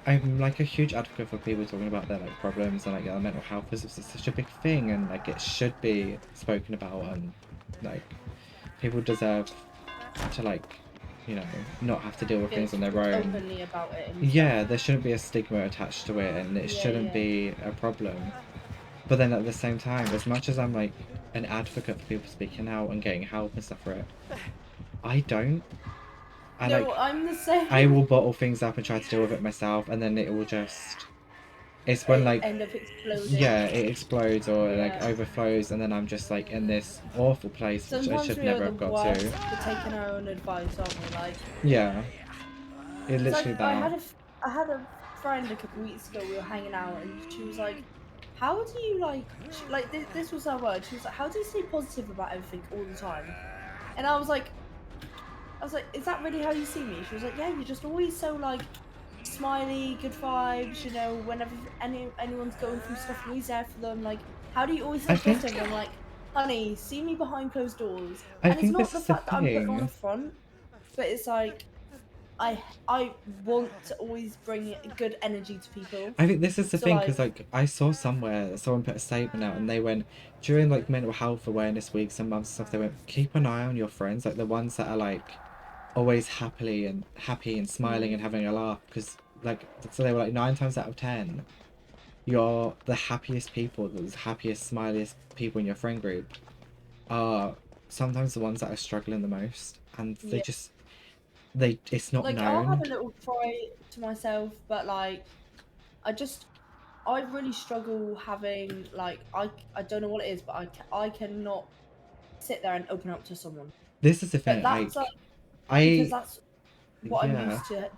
I'm like a huge advocate for people talking about their like problems and like their mental health because it's such a big thing and like it should be spoken about, and like people deserve to like, you know, not have to deal with things on their own. Openly about it. And yeah, there shouldn't be a stigma attached to it, and it shouldn't be a problem. But then at the same time, as much as I'm like an advocate for people speaking out and getting help and stuff for it, I don't. No, I'm the same. I will bottle things up and try to deal with it myself, and then it will just. It's when like. End up exploding. Yeah, it explodes or like overflows, and then I'm just like in this awful place which I should never have got to. For taking our own advice, aren't we? Like. Yeah. It literally like, that. I had a friend a couple weeks ago. We were hanging out, and she was like, "How do you like?" This was her word. She was like, "How do you stay positive about everything all the time?" And I was like, is that really how you see me? She was like, yeah, you're just always so like smiley, good vibes, you know, whenever anyone's going through stuff, you're always there for them. Like, how do you always I say think positive? I'm like, honey, see me behind closed doors. I And it's think not this the is the fact that I'm putting on a thing. front, but it's like I want to always bring good energy to people. I think this is the So, thing, like, because like I saw somewhere someone put a statement out and they went during like mental health awareness weeks and months and stuff, they went, keep an eye on your friends, like the ones that are like always happy and smiling and having a laugh, because like, so they were like 9 times out of 10 you're the happiest people, the happiest smiliest people in your friend group are sometimes the ones that are struggling the most, and yeah. it's not Like, I'll have known. a little cry to myself, but like, I really struggle having like I don't know what it is, but I cannot sit there and open up to someone. This is the But thing, that's like like because I that's what I'm yeah. used to.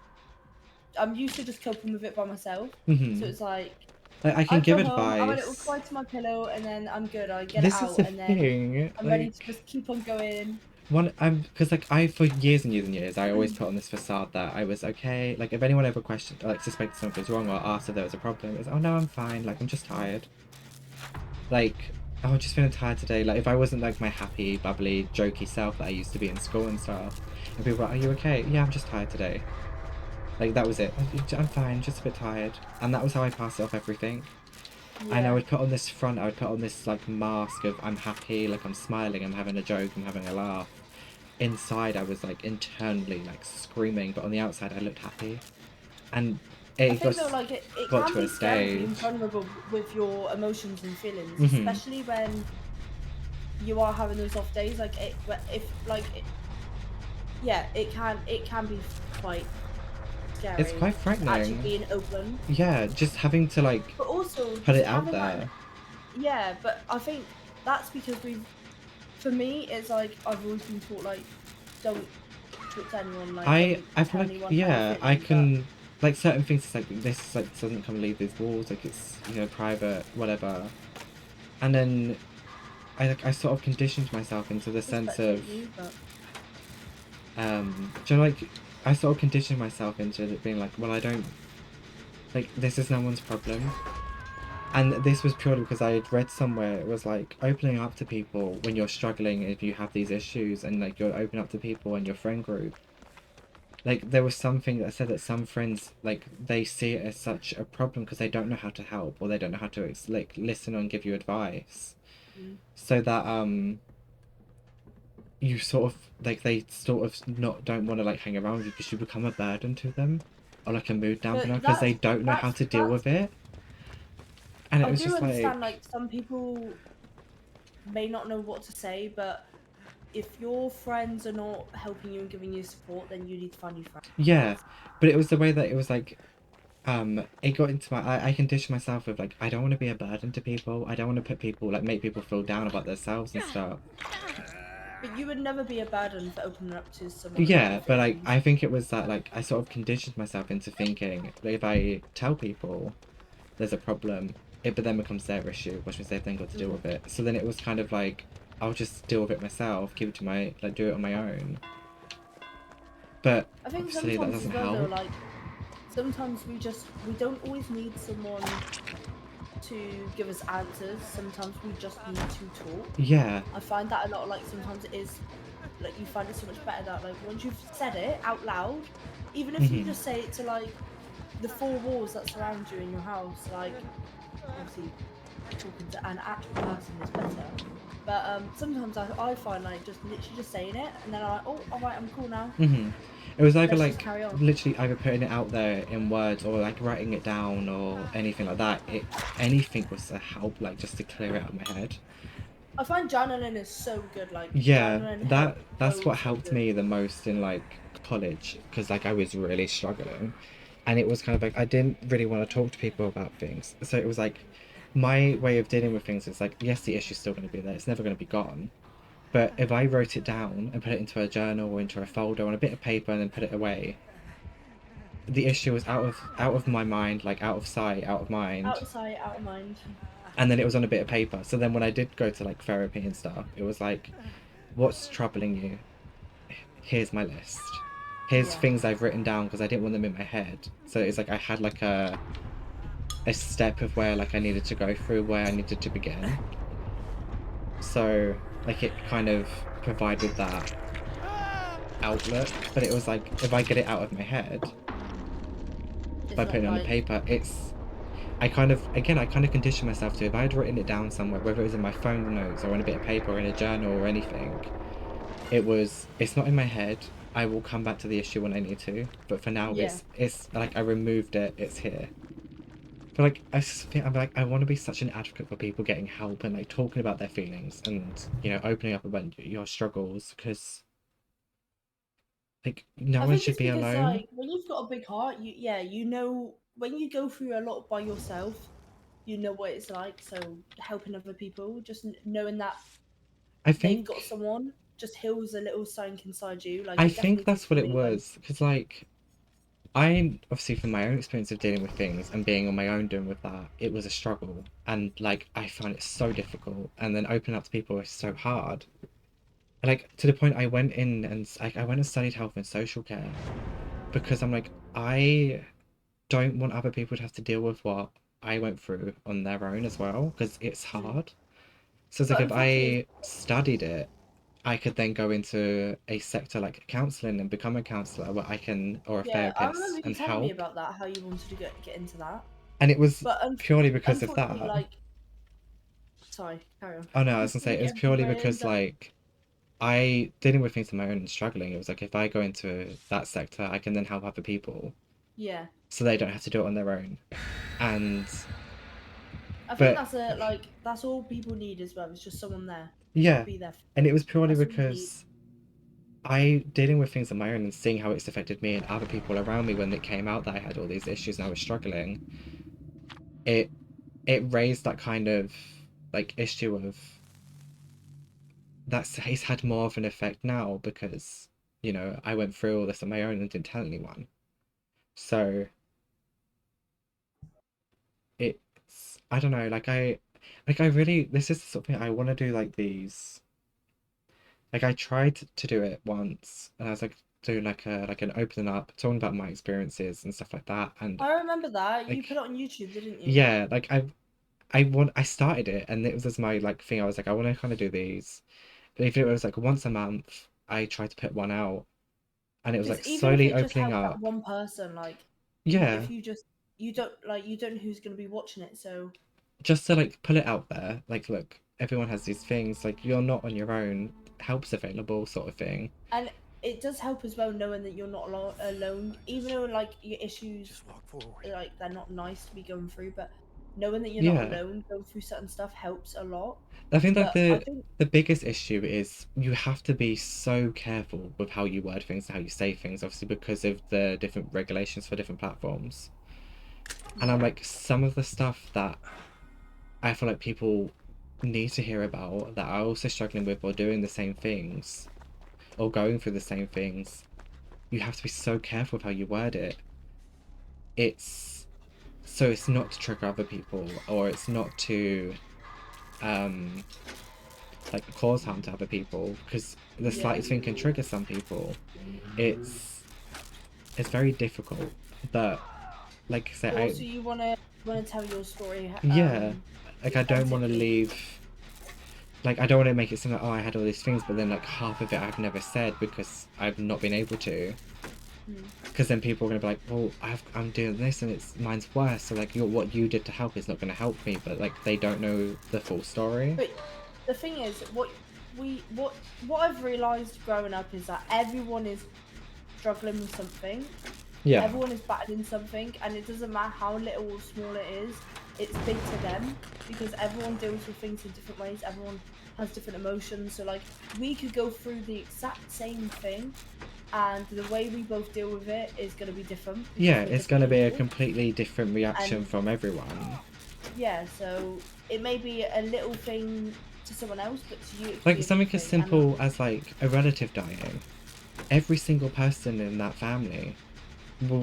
I'm used to just coping with it by myself. So Hmm. it's like Like, I I can give go home, have a little advice. cry to my pillow, and then I'm good. I get it This is out, the and then thing, I'm ready to like, just keep on going. because like I, for years and years and years, I always put on this facade that I was okay. Like, if anyone ever questioned, like, suspected something was wrong or asked if there was a problem, it's, oh no, I'm fine. Like, I'm just tired. Like, oh, I'm just feeling tired today. Like, if I wasn't like my happy, bubbly, jokey self that I used to be in school and stuff, and people were like, are you okay? Yeah, I'm just tired today. Like, that was it. I'm fine, just a bit tired. And that was how I passed it off everything. And I Yeah. would put on this front, I would put on this like mask of I'm happy, like I'm smiling, I'm having a joke, I'm having a laugh. Inside I was like internally like screaming, but on the outside I looked happy. And I it think though, like it got can to be a scary stage. being vulnerable with your emotions and feelings, Hmm. especially when you are having those off days. Like if like yeah, it can be quite It's scary quite actually frightening. being open, Yeah, just having to like but also put just it out having that. there. Yeah, but I think that's because for me, it's like I've always been taught like don't talk to anyone, like don't I feel tell like, anyone how you're yeah, I feeling. But can, like, certain things, it's like this like doesn't come leave these walls, like it's, private, whatever. And then I sort of conditioned myself into the sense of, respecting you, but do you know, like, I sort of conditioned myself into it being like, well, I don't, like, this is no one's problem. And this was purely because I had read somewhere it was like opening up to people when you're struggling, if you have these issues, and like you're open up to people in your friend group. Like, there was something that said that some friends, like, they see it as such a problem because they don't know how to help, or they don't know how to like listen and give you advice. So that you sort of like, they sort of not don't want to like hang around you because you become a burden to them, or like a mood dampener, but because they don't know how to deal that's with it. And it I was do just understand. like, Like some people may not know what to say, but if your friends are not helping you and giving you support, then you need to find new friends. yeah. But it was the way that it was like, it got into my, I conditioned myself with like, I don't want to be a burden to people, I don't want to put people, like, make people feel down about themselves and stuff. But you would never be a burden for opening up to someone about Yeah, your but like, feelings. I think it was that like I sort of conditioned myself into thinking that if I tell people there's a problem, it but then becomes their issue, which means they've then got to deal with it. So then it was kind of like, I'll just deal with it myself, keep it to my, like, do it on my own. But I think obviously that sometimes as doesn't well though, help. like sometimes we don't always need someone to give us answers. Sometimes we just need to talk. Yeah. I find that a lot. Like sometimes it is like you find it so much better that like once you've said it out loud, even if you Hmm. just say it to like the four walls that surround you in your house, like obviously talking to an actual person is better. But sometimes I find like just literally just saying it and then I'm like, oh, alright, I'm cool now. Hmm. It was either Let's just like carry on. literally either putting it out there in words or like writing it down or anything like that. Anything was to help, like, just to clear it out of my head. I find journaling is so good. Like Yeah, journaling helps that's what so helped good. me the most in like college, because like I was really struggling, and it was kind of like I didn't really want to talk to people about things. So it was like my way of dealing with things is like, yes, the issue's still going to be there. It's never going to be gone. But if I wrote it down and put it into a journal or into a folder on a bit of paper and then put it away, the issue was out of my mind, like out of sight, out of mind. Out of sight, out of mind. And then it was on a bit of paper. So then when I did go to like therapy and stuff, it was like, what's troubling you? here's my list. Here's Yeah. things I've written down because I didn't want them in my head. So it's like I had like a step of where like I needed to go through, where I needed to begin. So like it kind of provided that outlook, but it was like if I get it out of my head It's by not putting it on the like- paper, I kind of conditioned myself to, if I had written it down somewhere, whether it was in my phone notes or on a bit of paper or in a journal or anything, it's not in my head. I will come back to the issue when I need to, but for now Yeah. it's like I removed it, it's here. But like I just think I want to be such an advocate for people getting help and like talking about their feelings and, you know, opening up about your struggles, because like no I one think should it's be because alone. like when you've got a big heart, you know when you go through a lot by yourself, you know what it's like. So helping other people, just knowing that I they've think got someone, just heals a little something inside you. Like I it definitely think takes that's what the it weight away. was, because like I obviously, from my own experience of dealing with things and being on my own doing with that, it was a struggle, and like I found it so difficult, and then opening up to people was so hard. And like to the point I went in and I went and studied health and social care, because I'm like, I don't want other people to have to deal with what I went through on their own as well, because it's hard. So it's like But if unfortunately, I studied it, I could then go into a sector like counselling and become a counsellor where I can, or a yeah, I remember therapist, you and telling me help. about that, how you wanted to get into that. And it was But purely because of unfortunately, that. like, sorry, carry on. Oh no, I was gonna say You it was get purely right because into- like I dealing with things on my own and struggling. It was like if I go into that sector, I can then help other people, Yeah, so they don't have to do it on their own. And I think but that's all people need as well. It's just someone there to yeah, be there. and it was purely That's all you need. because I dealing with things on my own and seeing how it's affected me and other people around me when it came out that I had all these issues and I was struggling. It it raised that kind of like issue of it's had more of an effect now because, you know, I went through all this on my own and didn't tell anyone. So it's, I don't know, like I really, this is something I want to do, like these, like I tried to do it once and I was like doing like an opening up, talking about my experiences and stuff like that. And I remember that you like, put it on YouTube, didn't you? yeah, like I started it and it was as my like thing. I was like, I want to kind of do these. But if it was like once a month, I tried to put one out, and it was Because like even if slowly it just opening helps that up. one person, like, Yeah, if you just you don't know who's gonna be watching it, so just to like put it out there. Like, look, everyone has these things. Like, you're not on your own. Help's available, sort of thing. and it does help as well knowing that you're not alone, even though like your issues like they're not nice to be going through, but knowing that you're not Yeah, alone going through certain stuff helps a lot. I think like But I think the biggest issue is you have to be so careful with how you word things and how you say things, obviously because of the different regulations for different platforms. And I'm like, some of the stuff that I feel like people need to hear about that are also struggling with or doing the same things or going through the same things, you have to be so careful with how you word it. It's so it's not to trigger other people, or it's not to um like cause harm to other people, because the yeah. slightest thing can trigger some people. It's it's very difficult. But like I say, But also you wanna tell your story yeah, like I don't want to authentically. leave, like I don't want to make it seem like, oh, I had all these things, but then like half of it I've never said because I've not been able to. Because then people are gonna be like, well, I'm doing this and it's mine's worse. So like, what you did to help is not gonna help me. But like, they don't know the full story. But the thing is, what I've realised growing up is that everyone is struggling with something. Yeah, Everyone is battling something, and it doesn't matter how little or small it is. It's big to them because everyone deals with things in different ways. Everyone has different emotions. So like, we could go through the exact same thing, and the way we both deal with it is going to be different. because yeah, we're it's gonna different be a people. completely different reaction And from everyone. yeah, so it may be a little thing to someone else, but to you it could Like be a something big as thing. And simple as like a relative dying. Every single person in that family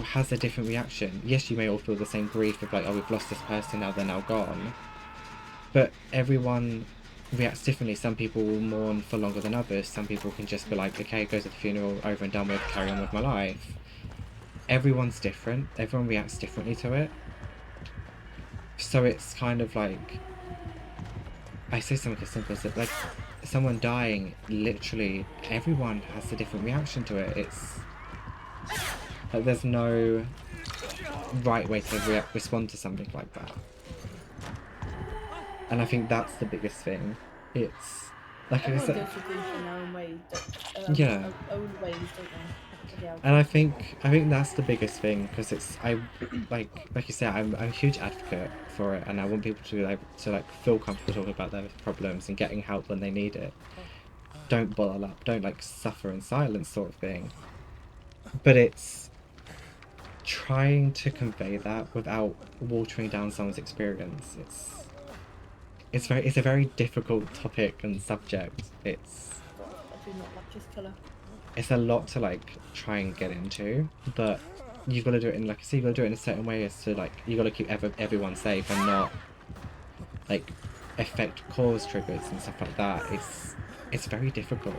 has a different reaction. Yes, you may all feel the same grief of like, oh, we've lost this person, now they're now gone. But everyone reacts differently. Some people will mourn for longer than others. Some people can just be like, okay, go to the funeral, over and done with, carry on with my life. Everyone's different. Everyone reacts differently to it. So it's kind of like, I say something as simple as that, like, someone dying, literally, everyone has a different reaction to it. It's like, there's no right way to respond to something like that. And I think that's the biggest thing. It's like I Everyone said, goes through grief in their own way, yeah. own ways, don't they? Yeah. And I think that's the biggest thing, because it's like you said, I'm a huge advocate for it, and I want people to feel comfortable talking about their problems and getting help when they need it. Don't bottle up, don't like suffer in silence, sort of thing. But it's trying to convey that without watering down someone's experience. It's a very difficult topic and subject. I do not like this colour. It's a lot to like try and get into, but you've got to do it in, like I say, you've got to do it in a certain way, as to like, you got to keep everyone safe and not like affect cause triggers and stuff like that. It's very difficult.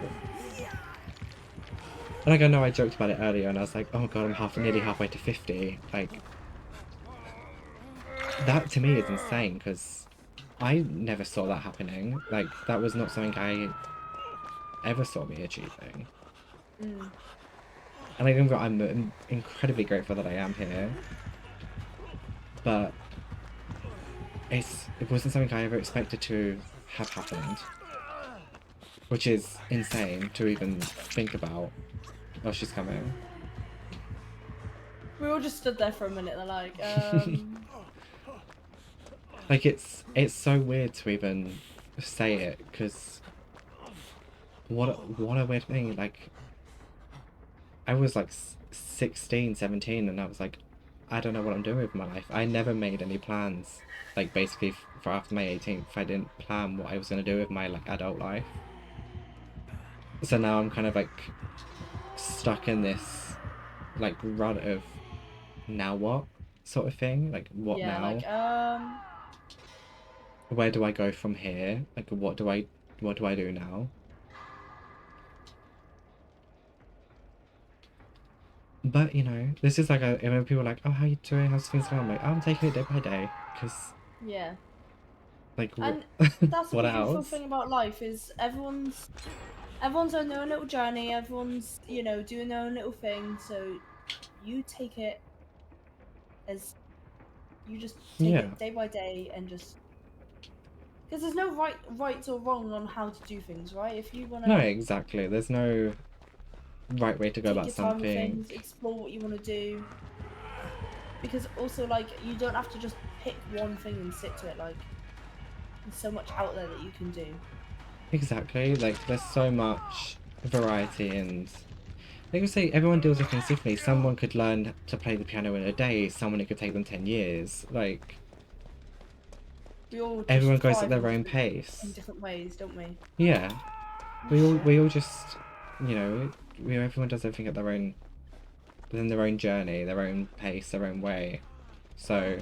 And like, I know I joked about it earlier and I was like, oh god, I'm nearly halfway to 50. Like, that to me is insane, because I never saw that happening. Like, that was not something I ever saw me achieving. Mm. And I'm incredibly grateful that I am here. But it wasn't something I ever expected to have happened. Which is insane to even think about. Oh, she's coming. We all just stood there for a minute, they're like, Like, it's so weird to even say it, because what a weird thing. Like, I was like 16, 17, and I was like, I don't know what I'm doing with my life. I never made any plans, like, basically for after May 18th. I didn't plan what I was going to do with my like adult life. So now I'm kind of like stuck in this like rut of now what sort of thing. Like, what yeah, now? like, Where do I go from here? Like, what do I do now? But, you know, this is like when people are like, oh, how you doing? How's things going? I'm like, oh, I'm taking it day by day, because, yeah. like, And that's the what beautiful else? thing about life, is everyone's on their own little journey, everyone's, you know, doing their own little thing, so you take it as, you just take Yeah. it day by day, and just, because there's no right or wrong on how to do things, right? If you want to No, exactly. There's no right way to go take about your time with something. things, explore what you want to do, because also, like, you don't have to just pick one thing and stick to it. Like, there's so much out there that you can do. Exactly. Like, there's so much variety, and like I say, everyone deals with things differently. Someone could learn to play the piano in a day, someone, it could take them 10 years. Like, We all just everyone goes at thrive their in own different- pace. in different ways, don't we? Yeah. We all just, you know, everyone does everything at their own, within their own journey, their own pace, their own way. So,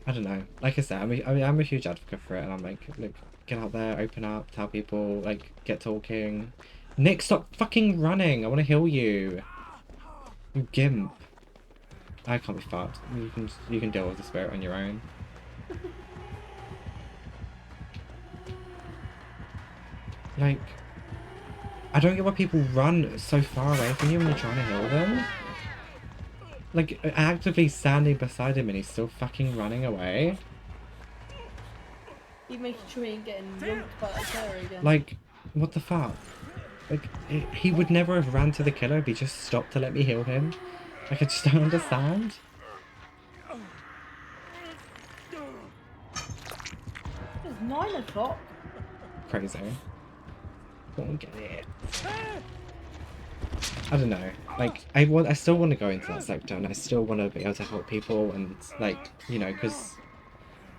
I don't know. Like I said, I'm a huge advocate for it, and I'm like, look, get out there, open up, tell people, like, get talking. Nick, stop fucking running! I want to heal you. You gimp. I can't be fucked. You can deal with the spirit on your own. Like, I don't get why people run so far away from you when you're trying to heal them. Like, actively standing beside him and he's still fucking running away. You making sure you ain't getting yoked by that killer again. Like, what the fuck? Like, he would never have ran to the killer if he just stopped to let me heal him. Like, I just don't understand. It's 9 o'clock. Crazy. Don't get it. I don't know. Like, I still want to go into that sector, and I still want to be able to help people, and, like, you know, because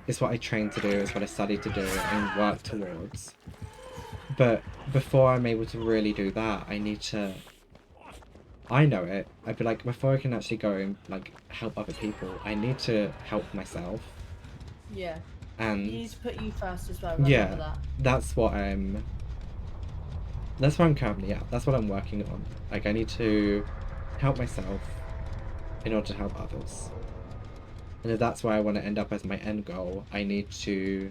it's what I trained to do, it's what I studied to do, and work towards. But before I'm able to really do that, I need to... I know it. I'd be like, before I can actually go and, like, help other people, I need to help myself. Yeah. You And need to put you first as well. Remember yeah, that. that's what I'm. That's where I'm currently at. That's what I'm working on. Like, I need to help myself in order to help others. And if that's where I want to end up as my end goal, I need to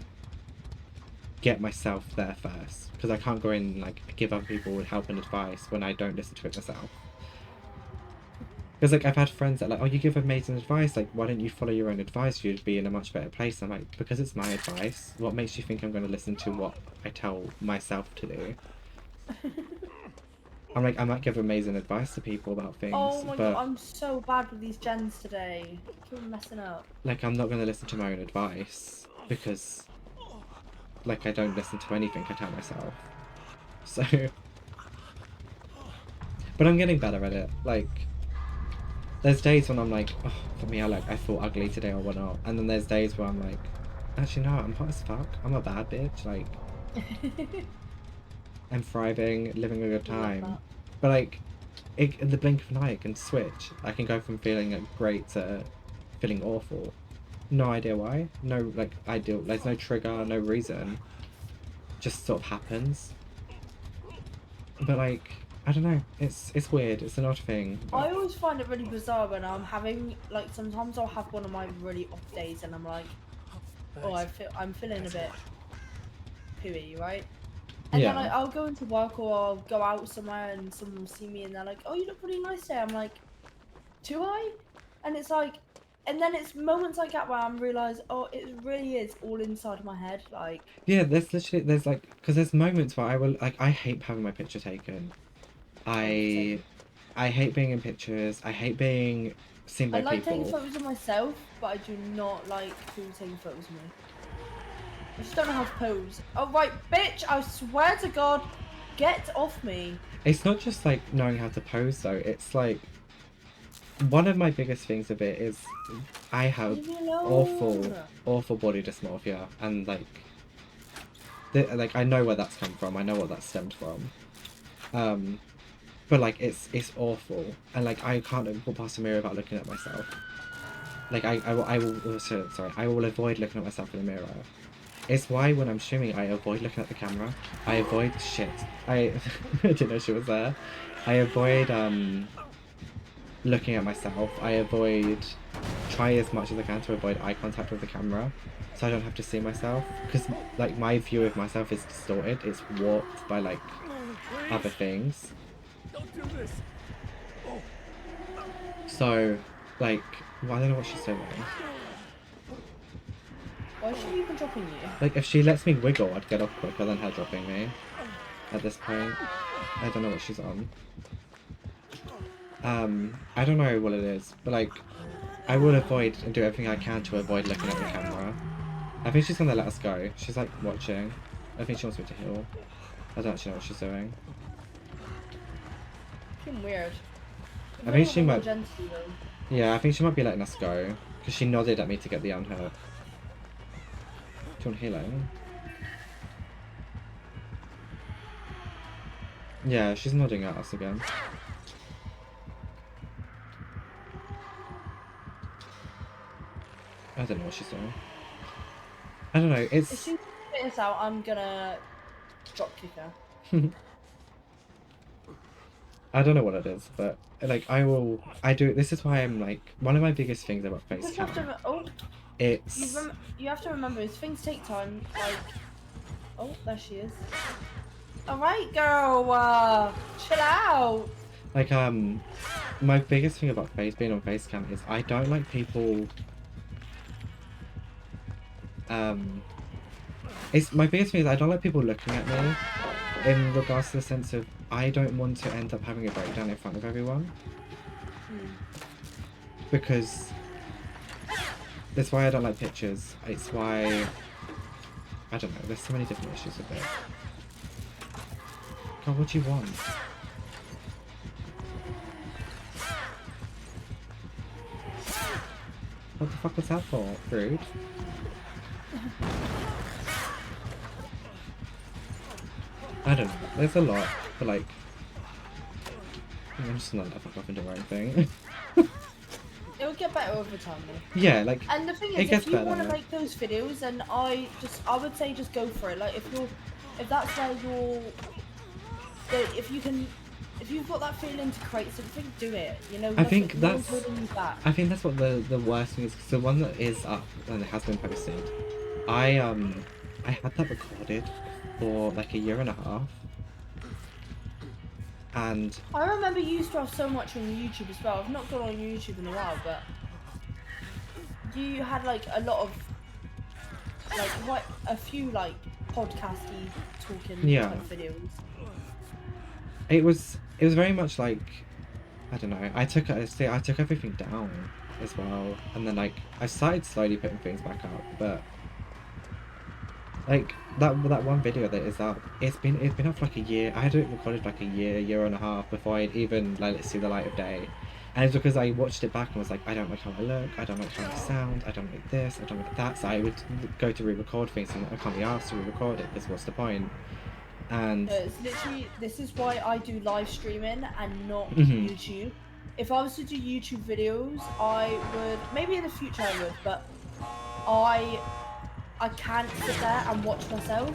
get myself there first. Because I can't go in and, like, give other people help and advice when I don't listen to it myself. Because, like, I've had friends that are like, oh, you give amazing advice, like, why don't you follow your own advice? You'd be in a much better place. I'm like, because it's my advice. What makes you think I'm going to listen to what I tell myself to do? I'm like, I might give amazing advice to people about things, Oh my but god, I'm so bad with these gens today. Keep messing up. like, I'm not going to listen to my own advice because, like, I don't listen to anything I tell myself. So, but I'm getting better at it. Like, there's days when I'm like, oh, for me, I feel ugly today or whatnot, and then there's days where I'm like, actually no, I'm hot as fuck. I'm a bad bitch. Like, I'm thriving, living a good I love time. that. But like, in the blink of an eye, it can switch. I can go from feeling like, great to feeling awful. No idea why. No, like, there's no trigger, no reason. Just sort of happens. But like, I don't know. It's weird. It's an odd thing. I always find it really bizarre when I'm having, like, sometimes I'll have one of my really off days and I'm like, oh, I'm feeling a bit pooey, right? And then Yeah. I'll go into work or I'll go out somewhere and someone will see me and they're like, oh, you look really nice today. I'm like, do I? And it's like, and then it's moments like that where I'm realise, oh, it really is all inside my head. Like, Yeah, there's like, because there's moments where I will, like, I hate having my picture taken. I hate being in pictures. I hate being seen by I like people. taking photos of myself, but I do not like people taking photos of me. I just don't know how to pose. Oh, right, bitch, I swear to God, get off me. It's not just like knowing how to pose though. It's like, one of my biggest things of it is I have Leave me alone. awful body dysmorphia, and like, like I know where that's come from. I know what that stemmed from. But like it's awful, and like I can't walk past a mirror without looking at myself. Like I will also, sorry, I will avoid looking at myself in the mirror. It's why when I'm streaming I avoid looking at the camera. I avoid shit. I didn't know she was there. I avoid looking at myself. I avoid try as much as I can to avoid eye contact with the camera, so I don't have to see myself, because like my view of myself is distorted. It's warped by like other things. Don't do this. So like, well, I don't know what she's doing. Why is she even dropping you? Like, if she lets me wiggle, I'd get off quicker than her dropping me. At this point, I don't know what she's on. I don't know what it is, but like, I will avoid and do everything I can to avoid looking at the camera. I think she's gonna let us go. She's like watching. I think she wants me to heal. I don't actually know what she's doing. Fucking weird. I think she might. Gentle, though. Yeah, I think she might be letting us go because she nodded at me to get the unhurt. Do you want healing? Yeah, she's nodding at us again. I don't know what she's doing. I don't know, If it's... she spit us out, I'm gonna drop kick her. I don't know what it is, but like this is why I'm like, one of my biggest things about You just FaceTime, have to, oh, it's... you have to remember, is things take time, like, oh, there she is. Alright, girl, chill out. Like, my biggest thing about being on Facecam is I don't like people... my biggest thing is I don't like people looking at me in regards to the sense of I don't want to end up having a breakdown in front of everyone. Because that's why I don't like pictures. It's why... I don't know, there's so many different issues with it. God, what do you want? What the fuck was that for? Rude. I don't know. There's a lot, but like, I'm just not that fuck off and do my own thing. It'll get better over time, though. Yeah, like And the thing it is, gets if you better. want to make those videos, then I would say just go for it. Like if that's where if you've got that feeling to create something, do it. You know, I think no one's that's holding you back. I think that's what the worst thing is. 'Cause the one that is up and it has been posted, I had that recorded for like a year and a half, and I remember you used to have so much on YouTube as well. I've not gone on YouTube in a while, but you had like a lot of quite a few like podcasty talking yeah, type videos. it was very much like, I don't know. I took everything down as well, and then like I started slowly putting things back up, but like that one video that is up, it's been up for like a year. I had it recorded like a year and a half before I'd even let it see the light of day. And it's because I watched it back and was like, I don't like how I look, I don't like how I sound, I don't like this, I don't like that. So I would go to re-record things and I can't be asked to re-record it because what's the point? And It's literally, this is why I do live streaming and not Mhm. YouTube. If I was to do YouTube videos, I would, maybe in the future I would, but I can't sit there and watch myself.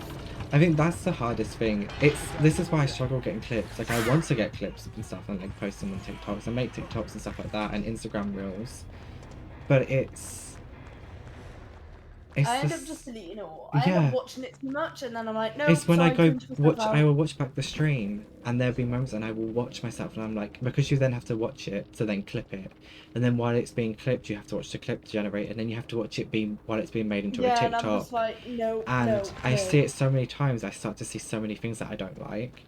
I think that's the hardest thing. This is why I struggle getting clips. Like I want to get clips and stuff and like post them on TikToks and make TikToks and stuff like that and Instagram reels. But I end up just just deleting it all. I end yeah. up watching it too much and then I'm like, no, It's when I sorry, go cringe myself watch, out. I will watch back the stream, and there'll be moments, and I will watch myself, and I'm like, because you then have to watch it to then clip it, and then while it's being clipped, you have to watch the clip to generate, and then you have to watch it while it's being made into a Yeah, TikTok. and I'm just like, no, and I no. see it so many times, I start to see so many things that I don't like,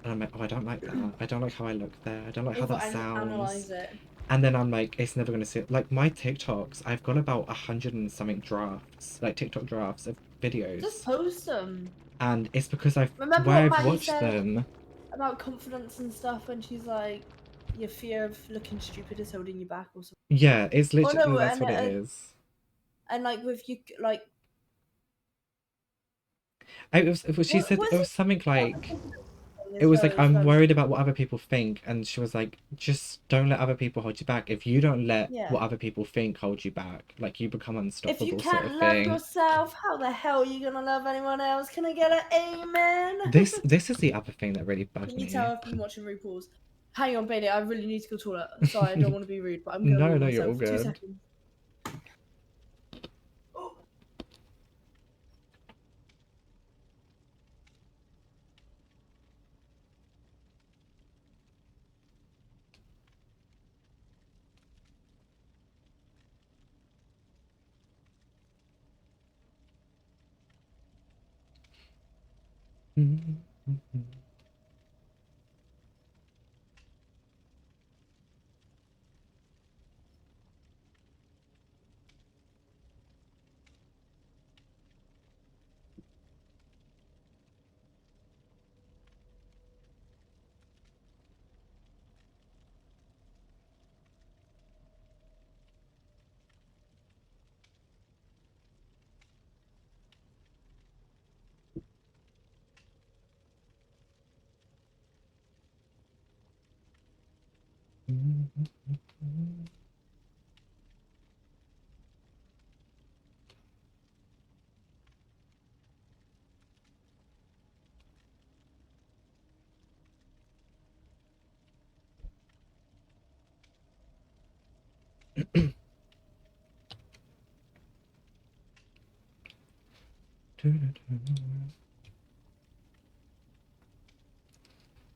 and I'm like, oh, I don't like that. I don't like how I look there. I don't like how that sounds. Analyze it. And then I'm like, it's never gonna sit. Like my TikToks, I've got about 100 and something drafts, like TikTok drafts of videos. Just post them. And it's because Remember where what I've Maddie watched said them. about confidence and stuff when she's like, your fear of looking stupid is holding you back or something. Yeah, it's Oh, literally no, that's what it is. And like with you, like. She said Was it was something like, as it was well like, as I'm well? worried about what other people think, and she was like, just don't let other people hold you back. If you don't let Yeah. what other people think hold you back, like you become If unstoppable, you sort can't of love thing. yourself, how the hell are you gonna love anyone else? Can I get an amen? This is the other thing that really bugged Can you me. tell I've been watching RuPaul's? Hang on, Bailey, I really need to go toilet. Sorry, I don't want to be rude, but I'm going No, to you're all myself. 2 good. seconds.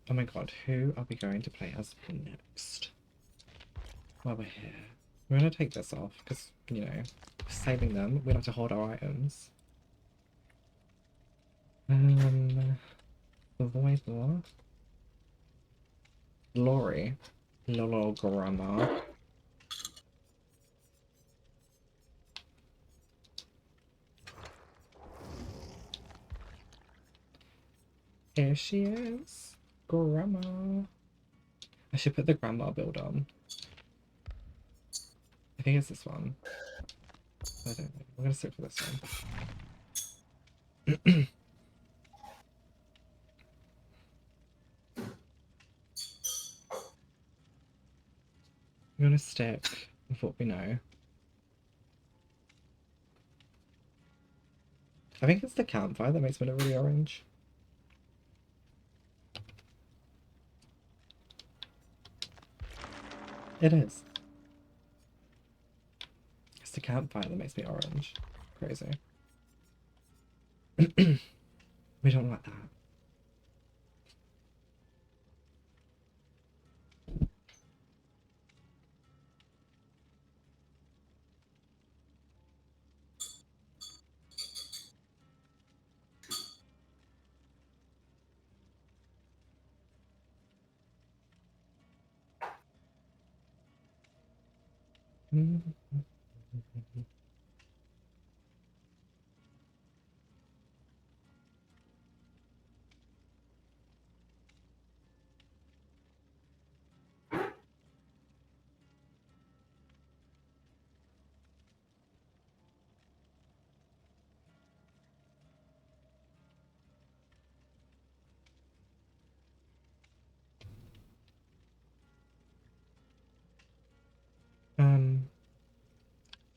Oh my god, who are we going to play as next? While we're here. We're gonna take this off, because, you know, saving them, we have to hold our items. The Voidlaw. Lori. Lolograma. Here she is. Grandma. I should put the grandma build on. I think it's this one. I don't know. We're gonna stick with this one. I'm gonna stick of what we know. I think it's the campfire that makes me look really orange. It is. It's the campfire that makes me orange. Crazy. We don't like that.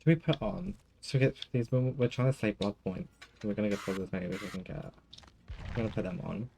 Do we put on? So we get these, we're trying to save blood points. So we're gonna get as many as we can get. I'm gonna put them on.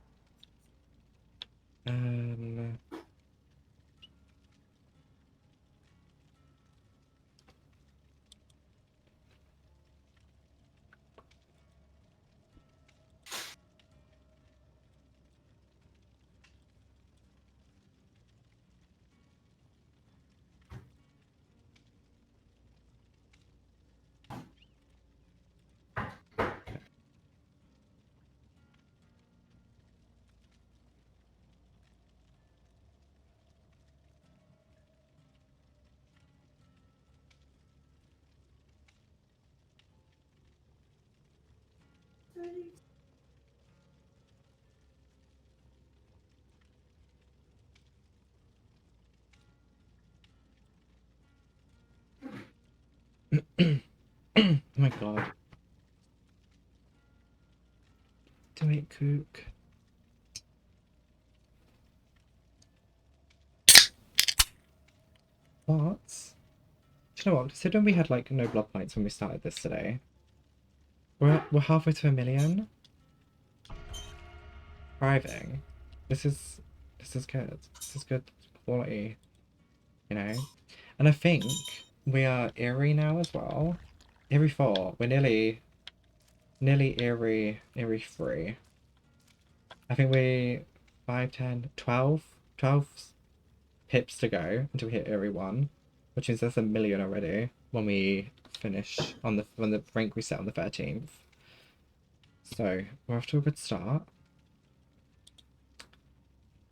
Oh my god. Do it, cook. What? Do you know what? Considering we had like no blood points when we started this today, we're halfway to 1 million. Thriving. This is good. This is good quality, you know. And I think we are Erie now as well. Erie 4. We're nearly Erie 3. I think we 5, 10, 12 pips to go until we hit Erie 1, which means there's 1 million already when we finish on when the rank reset on the 13th. So we're off to a good start.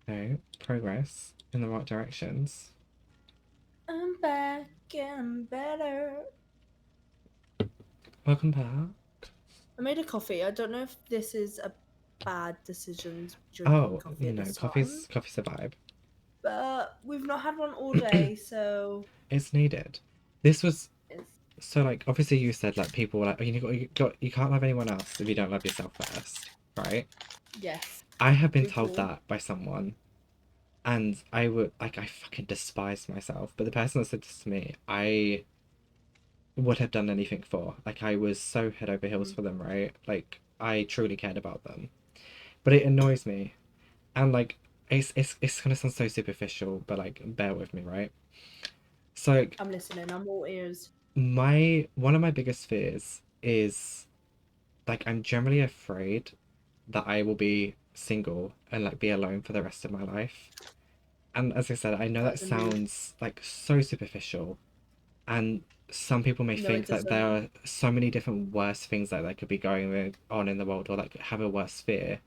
Okay, progress in the right directions. I'm back and I'm better. Welcome back. I made a coffee. I don't know if this is a bad decision drinking Oh, coffee at no, this coffee's time. a vibe. But we've not had one all day, so It's needed. This was it's... so like obviously you said like people were like, oh, you can't love anyone else if you don't love yourself first, right? yes. I have been Good told call. that by someone, and I would like I fucking despise myself. But the person that said this to me, I would have done anything for. Like I was so head over heels for them, right? Like I truly cared about them. But it annoys me, and like it's gonna sound so superficial, but like bear with me, right? So like, I'm listening. I'm all ears. one of my biggest fears is like I'm generally afraid that I will be single and like be alone for the rest of my life. And as I said, I know that That's a mood. sounds like so superficial, and some people may No, it think that there doesn't. are so many different worse things that could be going on in the world, or like have a worse fear.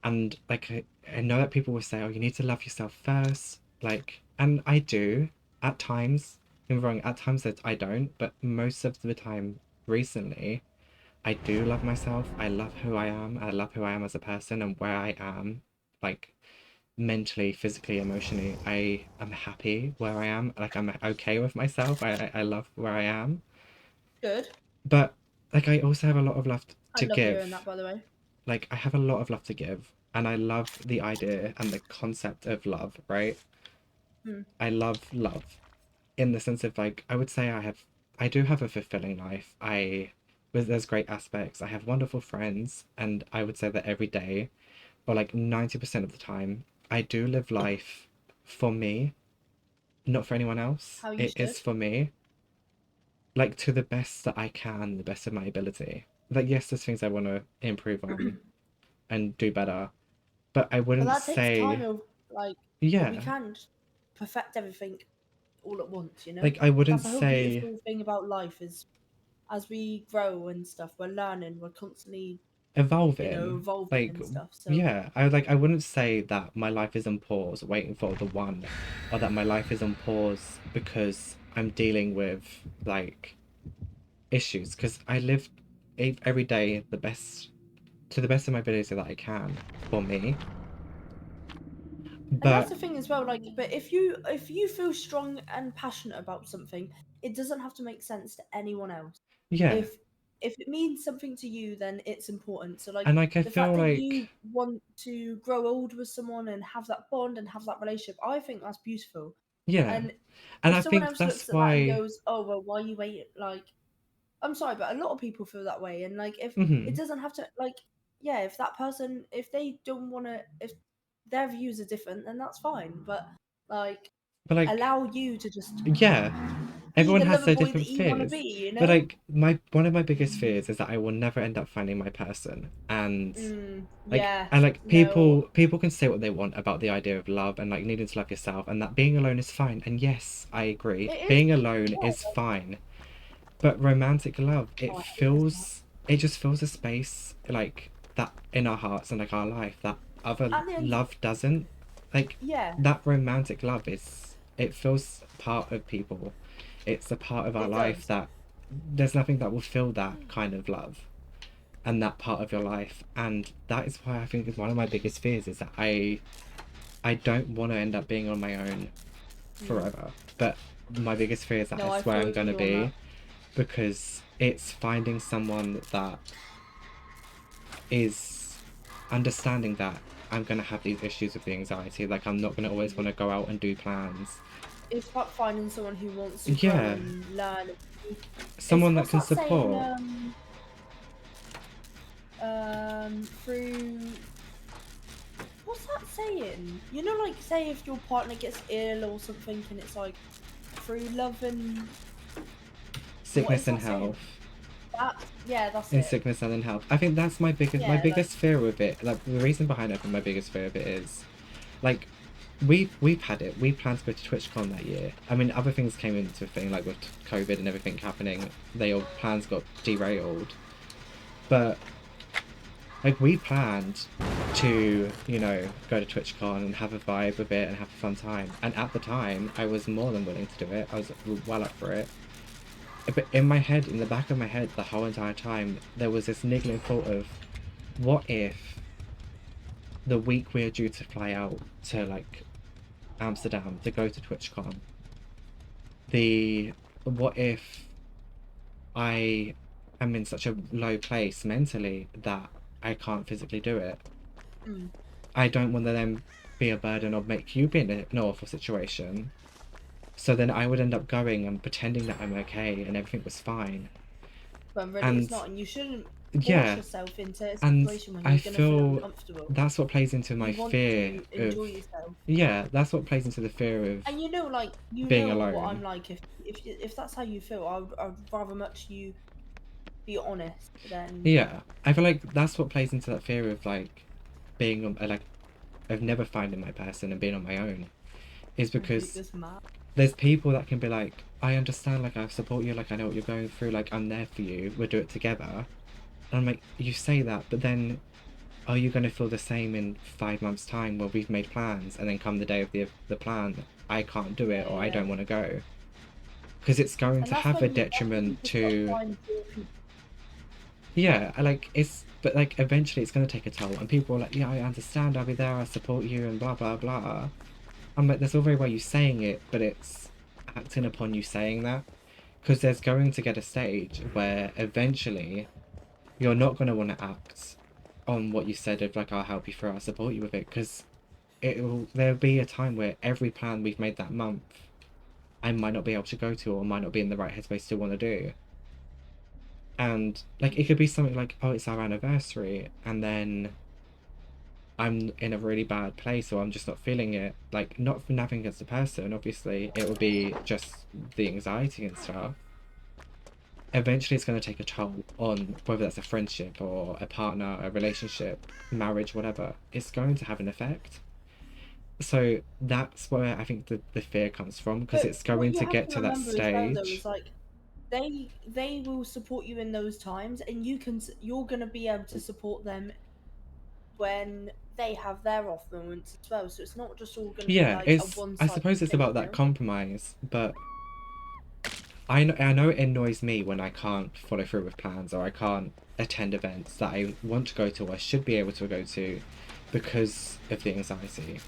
And like I know that people will say, oh, you need to love yourself first, like, and I do at times. Don't get me wrong, at times that I don't, but most of the time recently I do love myself. I love who I am. I love who I am as a person and where I am, like mentally, physically, emotionally. I am happy where I am. Like I'm okay with myself. I love where I am. Good. But like I also have a lot of love I to love hearing that, give. by the way. Like I have a lot of love to give, and I love the idea and the concept of love, right? Hmm. I love love. in the sense of like, I would say I do have a fulfilling life. There's great aspects. I have wonderful friends, and I would say that every day, or like 90% of the time, I do live life for me, not for anyone else. How you It should. is for me, like to the best that I can, the best of my ability. Like, yes, there's things I want to improve on and do better, but I But wouldn't that takes time say, of like, we yeah, can't perfect everything all at once, you know? like I wouldn't That's the whole say beautiful thing about life is as we grow and stuff, we're learning, we're constantly, evolving. evolving Like, and stuff. So yeah, I wouldn't say that my life is on pause waiting for the one, or that my life is on pause because I'm dealing with like issues, because I live every day to the best of my ability that I can for me. and that's But the thing as well, like, but if you feel strong and passionate about something, it doesn't have to make sense to anyone else. yeah, If it means something to you, then it's important. So like and like I the fact feel that like, you want to grow old with someone and have that bond and have that relationship, I think that's beautiful. yeah, And and if I someone think else that's looks at that and why. goes, "Oh well, why you wait?" Like, I'm sorry, but a lot of people feel that way. And like, if it Mhm. doesn't have to, like, yeah, if that person, if they don't want to, if their views are different, then that's fine. But like, But like, allow you to just yeah, be everyone the has lover their boy that different you want to fears. be. You But know? like, my one of my biggest fears is that I will never end up finding my person. And like, Yeah. No. people can say what they want about the idea of love and like needing to love yourself, and that being alone is fine. And yes, I agree, It is. being alone Yeah. is fine. But romantic love, Oh, I hate this part. it just fills a space like that in our hearts and like our life that other At the end, love doesn't. Like, yeah, that romantic love is, it feels part of people. It's a part of our it life does. that there's nothing that will fill that kind of love and that part of your life. And that is why I think is one of my biggest fears is that I don't want to end up being on my own forever. But my biggest fear is that No, I it's where feel I'm gonna you on that. be, because it's finding someone that is understanding that I'm gonna have these issues with the anxiety. Like, I'm not gonna always want to go out and do plans. It's about finding someone who wants to grow Yeah, and learn. It's someone that what's can that saying? support. Through what's that saying? You know, like say if your partner gets ill or something, and it's like through love and what is Sickness and that saying? health. That yeah, that's In it. sickness and in health. I think that's my Yeah, like biggest fear with it. Like, the reason behind it, and my biggest fear of it is, like, we've had it. We planned to go to TwitchCon that year. I mean, other things came into thing, like with COVID and everything happening. Plans got derailed. But like, we planned to, go to TwitchCon and have a vibe with it and have a fun time. And at the time, I was more than willing to do it. I was well up for it. But in my head, in the back of my head, the whole entire time, there was this niggling thought of, what if the week we're due to fly out to like Amsterdam to go to TwitchCon, what if I am in such a low place mentally that I can't physically do it? mm, I don't want to then be a burden or make you be in an awful situation. So then I would end up going and pretending that I'm okay and everything was fine. when really it's And not, and you shouldn't force yeah, yourself into a and situation when I you're gonna feel feel uncomfortable. that's what plays into my You want fear to of, enjoy yourself. yeah, that's what plays into the fear of And like being what I'm alone. like. If that's how you feel, I'd rather much you be honest than Yeah, I feel like that's what plays into that fear of like being like, of never finding my person and being on my own, is because this mad. there's people that can be like, I understand, like, I support you, like, I know what you're going through, like, I'm there for you, we'll do it together. And I'm like, you say that, but then are you going to feel the same in 5 months' time where we've made plans and then come the day of the plan, I can't do it or I Yeah. don't want to go? Because it's going And to have a that's when you detriment just gotta to, find your people. yeah, but like eventually it's going to take a toll. And people are like, yeah, I understand, I'll be there, I'll support you and blah, blah, blah. I'm like, that's all very well you saying it, but it's acting upon you saying that. Because there's going to get a stage where eventually you're not going to want to act on what you said of like, I'll help you through, I'll support you with it, because there'll be a time where every plan we've made that month I might not be able to go to, or might not be in the right headspace to want to do. And like it could be something like, oh, it's our anniversary, and then I'm in a really bad place, or I'm just not feeling it. Like, not for nothing against the person, obviously, it would be just the anxiety and stuff. Eventually it's going to take a toll on whether that's a friendship or a partner, a relationship, marriage, whatever. It's going to have an effect. So that's where I think the fear comes from, because But it's what going you to have get to to that remember as well, though, stage. is like they will support you in those times, and you're gonna be able to support them when they have their off moments as well. So it's not just all gonna be Yeah, like a it's, I one-sided suppose it's thing, about you that know? compromise, but I know it annoys me when I can't follow through with plans, or I can't attend events that I want to go to, or I should be able to go to, because of the anxiety.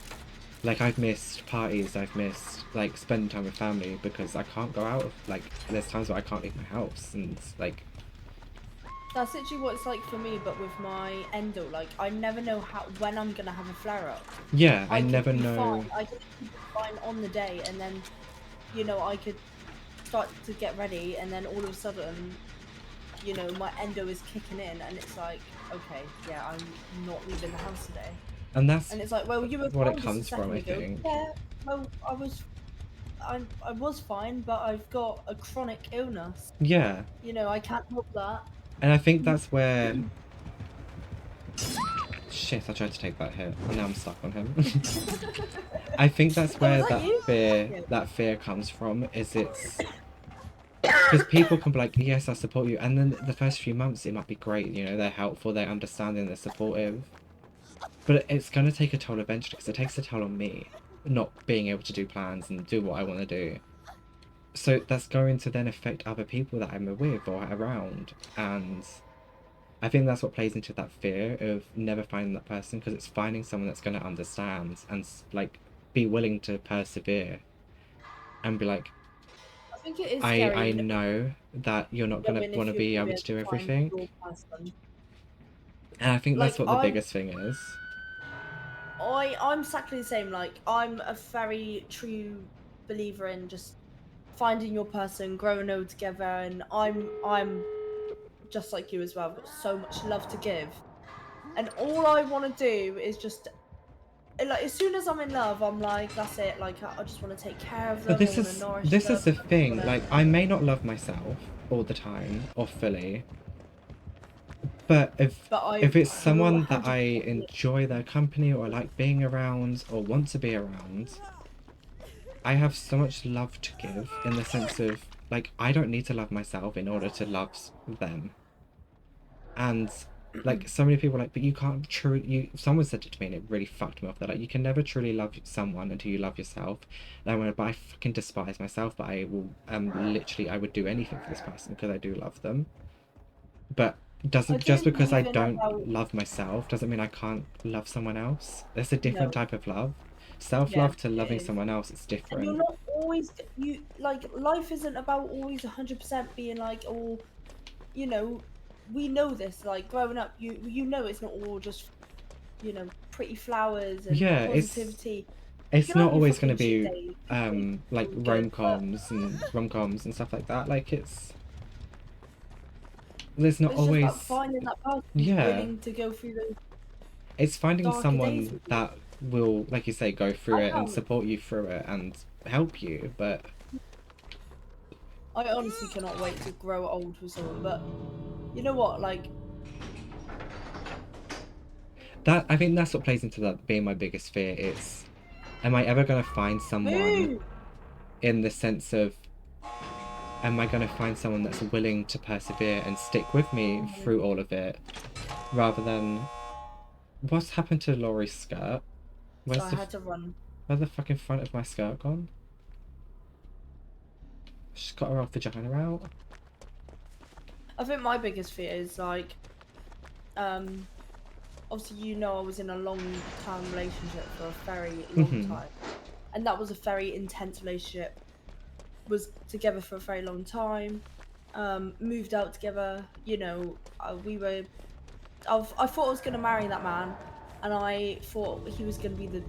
Like, I've missed parties, I've missed, like, spending time with family because I can't go out. Like, there's times where I can't leave my house, and, like... That's literally what it's like for me, but with my endo. Like, I never know when I'm gonna have a flare-up. Yeah, I I could never be know... fine. I could be fine on the day, and then, you know, I could start to get ready, and then all of a sudden, you know, my endo is kicking in, and it's like, okay, yeah, I'm not leaving the house today. And that's And it's like, well, you were what it fine just a comes from, second I ago. think. Yeah, well, I was fine, but I've got a chronic illness. Yeah, You know, I can't help that. and I think that's where... Shit, I tried to take that hit, and now I'm stuck on him. I think that's Oh, where was that you? that fear comes from, is it's... Because people can be like, yes, I support you, and then the first few months it might be great, you know, they're helpful, they're understanding, they're supportive. But it's going to take a toll eventually, because it takes a toll on me, not being able to do plans and do what I want to do. So that's going to then affect other people that I'm with or around, and I think that's what plays into that fear of never finding that person, because it's finding someone that's going to understand and, like, be willing to persevere and be like, I think it is I scary know that you're not going knowing to want if to you're be gonna able be able to do to find everything. your person. And I think that's Like, what the biggest thing is. I'm exactly the same. Like, I'm a very true believer in just finding your person, growing old together, and I'm just like you as well. I've got so much love to give, and all I want to do is just like, as soon as I'm in love, I'm like, that's it. Like, I just want to take care of But them. I want to nourish this them. is the I just thing, wanna... like, I may not love myself all the time or fully, but But I if it's will someone that 100%. I enjoy their company, or I like being around, or want to be around, I have so much love to give, in the sense of, like, I don't need to love myself in order to love them. And, like, so many people are like, but you can't truly... Someone said it to me and it really fucked me off. They're like, you can never truly love someone until you love yourself. And I went, but I fucking despise myself, but I will, literally, I would do anything for this person because I do love them. But I just don't because I believe in don't about love myself doesn't mean I can't love someone else. There's a different no. type of love. Yeah, Self-love to it loving is. someone else is And you're different. not always you like life isn't about always 100% being like, oh, you know, we know this. Like growing up, you know it's not all just, you know, pretty flowers and Yeah, positivity. You it's can have not your always going to fucking shit be days. You can like feel good, but rom-coms and stuff like that. Like, there's not it's just about always... finding that person who's Yeah, willing to go through those it's finding darker days someone with you. that will, like you say, go through I it and can't. support you through it and help you. But I honestly cannot wait to grow old with someone. But you know what? Like, that, I think that's what plays into that being my biggest fear. Is, am I ever going to find someone, moo. in the sense of, am I going to find someone that's willing to persevere and stick with me through all of it, rather than... What's happened to Laurie's skirt? So I had to run. Where's the fucking front of my skirt gone? She's got her old vagina out. I think my biggest fear is like, obviously you know I was in a long-term relationship for a very long time, and that was a very intense relationship. Was together for a very long time, moved out together. You know, we were. I thought I was gonna marry that man, and I thought he was gonna be the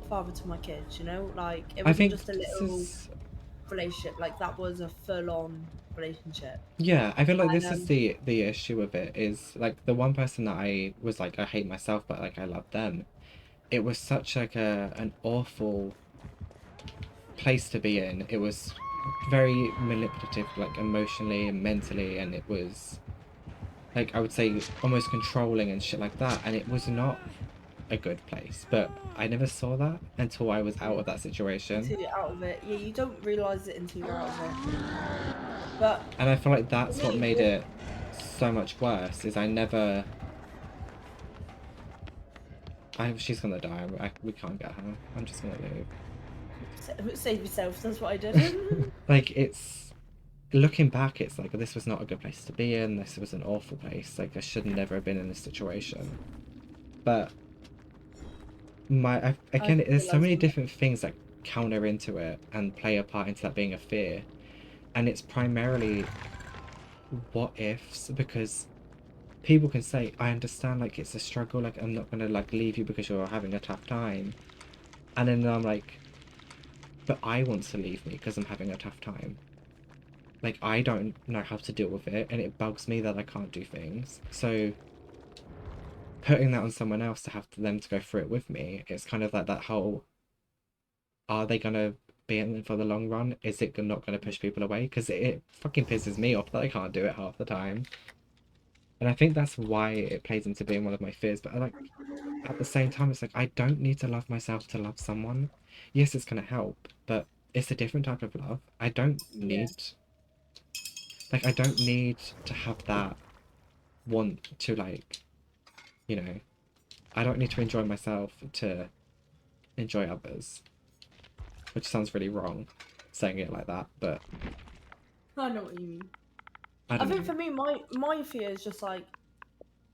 father to my kids. You know, like it I wasn't think just a this little. is... relationship. Like that was a full-on relationship. Yeah, I feel like And this is the issue with it is like the one person that I was like I hate myself but like I love them. It was such like an awful place to be in. It was very manipulative, like emotionally and mentally, and it was like I would say almost controlling and shit like that, and it was not a good place. But I never saw that until I was out of that situation. until you're out of it, yeah, you don't realize it until you're out of it. But And I feel like for that's what me, made it so much worse is I never she's gonna die. We can't get her. I'm just gonna leave. save yourself. That's what I did. Like it's looking back, it's like this was not a good place to be in. This was an awful place. Like I should never have been in this situation. But again, there's so many different things that counter into it and play a part into that being a fear, and it's primarily what ifs because people can say, I understand, like it's a struggle, like I'm not gonna like leave you because you're having a tough time, and then I'm like, but I want to leave me because I'm having a tough time. Like I don't know how to deal with it and it bugs me that I can't do things. So putting that on someone else to have them to go through it with me, it's kind of like that whole, are they gonna be in it for the long run? Is it not gonna push people away? Because it fucking pisses me off that I can't do it half the time. And I think that's why it plays into being one of my fears. But like at the same time, it's like I don't need to love myself to love someone. Yes, it's gonna help, but it's a different type of love. I don't need like I don't need to have that want to like, you know, I don't need to enjoy myself to enjoy others. Which sounds really wrong saying it like that, but I know what you mean. I don't think know. for me, my fear is just like,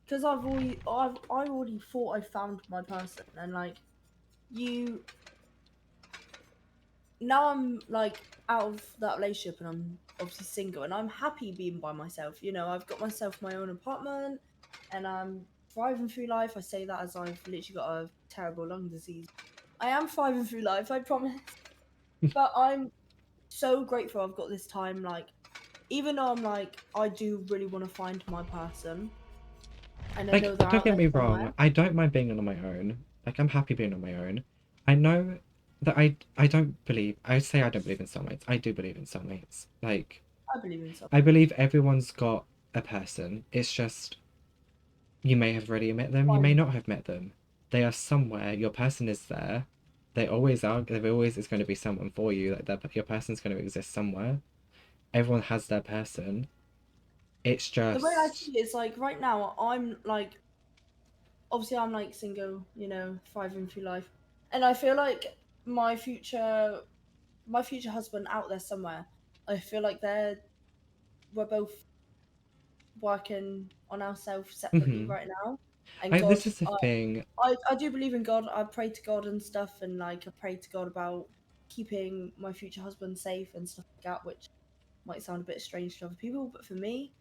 because I already thought I found my person, and like you now I'm like out of that relationship and I'm obviously single and I'm happy being by myself. You know, I've got myself my own apartment and I'm thriving through life. I say that as I've literally got a terrible lung disease. I am thriving through life, I promise. But I'm so grateful I've got this time. Like, even though I'm like, I do really want to find my person, and I Like, know they're don't out get there me somewhere. wrong, I don't mind being on my own. Like, I'm happy being on my own. I know that I don't believe, I would say I don't believe in soulmates. I do believe in soulmates. Like, I believe in I something. believe everyone's got a person. It's just, you may have already met them, you may not have met them. They are somewhere, your person is there. They always are, there always is going to be someone for you. Like, your person's going to exist somewhere. Everyone has their person. It's The way I just... see it is like right now, I'm like, obviously I'm like single, you know, thriving through life, and I feel like my future my future husband out there somewhere. I feel like we're both working on ourselves separately Mhm. right now. And This God, is the thing. I do believe in God. I pray to God and stuff, and like I pray to God about keeping my future husband safe and stuff like that, which might sound a bit strange to other people, but for me,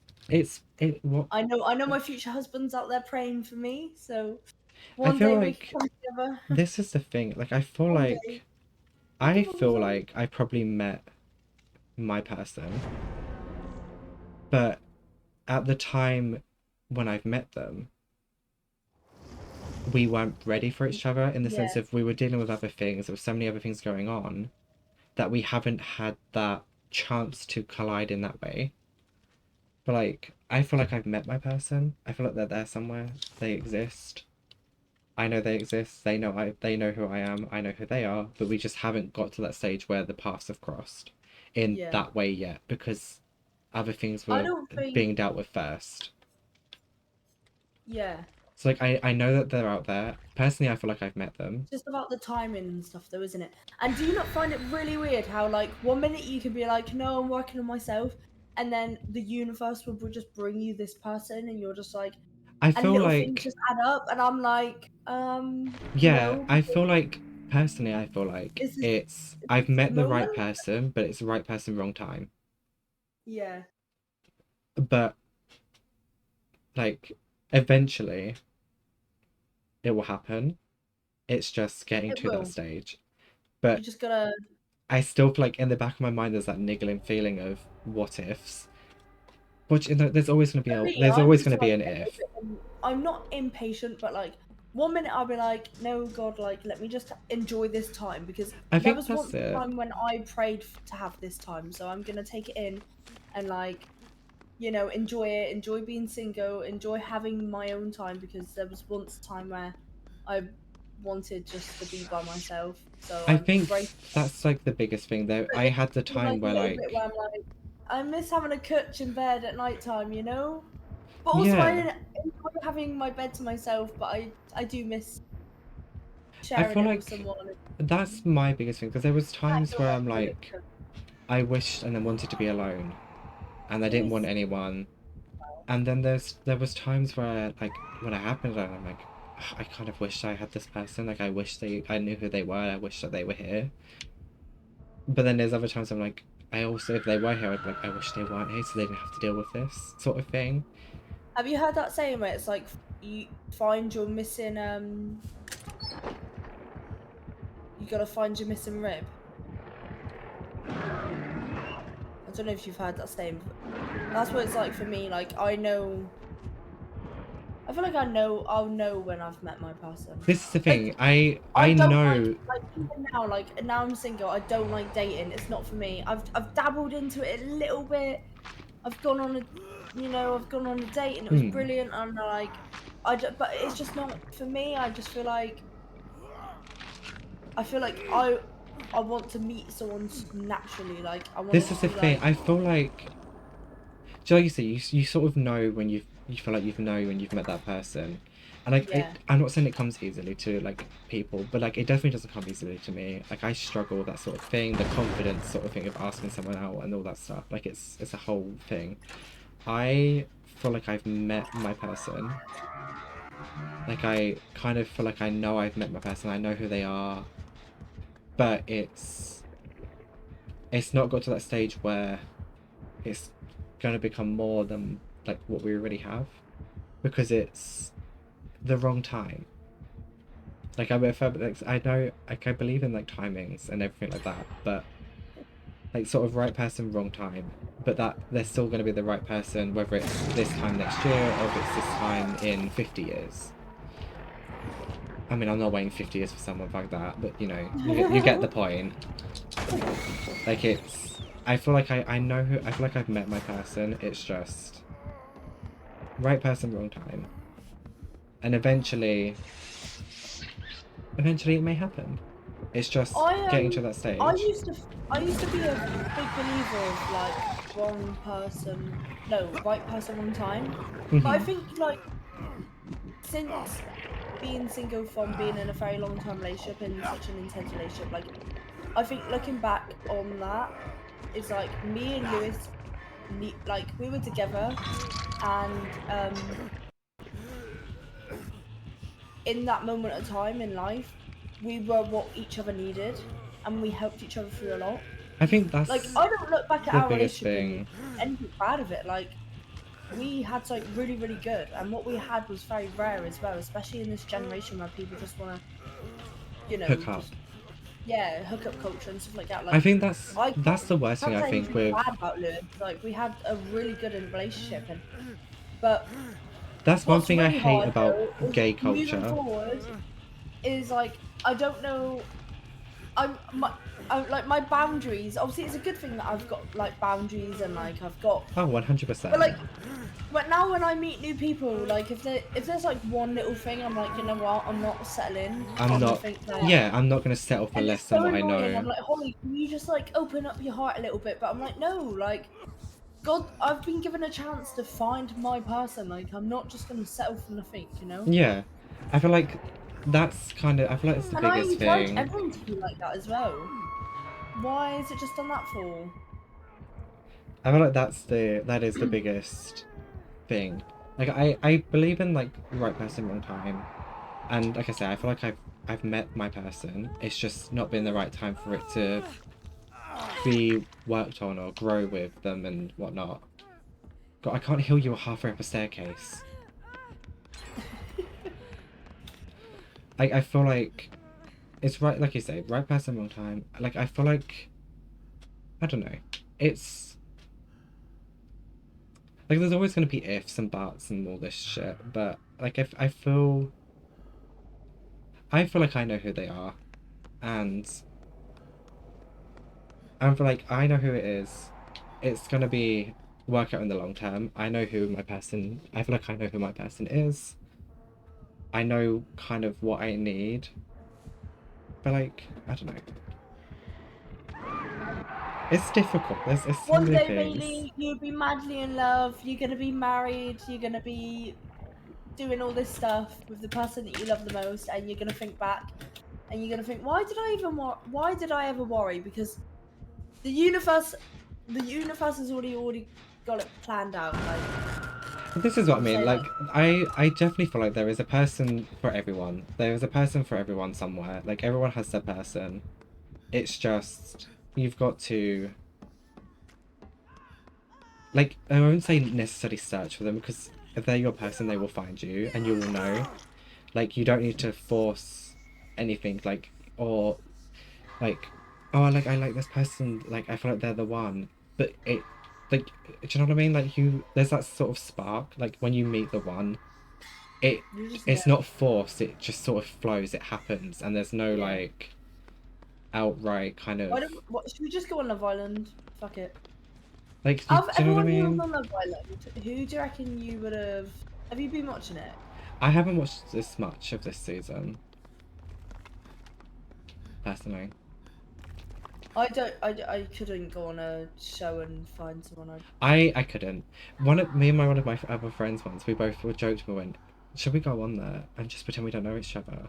What I know my future husband's out there praying for me. So I one feel day we can like come together. this is the thing. Like One day. I feel like I probably met my person, but at the time when I've met them, we weren't ready for each other in the Yeah. sense of we were dealing with other things. There were so many other things going on that we haven't had that chance to collide in that way. But like, I feel like I've met my person. I feel like they're there somewhere. They exist. I know they exist. They know who I am. I know who they are. But we just haven't got to that stage where the paths have crossed in Yeah. that way yet because other things I were don't think. being dealt with first. Yeah. So like I know that they're out there. Personally, I feel like I've met them. Just about the timing and stuff, though, isn't it? And do you not find it really weird how, like, one minute you can be like, no, I'm working on myself, and then the universe will just bring you this person, and you're just like, I and feel little things like just add up, and I'm like, yeah, no, I feel like personally I feel like is this it's is I've this the met the right moment? person, but it's the right person wrong time. Yeah, But like eventually it will happen. It's just getting it to that will. stage. You But just gotta. I still feel like in the back of my mind there's that niggling feeling of what ifs. Which there's always gonna be For me, there's I'm always just gonna be like an if. I'm not impatient, but like one minute I'll be like, no God, like let me just enjoy this time, because I there think was that's once a it. time when I prayed to have this time, so I'm gonna take it in and like, you know, enjoy it, enjoy being single, enjoy having my own time, because there was once a time where I wanted just to be by myself. So I I'm think grateful. that's like the biggest thing though. But I then had the there's, time like a where little bit like where I'm like, I miss having a couch in bed at night time, you know? But also I yeah. enjoy having my bed to myself, but I do miss I sharing feel it with like someone. that's my biggest thing because there was I times feel where like I'm really like I wished and then wanted to be alone and I didn't want anyone. And then there was times where like when it happened I'm like, "Ugh, I kind of wish I had this person. Like I wish I knew who they were. I wish that they were here." But then there's other times I'm like, I also if they were here, I'd be like, I wish they weren't here so they didn't have to deal with this sort of thing. Have you heard that saying where it's like you find your missing you gotta find your missing rib? I don't know if you've heard that saying. But that's what it's like for me. Like I feel like I'll know when I've met my person. This is the Like thing. I I don't like know even now, like now I'm single, I don't like dating. It's not for me. I've dabbled into it a little bit. I've gone on a I've gone on a date and it was brilliant, and like but it's just not for me. I feel like I want to meet someone naturally. Like I want this it is to the be thing. like I feel like so like you say, you sort of know when you feel like when you've met that person. And like yeah. I'm not saying it comes easily to like people, but like it definitely doesn't come easily to me. Like I struggle with that sort of thing, the confidence sort of thing of asking someone out and all that stuff. Like it's a whole thing. I feel like I've met my person. Like I kind of feel like I know I've met my person, I know who they are, but it's not got to that stage where it's gonna become more than like what we already have. Because it's the wrong time. Like I know like I believe in like timings and everything like that, but like sort of right person, wrong time. But that they're still gonna be the right person whether it's this time next year or if it's this time in 50 years. I mean, I'm not waiting 50 years for someone like that, but you know, you get the point. Like it's I feel like I know who I feel like I've met my person. It's just right person, wrong time. And eventually it may happen. It's just getting to that stage. I used to be a big believer of like right person, wrong time. But I think like since being single from being in a very long time relationship and such an intense relationship, like I think looking back on that, it's like me and Lewis, like we were together, and in that moment of time in life, we were what each other needed, and we helped each other through a lot. I think Like that's I don't look back at the our biggest relationship thing. and anything bad of it. Like we had like really, really good, and what we had was very rare as well, especially in this generation where people just want to, Hook up. just hookup culture and stuff like that. I Like think I that's the worst thing can't I say think anything with bad about Lewis. Like we had a really good relationship, but that's one what's thing I really hate hard about though is gay moving culture. forward is like I don't know. I like my boundaries. Obviously, it's a good thing that I've got like boundaries and like I've got. Oh, But 100%. like, but now when I meet new people, like if there's like one little thing, I'm like, you know what, I'm not settling I'm on not nothing there. yeah, I'm not gonna settle for And less it's than so what I annoying. know. I'm like, Holly, can you just like open up your heart a little bit? But I'm like, no, like, God, I've been given a chance to find my person. Like, I'm not just gonna settle for nothing, you know. Yeah. I feel like I feel like it's the And I biggest encourage thing. everyone to be like that as well. Why is it just done that for? I feel like that is the biggest thing. Like I believe in like right person, wrong time. And like I say, I feel like I've met my person. It's just not been the right time for it to be worked on or grow with them and whatnot. God, I can't heal you halfway up a staircase. I feel like it's right, like you say, right person, wrong time. Like I feel like I don't know. It's like there's always going to be ifs and buts and all this shit, but like if I feel like I know who they are, and I feel like I know who it is. It's gonna be work out in the long term. I know who my person. I feel like I know who my person is. I know kind of what I need, but like I don't know. It's difficult. There's so One many day, things. Bailey, you'll be madly in love. You're gonna be married. You're gonna be doing all this stuff with the person that you love the most, and you're gonna think back, and you're gonna think, why did I ever worry? Because the universe has already got it planned out. Like, This is what I mean. say, Like I definitely feel like there is a person for everyone. There is a person for everyone somewhere. Like everyone has their person. It's just you've got to. Like, I won't say necessarily search for them, because if they're your person, they will find you and you will know. Like, you don't need to force anything, like, or, like, oh, like, I like this person, like, I feel like they're the one. But it, like, do you know what I mean? Like, there's that sort of spark, like, when you meet the one, it's not forced, it just sort of flows, it happens, and there's no, like, outright kind of... should we just go on Love Island? Fuck it. Like, Of do you know what I everyone who mean? was on Love Island, who do you reckon you would have? Have you been watching it? I haven't watched this much of this season, personally. I couldn't go on a show and find someone. I couldn't. One of my other friends once, we both were joked, we went, should we go on there and just pretend we don't know each other?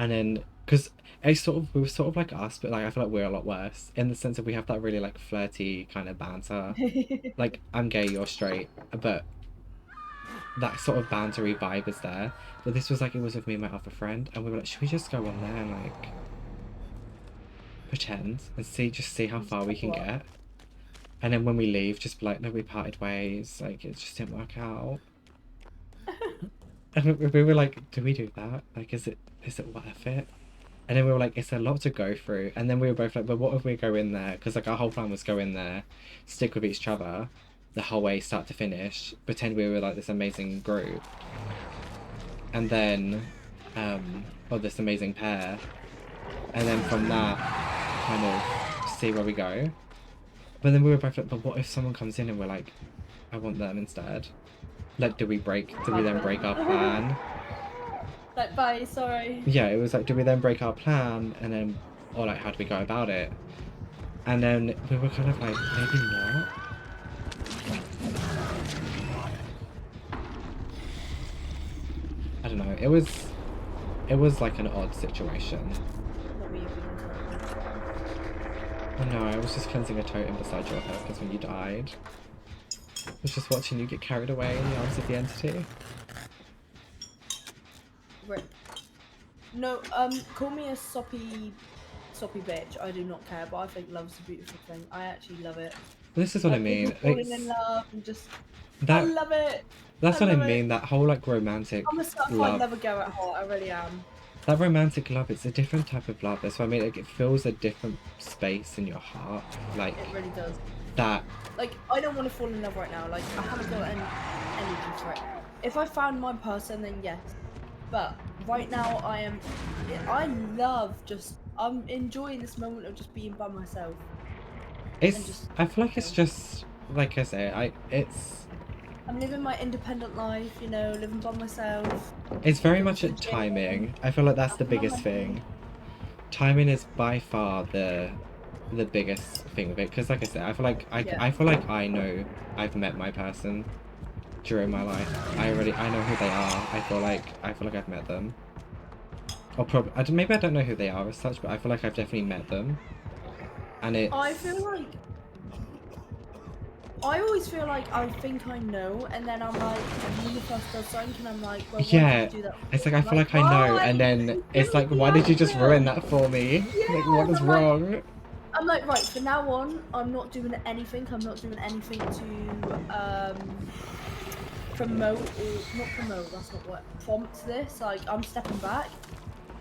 And then, because we were sort of like us, but like I feel like we're a lot worse in the sense that we have that really like flirty kind of banter. Like, I'm gay, you're straight, but that sort of bantery vibe is there. But this was like, it was with me and my other friend, and we were like, should we just go on there and like pretend and see how far we can get? And then when we leave, just be like, no, we parted ways, like it just didn't work out. And we were like, do we do that? Like, is it worth it? And then we were like, it's a lot to go through. And then we were both like, but what if we go in there? Because like our whole plan was go in there, stick with each other the whole way, start to finish, pretend we were like this amazing group, and then or this amazing pair, and then from that kind of see where we go. But then we were both like, but what if someone comes in and we're like, I want them instead? Like, do we then break our plan? Like, bye, sorry. Yeah, it was like, do we then break our plan, and then, or like, how do we go about it? And then we were kind of like, maybe not. I don't know. It was like an odd situation. I know. I was just cleansing a totem beside your head because when you died, I was just watching you get carried away in the arms of the entity. Rip. No, call me a soppy bitch. I do not care, but I think love's a beautiful thing. I actually love it. This is what I mean. Falling in love and just. That, I love it. That's what I mean. That whole like romantic I'm a certified love. lover girl at heart. I really am. That romantic love, it's a different type of love. That's what I mean. Like, it fills a different space in your heart. Like, it really does. That. Like, I don't want to fall in love right now. Like, I haven't got any energy for it. If I found my person, then yes. But right now, I'm enjoying this moment of just being by myself. I feel like it's just, like I say, I'm living my independent life, you know, living by myself. It's very much at timing. I feel like that's the biggest thing. Timing is by far the biggest thing of it, because like I said, I feel like I know I've met my person during my life. I know who they are. I feel like I've met them. Or probably maybe I don't know who they are as such, but I feel like I've definitely met them. And I always feel like I think I know, and then I'm like, the universe does something, and I'm like, well, why did you do that? It's like I feel like I know, and then it's like, why did you just ruin that for me? Yeah, like, what is wrong? I'm like, right, from now on, I'm not doing anything. I'm not doing anything to promote or not promote. That's not what prompt this. Like, I'm stepping back,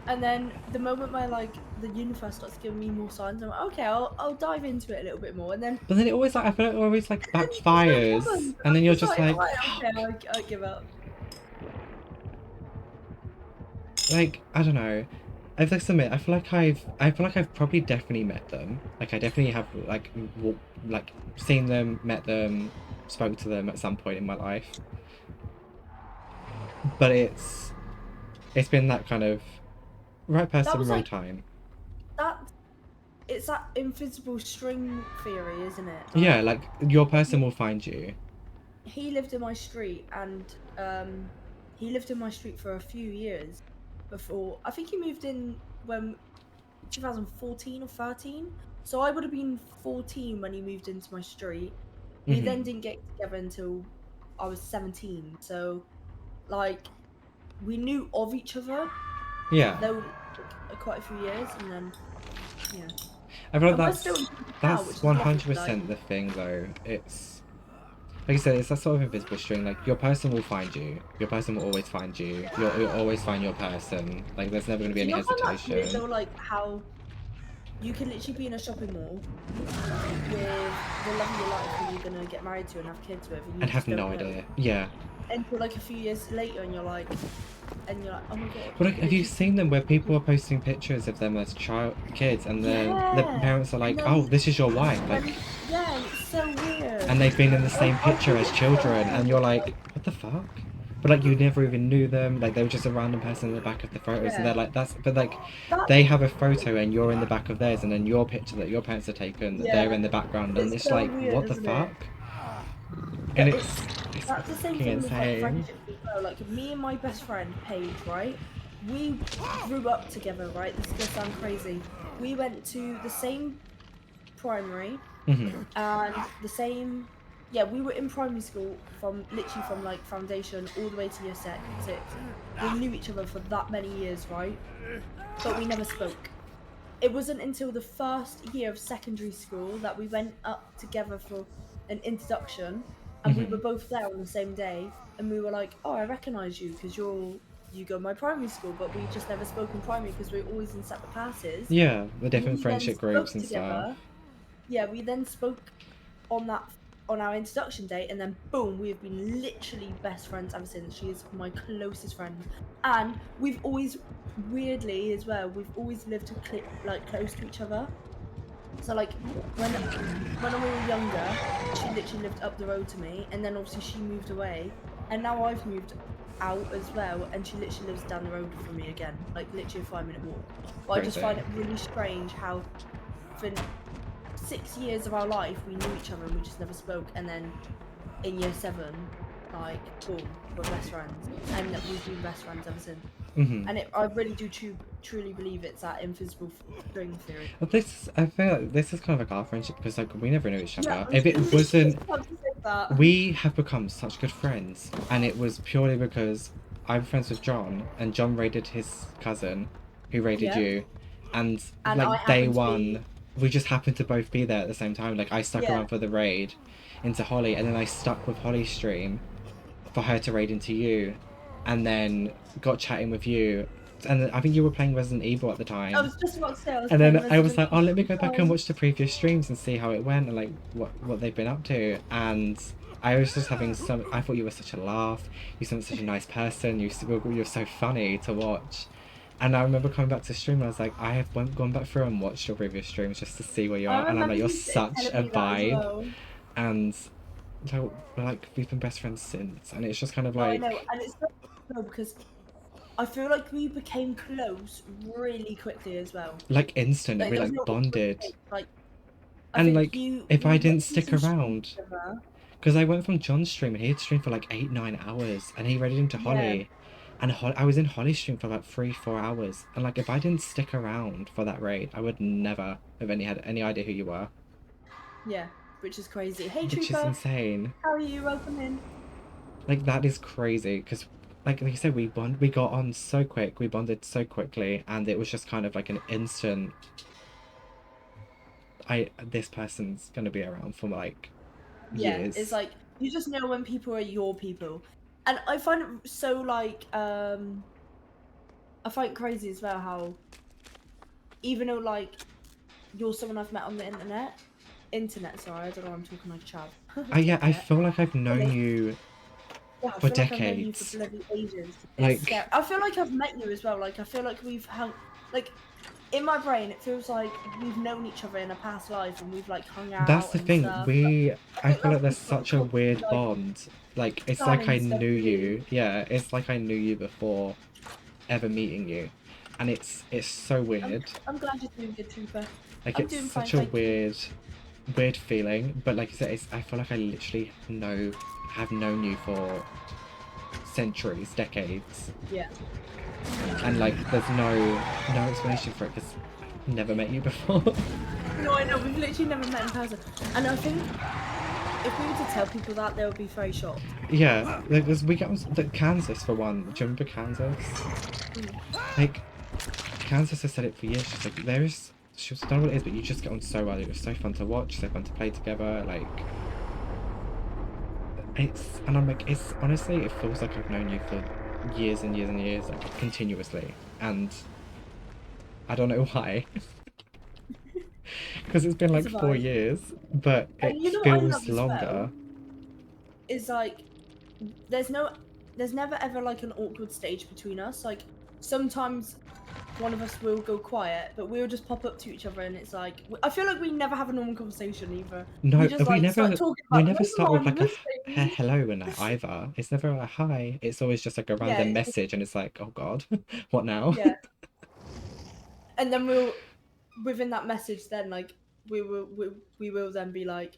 and then the moment my like the universe starts giving me more signs. I'm like, okay, I'll dive into it a little bit more, and then But then it always like I feel like it always like then just no backfires, problems. and then I'm you're just just like, like, alright, fuck. okay, I give up. Like I don't know. I have to admit, I feel like I've probably definitely met them. Like I definitely have like like seen them, met them, spoke to them at some point in my life. But it's been that kind of right That person, was wrong like time. that. It's that invisible string theory, isn't it? Yeah, like your person will find you. He lived in my street, and he lived in my street for a few years before. I think he moved in when 2014 or 13. So I would have been 14 when he moved into my street. We then didn't get together until I was 17. So like we knew of each other for Yeah. though quite a few years, and then yeah. I feel like And we're still in now, which that's is lovely. Like 100% the thing though. It's like you said, it's that sort of invisible string. Like your person will find you. Your person will always find you. You'll always find your person. Like there's never gonna be do you any not find that weird hesitation. though? Like how you can literally be in a shopping mall with the love of your life who you're gonna get married to and have kids with, and you And have just don't no know idea. Yeah. until like a few years later, and you're like, oh my god. But like, have you literally- seen them where people are posting pictures of them as kids, and then the Yeah. parents are like, And "Oh, then- this is your wife," like, and- yeah, and it's so weird. and they've been in the same Like, I picture think as it's children, so and you're weird. like, "What the fuck?" But like, you never even knew them. Like, they were just a random person in the back of the photos, and Yeah. they're like, "That's." But like, That, they have a photo, and you're in the back of theirs, and then your picture that your parents have taken, they're yeah, in the background, and it's it's so like, weird, what the isn't fuck? it? And But it's that's the same fucking thing with like insane. friendships as well. Like me and my best friend Paige, right? We grew up together, right? This is gonna sound crazy. We went to the same primary and the same. Yeah, we were in primary school from literally from like foundation all the way to year six. We knew each other for that many years, right? But we never spoke. It wasn't until the first year of secondary school that we went up together for an introduction, and we were both there on the same day, and we were like, "Oh, I recognise you because you go to my primary school," but we just never spoke in primary because we were always in separate classes. Yeah, the different We then friendship groups spoke and stuff. together. Yeah, we then spoke on that on our introduction day, and then boom, we have been literally best friends ever since. She is my closest friend, and we've always, weirdly as well, we've always lived like close to each other. So like when we were younger, she literally lived up the road to me, and then obviously she moved away, and now I've moved out as well, and she literally lives down the road from me again, like literally a 5-minute walk. But I just Crazy. find it really strange how for 6 years of our life we knew each other and we just never spoke, and then in year 7, like boom, we're best friends, and we've been best friends ever since. And I really do truly believe it's that invisible string theory. But I feel like this is kind of like our friendship because like we never knew each other. Yeah, If it literally wasn't, about to say that. we have become such good friends, and it was purely because I'm friends with John, and John raided his cousin, who raided Yeah. you, and And like I day happened to one, be- we just happened to both be there at the same time. Like I stuck Yeah. around for the raid into Holly, and then I stuck with Holly's stream for her to raid into you, and then got chatting with you. And then I think you were playing Resident Evil at the time. I was just about to say I was And then playing I was like, Resident oh, let me go Evil. back and watch the previous streams and see how it went and like what they've been up to. And I was just having some. I thought you were such a laugh. You seemed such a nice person. You're so funny to watch. And I remember coming back to stream and I was like, I have gone back through and watched your previous streams just to see where you I are. And I'm remember like, you're you such telling a me that as vibe. well. And so, like we've been best friends since. And it's just kind of I like, know, and it's so because I feel like we became close really quickly as well. like instant. Like, We there was like no awkward bonded. stage, like, I And think like, if we I went didn't to stick some streams around. together. Because I went from John's stream and he'd stream for like 8-9 hours and he raided into Holly. And I was in Holly's stream for about 3-4 hours. And like if I didn't stick around for that raid, I would never have had any idea who you were. Yeah, which is crazy. Hey, Which is Trooper, insane. how are you? Welcome in. Like that is crazy because like you said, we got on so quick, we bonded so quickly, and it was just kind of like an instant this person's gonna be around for like years. Yeah, it's like you just know when people are your people, and I find it so like I find it crazy as well how even though like you're someone I've met on the internet, sorry, I don't know why I'm talking like chav. Yeah, I Internet. feel like I've known you Yeah, I for feel like I've known you for decades. bloody ages. It's Like, scary. I feel like I've met you as well. Like I feel like we've hung, like in my brain, it feels like we've known each other in a past life and we've like hung that's out the and thing. stuff. I I think feel like that's there's just what such a probably weird like bond. Like, it's like I planning stuff knew really. you. Yeah, it's like I knew you before ever meeting you. And it's so weird. I'm glad you're doing good, Trooper. Like, I'm it's doing fine, such a thank you. weird feeling. But like I said, I feel like I literally have known you for centuries, decades. Yeah. And like, there's no explanation for it because I've never met you before. No, I know, we've literally never met in person. And I think if we were to tell people that, they would be very shocked. Yeah, because we get on Kansas for one. Do you remember Kansas? Like, Kansas has said it for years. She's like, she don't know what it is, but you just get on so well. It was so fun to watch, so fun to play together. Like, and I'm like, it's honestly, it feels like I've known you for years and years and years, like continuously, and I don't know why. Because it's been It's like a 4 vibe. years, but And it you know what I love feels as longer. well? Is like there's never ever like an awkward stage between us. Like sometimes one of us will go quiet, but we'll just pop up to each other and it's like I feel like we never have a normal conversation either. No, We just like start talking we about never start with like a random things. hello in that either. It's never a hi. It's always just like a Yeah, random it's just, message, and it's like, oh God, what now? yeah. And then we'll within that message then like we will then be like,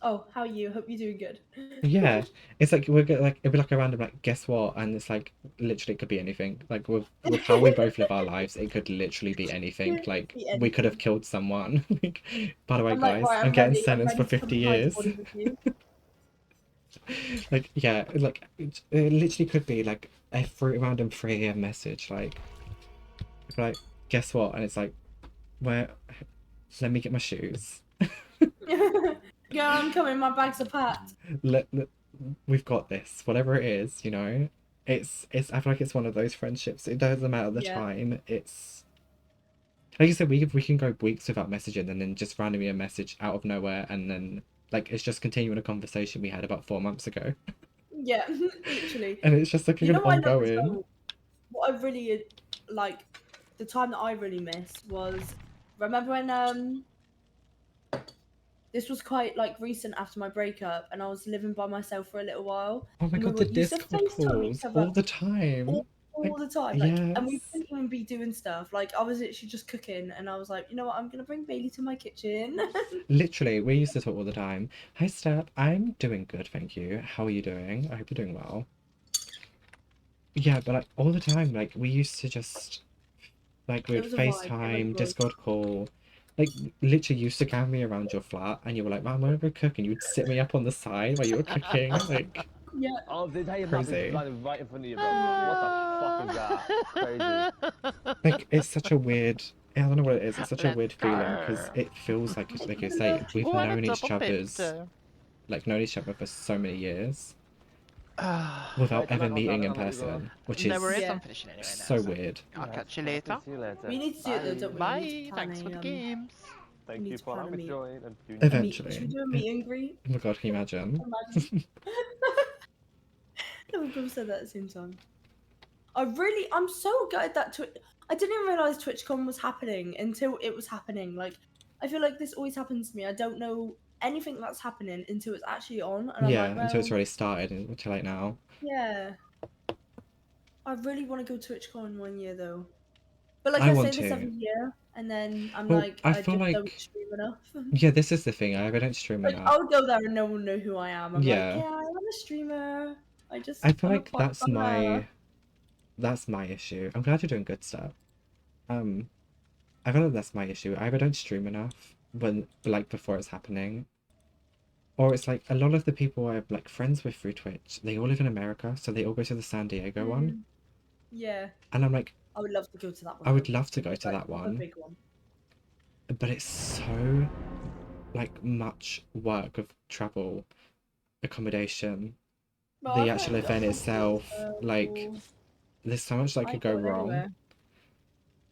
oh, how are you? Hope you're doing good. Yeah, it's like we're like it'd be like a random like guess what, and it's like literally it could be anything. Like with how we both live our lives, it could literally be anything. Yeah, Like be we could have anything. killed someone. Like, by the way, I'm like, guys, right, I'm getting I'm sentenced for ready to 50 come fight years. body with you. Like, yeah, like it literally could be like a random 3 a.m. message. Like, guess what? And it's like, where? Let me get my shoes. Girl, I'm coming, my bags are packed. We've got this. Whatever it is, you know. I feel like it's one of those friendships. It doesn't matter the Yeah. time. It's like you said, we can go weeks without messaging, and then just randomly a message out of nowhere, and then like it's just continuing a conversation we had about 4 months ago, Yeah, literally. and it's just like You an know what I love as ongoing. well? What I really like, the time that I really missed was, remember when this was quite like recent after my breakup, and I was living by myself for a little while, Oh my and we God, the used to Discord FaceTime each calls other all the all, time. all Like, the time, like, and we yes. couldn't even be doing stuff. Like I was literally just cooking, and I was like, you know what, I'm gonna bring Bailey to my kitchen. Literally, we used to talk all the time. Hi, Step. I'm doing good, thank you. How are you doing? I hope you're doing well. Yeah, but like all the time, like we used to just like It we'd was a vibe. It really FaceTime, was. Discord call. Like literally you used to gather me around your flat and you were like, "Mom, I'm gonna go cook," and you'd sit me up on the side while you were cooking. Like Yeah. Oh, they tell you crazy. like right in front of you, bro. What the fuck is that? Crazy. Like it's such a weird I don't know what it is. It's such a weird feeling because it feels like you say, we've What a known each double other's pit. known each other for so many years No without Right, ever I'm meeting in I'll let you go. person, which is worries, Yeah. I'm finishing anyway now. so weird. I'll catch you later. See you later. We need to do it though, don't we? We Bye, need to plan thanks for the a, games. Thank need you to for plan a having me meet. join and doing a meet. Eventually. Should we do a meet and greet? Oh my God, can you imagine? Imagine. No, we both said that at the same time. I'm so gutted that I didn't even realize TwitchCon was happening until it was happening. Like, I feel like this always happens to me. I don't know anything that's happening until it's actually on, and I'm Yeah, like, well, until it's already started and too late now. yeah. I really want to go TwitchCon one year though, but like I I want say this to. every year, and then I'm Well, like, I I feel just like don't stream enough. yeah, this is the thing. I don't stream Like, enough. I'll go there and no one will know who I am. I'm like, Yeah. yeah, I'm a streamer. I feel I'm a like that's podcaster. my issue. I'm glad you're doing good stuff. I feel like that's my issue. I either don't stream enough when like before it's happening, or it's like a lot of the people I'm like friends with through Twitch, they all live in America, so they all go to the San Diego one, Yeah, and I'm like, I would love to go to that one. I would though. love to go It's to like that the one, big one. but it's so like much work of travel, accommodation, Well, the I've actual heard- event I've itself, heard, like there's so much that I could go go wrong. everywhere.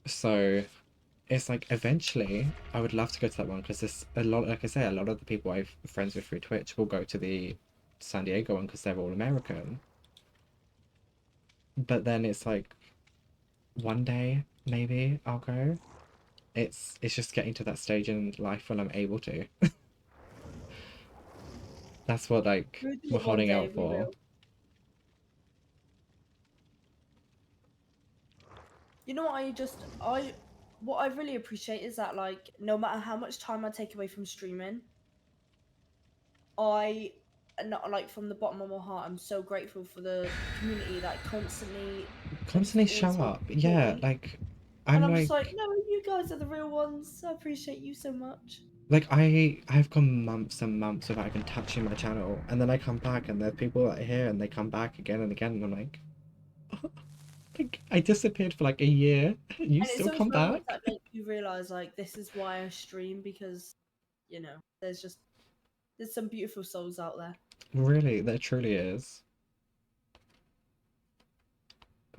So it's like eventually I would love to go to that one because there's a lot, like I say, a lot of the people I'm friends with through Twitch will go to the San Diego one because they're all American. But then it's like one day maybe I'll go. It's just getting to that stage in life when I'm able to. That's what like We'll do we're it one holding day, out we for. will. You know what what I really appreciate is that, like, no matter how much time I take away from streaming, not like from the bottom of my heart, I'm so grateful for the community that constantly Constantly always show up. supports Yeah, me. like And I'm I'm just like, like no, you guys are the real ones. I appreciate you so much. I've gone months and months without even touching my channel, and then I come back and there's people that are here and they come back again and again, and I'm like, like I disappeared for like a year. You And it's still those come moments back? that make you realize, like, this is why I stream, because, you know, there's some beautiful souls out there. Really, there truly is.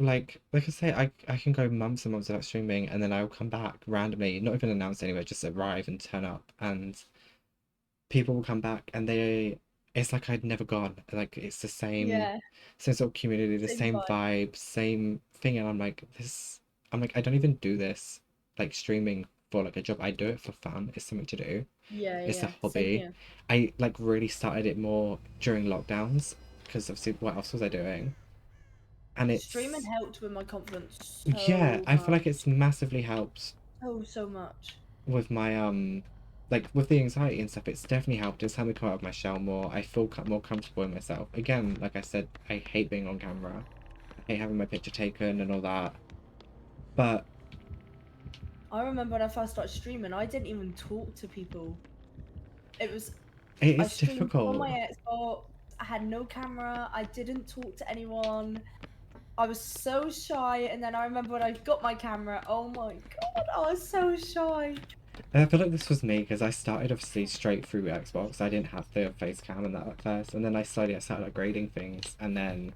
Like I say, I can go months and months without streaming, and then I'll come back randomly, not even announced anywhere, just arrive and turn up, and people will come back, and it's like I'd never gone. Like it's the Yeah, same sort of community, the same same vibe. vibe, same thing, and I'm like I don't even do this like streaming for like a job. I do it for fun. It's something to do. Yeah, It's a yeah. Same hobby. here. I like really started it more during lockdowns because obviously what else was I doing? And Streaming it's helped with my confidence yeah, so I feel much. like it's massively helped So much. with my like with the anxiety and stuff. It's definitely helped. It's helped me come out of my shell more. I feel more comfortable in myself. Again, like I said, I hate being on camera. I hate having my picture taken and all that. But I remember when I first started streaming, I didn't even talk to people. It was it I is streamed on difficult. my Xbox. I had no camera. I didn't talk to anyone. I was so shy. And then I remember when I got my camera. Oh my god, I was so shy. And I feel like this was me because I started obviously straight through Xbox. I didn't have the face cam and that at first, and then I started upgrading things, and then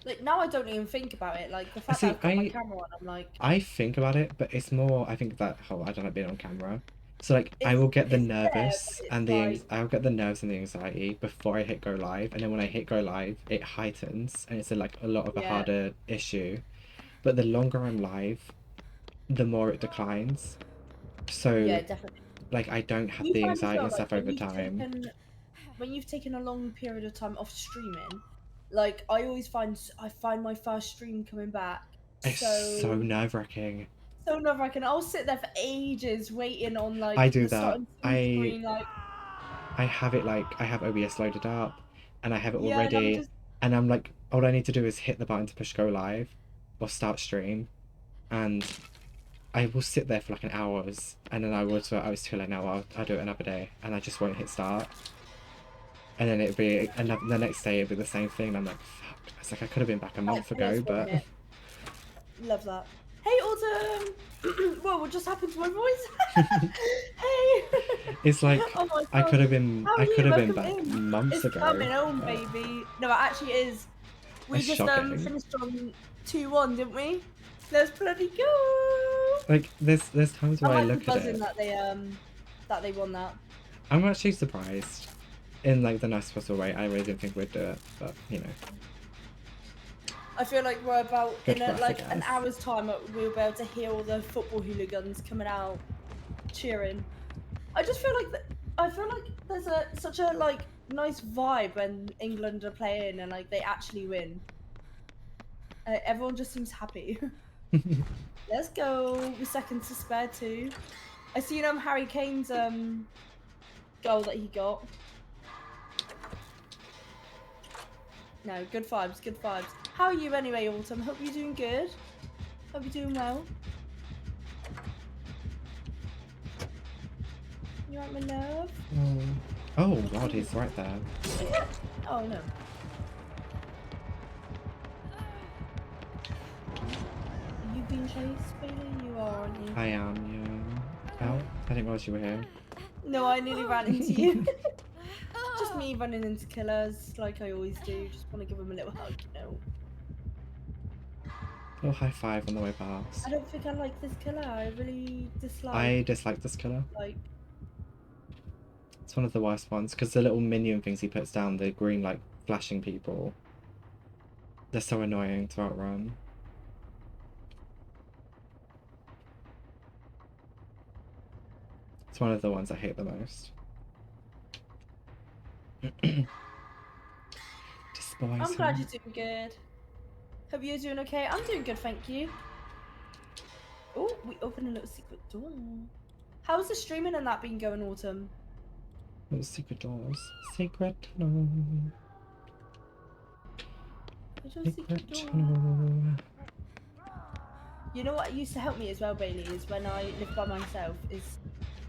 Like now, I don't even think about it. Like the I fact that see I've got my camera on, I'm like, I think about it, but it's more I think that I don't like being on camera. So like I will get the it's there, but nervous it's and like, I'll get the nerves and the anxiety before I hit go live, and then when I hit go live, it heightens and it's like a lot of a yeah, harder issue. But the longer I'm live, the more it declines. yeah, So definitely. like I don't have You the find as anxiety well, and like stuff over time. when you've taken a long period of time off streaming, like I find my first stream coming back It's so so nerve-wracking. so nerve-wracking. I'll sit there for ages waiting on I like do the that. starting screen screen, like I have it like I have OBS loaded up and I have it yeah, and I'm already, just and I'm like all I need to do is hit the button to push go live or start stream, and I will sit there for like an hours, and then I was too late now. I'll do it another day, and I just won't hit start, and then it'd be another the next day it'd be the same thing. And I'm like fuck. It's like I could have been back a month it is ago, one but minute. Love that. Hey, Autumn. Whoa, what just happened to my voice? Hey. it's like Oh my I could god. have been How are you? been Welcome back in. months It's ago. coming home, But baby. No, it actually is. We it's just shocking. finished on 2-1, didn't we? Let's bloody go. Like there's times I where I might be look at buzzing it. that they won that. I'm actually surprised, in like the nicest possible way. I really didn't think we'd do it, but you know. I feel like we're about Good in for us, I an guess. hour's time we'll be able to hear all the football hooligans coming out cheering. I just feel like I feel like there's such a like nice vibe when England are playing and like they actually win. Everyone just seems happy. Let's go. We're seconds to spare too. I seen Harry Kane's goal that he got. No, good vibes, good vibes. How are you anyway, Autumn? Hope you're doing good. Hope you're doing well. You right, my love? Oh god, he's right there. Oh no. Are you being chased, Bailey? You are, aren't you? I am, yeah. Oh, I didn't realize you were here. No, I nearly ran into you. Just me running into killers like I always do. Just want to give them a little hug, you know. Little high five on the way past. I don't think I like this killer. I really dislike. I dislike this killer. Like, It's one of the worst ones because the little minion things he puts down, the green like flashing people. They're so annoying to outrun. It's one of the ones I hate the most. Despise I'm glad him. you're doing good. Hope you're doing okay. I'm doing good, thank you. Oh, we opened a little secret door. How's the streaming and that been going, Autumn? Little secret doors. Secret tunnel. Where's your Secret secret door? tunnel. You know what used to help me as well, Bailey, is when I lived by myself, is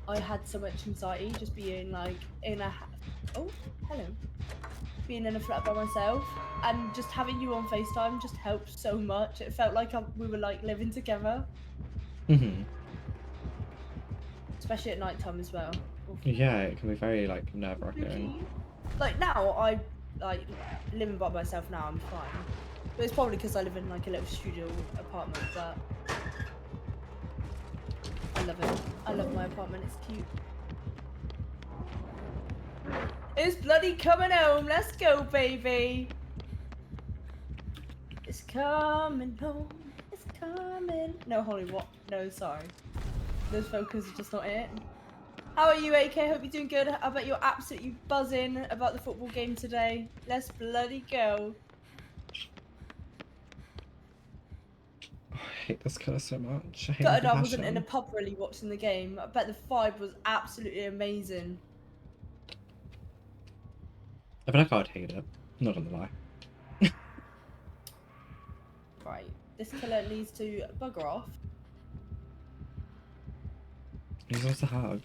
I had so much anxiety just being like in a oh, hello. Being in a flat by myself and just having you on FaceTime just helped so much. It felt like we were like living together. Mm-hmm. Especially at night time as well. Oof. Yeah, it can be very like nerve-wracking. Like now, I like living by myself now, I'm fine. But it's probably because I live in like a little studio apartment, but I love it. I love my apartment, it's cute. It's bloody coming home, let's go, baby. It's coming home, it's coming. No, Holly, what? No, sorry. Those vocals are just not it. How are you, AK? Hope you're doing good. I bet you're absolutely buzzing about the football game today. Let's bloody go. Oh, I hate this colour so much. I hate Gutted the I wasn't in passion. a pub really watching the game. I bet the vibe was absolutely amazing. I feel like I'd hate it. Not gonna lie. Right, this killer needs to bugger off. He wants a hug.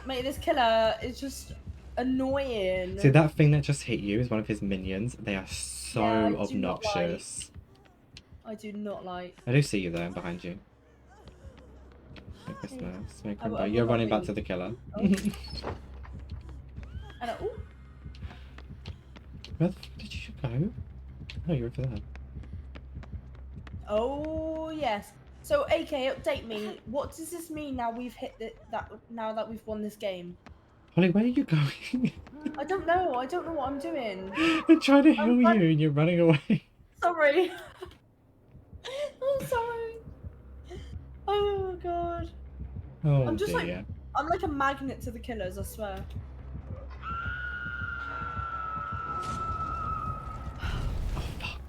Mate, this killer is just annoying. See, that thing that just hit you is one of his minions. They are so Yeah, I do not obnoxious. I do not like. I do see you there, behind you. Make this nice. Make I him will- go. I You're will running not back to the killer. Oh. And ooh, Where the f did you go? Oh, you're over there. oh yes. So AK, update me. What does this mean now we've hit now that we've won this game? Holly, where are you going? I don't know. I don't know what I'm doing. I'm trying to heal I'm you trying- and you're running away. Sorry. I'm sorry. Oh god. Oh I'm just dear. like I'm like a magnet to the killers, I swear. Oh fuck.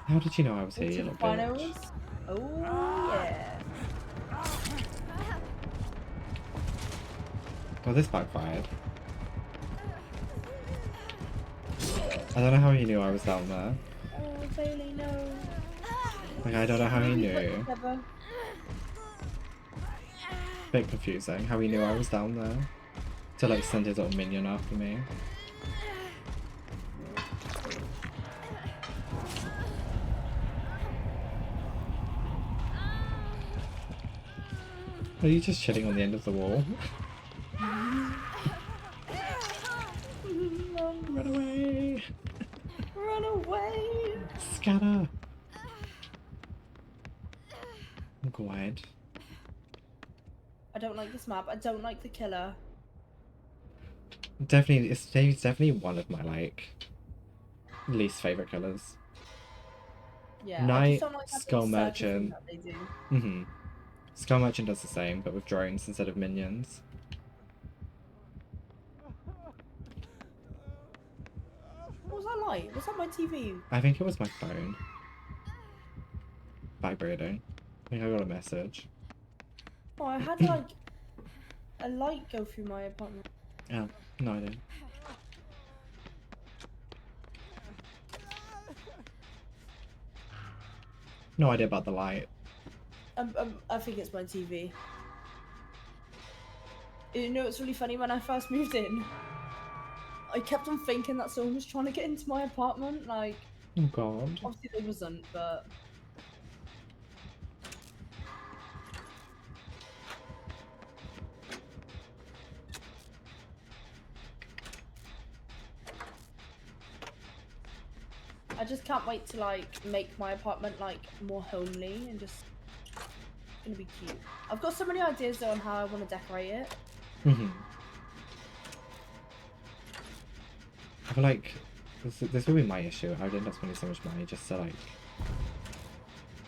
How did you know I was here, you little bitch? Finals. Oh yeah. Oh, this backfired. I don't know how he knew I was down there. Oh Bailey, no. Like, I don't know how he We knew. work together. Bit confusing how he knew I was down there. To like send his little minion after me. Are you just chilling on the end of the wall? Run away! Run away. Scatter! I'm glad. I don't like this map. I don't like the killer. Definitely, he's definitely one of my like least favorite killers. Yeah. I Night, just don't like that Skull big circle thing Merchant. that they do. Mm-hmm. Skull Merchant does the same, but with drones instead of minions. What was that like? Was that my TV? I think it was my phone. Vibrating. I think I got a message. Oh, I had like a light go through my apartment. Oh, no idea. No idea about the light. I think it's my TV. You know, it's really funny. When I first moved in, I kept on thinking that someone was trying to get into my apartment. Like, Oh god. obviously they wasn't, but I just can't wait to like make my apartment like more homely and just it's gonna be cute. I've got so many ideas though on how I want to decorate it. I feel like this will be my issue. I would end up spending so much money just to like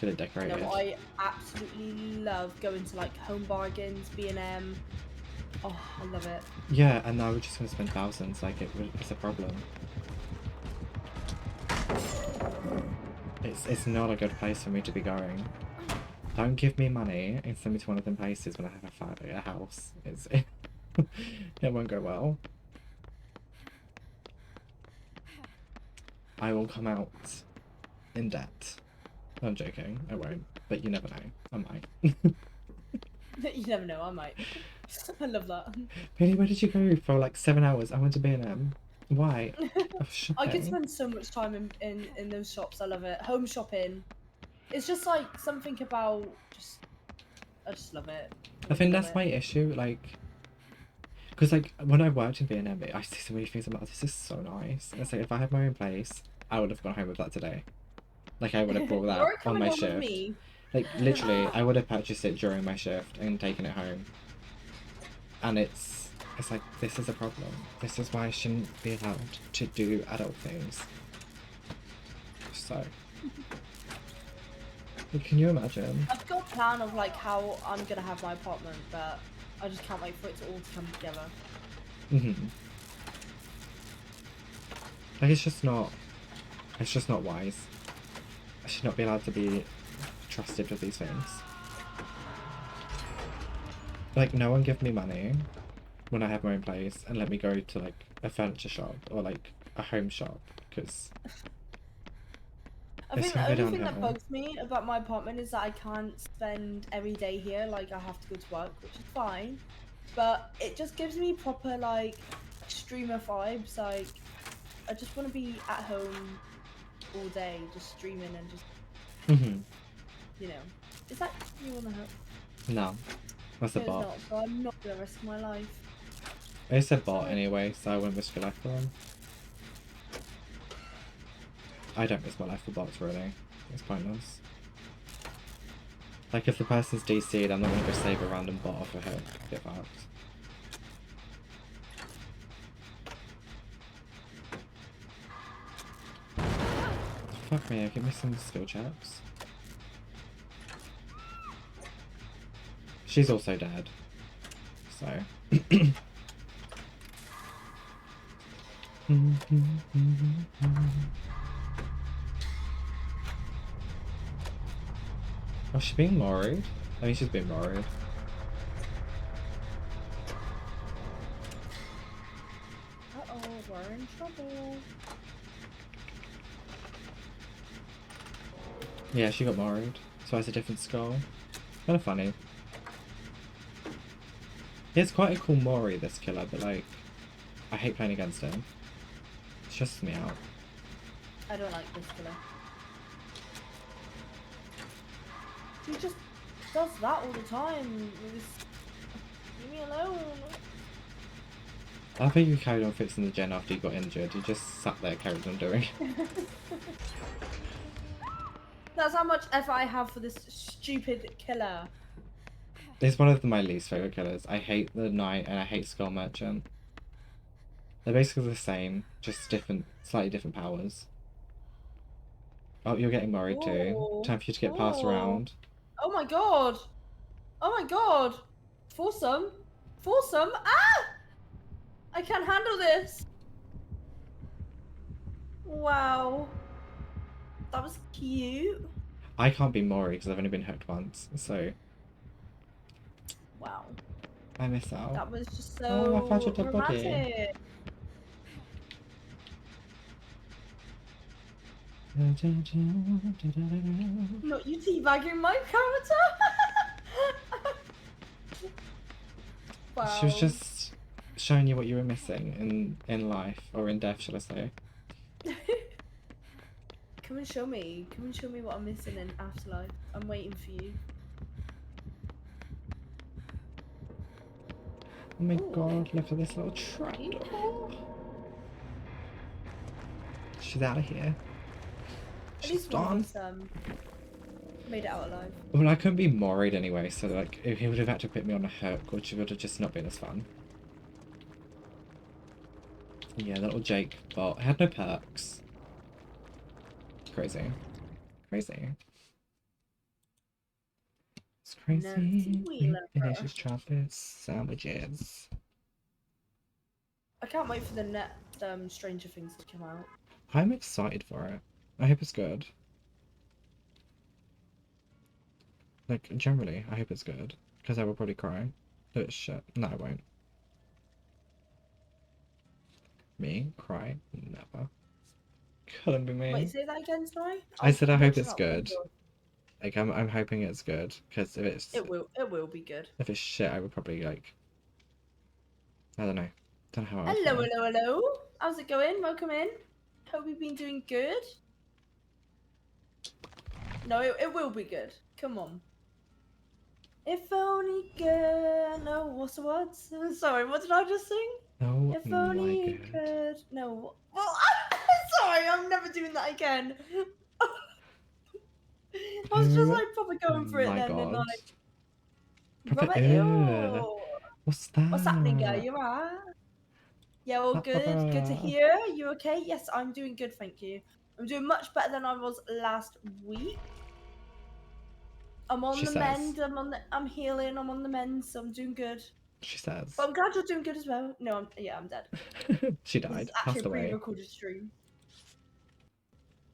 get it decorated. No, I absolutely love going to like Home Bargains, B&M. Oh, I love it. Yeah, and I would just want to spend thousands. Like it's a problem. It's not a good place for me to be going. Don't give me money and send me to one of them places when I have a house. It won't go well. I will come out in debt. I'm joking, I won't. But you never know, I might. You never know, I might. I love that. Penny, where did you go for like 7 hours? I went to B&M. Why? I could spend so much time in those shops. I love it. Home shopping. It's just like something about I just love it. I think that's my issue, like, because like when I worked in B&M, I see so many things. I'm like, this is so nice. And it's like if I had my own place, I would have gone home with that today. Like I would have brought that on my shift. Like literally, I would have purchased it during my shift and taken it home. And it's like this is a problem. This is why I shouldn't be allowed to do adult things. So. Can you imagine? I've got a plan of like how I'm gonna have my apartment, but I just can't wait for it to all to come together. Like it's just not wise. I should not be allowed to be trusted with these things. Like no one give me money when I have my own place and let me go to like a furniture shop or like a home shop because I think the only thing that bugs me about my apartment is that I can't spend every day here. Like I have to go to work, which is fine, but it just gives me proper like streamer vibes. Like I just want to be at home all day, just streaming and just you know. Is that you want to help? No, that's a No, bot. it's not, so I'm not gonna risk my life. It's a bot anyway, so I wouldn't risk your life for them. I don't risk my life for bots, really. It's pointless. Like, if the person's DC'd, I'm not gonna go save a random bot off of her. Get fucked. Fuck me, I keep missing the skill checks. She's also dead. So. Oh, she's being worried? I mean, she's being worried. Uh-oh, we're in trouble. Yeah, she got worried. So it's a different skull. Kind of funny. He has quite a cool Mori, this killer, but like, I hate playing against him. It stresses me out. I don't like this killer. He just does that all the time. Leave me alone. I think you carried on fixing the gen after you got injured. You just sat there carried on doing it. That's how much effort I have for this stupid killer. It's one of my least favourite killers. I hate the Knight and I hate Skull Merchant. They're basically the same, just different, slightly different powers. Oh, you're getting worried too. Ooh. Time for you to get passed around. Oh my god! Oh my god! Foursome? Foursome? Ah! I can't handle this! Wow. That was cute. I can't be Mori because I've only been hooked once, so Wow. I miss out. That was just so Oh, I found your dead body. romantic. Look, you teabagging my character. Wow. She was just showing you what you were missing in life, or in death, shall I say. Come and show me. Come and show me what I'm missing in afterlife. I'm waiting for you. Oh my Ooh. god, look at this little trapdoor. She's out of here. At She's least one done. of us made it out alive. Well, I couldn't be worried anyway, so like, if he would have had to put me on a hook, which would have just not been as fun. Yeah, little Jake bot had no perks. Crazy. Crazy. It's crazy. Nancy Wheeler. Delicious chocolate sandwiches. I can't wait for the next Stranger Things to come out. I'm excited for it. I hope it's good. Like, generally, I hope it's good. Because I will probably cry. Oh, shit. No, I won't. Me? Cry? Never. Couldn't be me. Wait, say that again, sorry? I said I I'm hope watching it's that one good. as well. Like, I'm hoping it's good. Because It will be good. if it's shit, I would probably, like... I don't know. Don't know how I would Hello, feel. hello, hello. How's it going? Welcome in. Hope you've been doing good. No, it will be good. Come on. If only good. No, what's the words? Sorry, what did I just sing? Oh If my only you god. could. No. Well, sorry, I'm never doing that again. I was just like proper going for it My then, and god. like. Proper Robert, ew. What's that? what's happening, guy? You alright? Yeah, all good. Good to hear. You okay? Yes, I'm doing good, thank you. I'm doing much better than I was last week. I'm on She the says. mend. I'm healing. I'm on the mend, so I'm doing good. She says. But I'm glad you're doing good as well. No, I'm dead. She This is died. actually Passed a away. pre-recorded stream.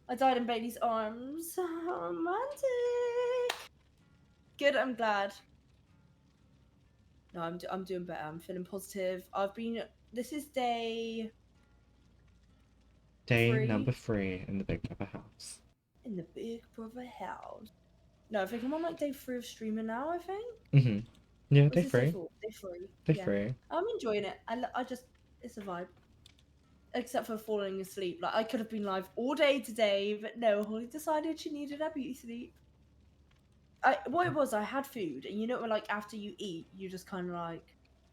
I died in Bailey's arms. Romantic. Good. I'm glad. No, I'm doing better. I'm feeling positive. This is day Day 3 number 3 in the Big Brother house. in the Big Brother house. No, I think I'm on like day 3 of streaming now. I think. Mm-hmm. Yeah, Or day is this 3. Day 3. Day Yeah. 3. I'm enjoying it. It's a vibe. Except for falling asleep. Like, I could have been live all day today, but no, Holly decided she needed her beauty sleep. What it was, I had food, and you know, like, after you eat, you just kind of like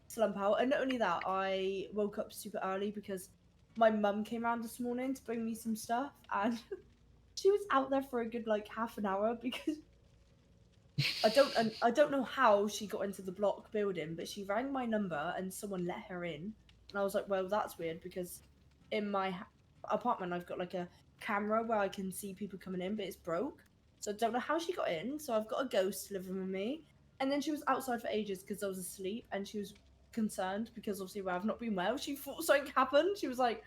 slump out. And not only that, I woke up super early because my mum came around this morning to bring me some stuff, and she was out there for a good like half an hour because I don't know how she got into the block building, but she rang my number and someone let her in, and I was like, well, that's weird because in my apartment I've got like a camera where I can see people coming in, but it's broke, so I don't know how she got in. So I've got a ghost living with me, and then she was outside for ages because I was asleep, and she was concerned because obviously where I've not been well. She thought something happened. She was like,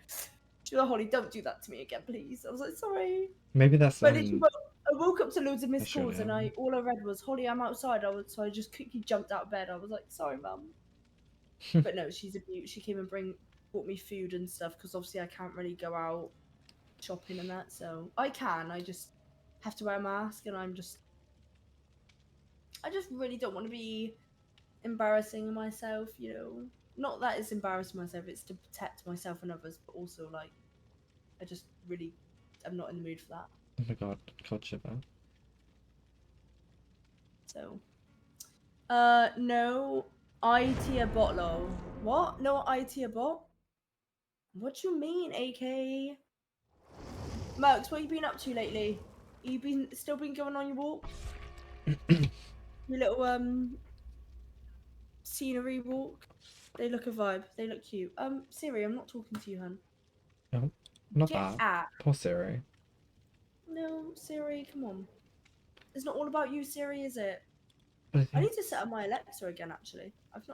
Holly, don't do that to me again, please. I was like, sorry. Maybe that's But I woke up to loads of missed sure, calls, and yeah. all I read was, Holly, I'm outside. So I just quickly jumped out of bed. I was like, sorry, mum. But no, she's a beaut. She came and bought me food and stuff because obviously I can't really go out shopping and that. So I just have to wear a mask, and I just really don't want to be embarrassing myself, you know. Not that it's embarrassing myself, it's to protect myself and others, but also like I just really I'm not in the mood for that. Oh my god, cold shiver. So no IT a bot lol. What? No IT a bot? What you mean, AK? Mercs, what you been up to lately? You still been going on your walk? Your little scenery walk? They look a vibe. They look cute. Siri, I'm not talking to you, hun. No, not Get that. out. Poor Siri. No, Siri, come on. It's not all about you, Siri, is it? But I I think need to set up my Alexa again. Actually, I've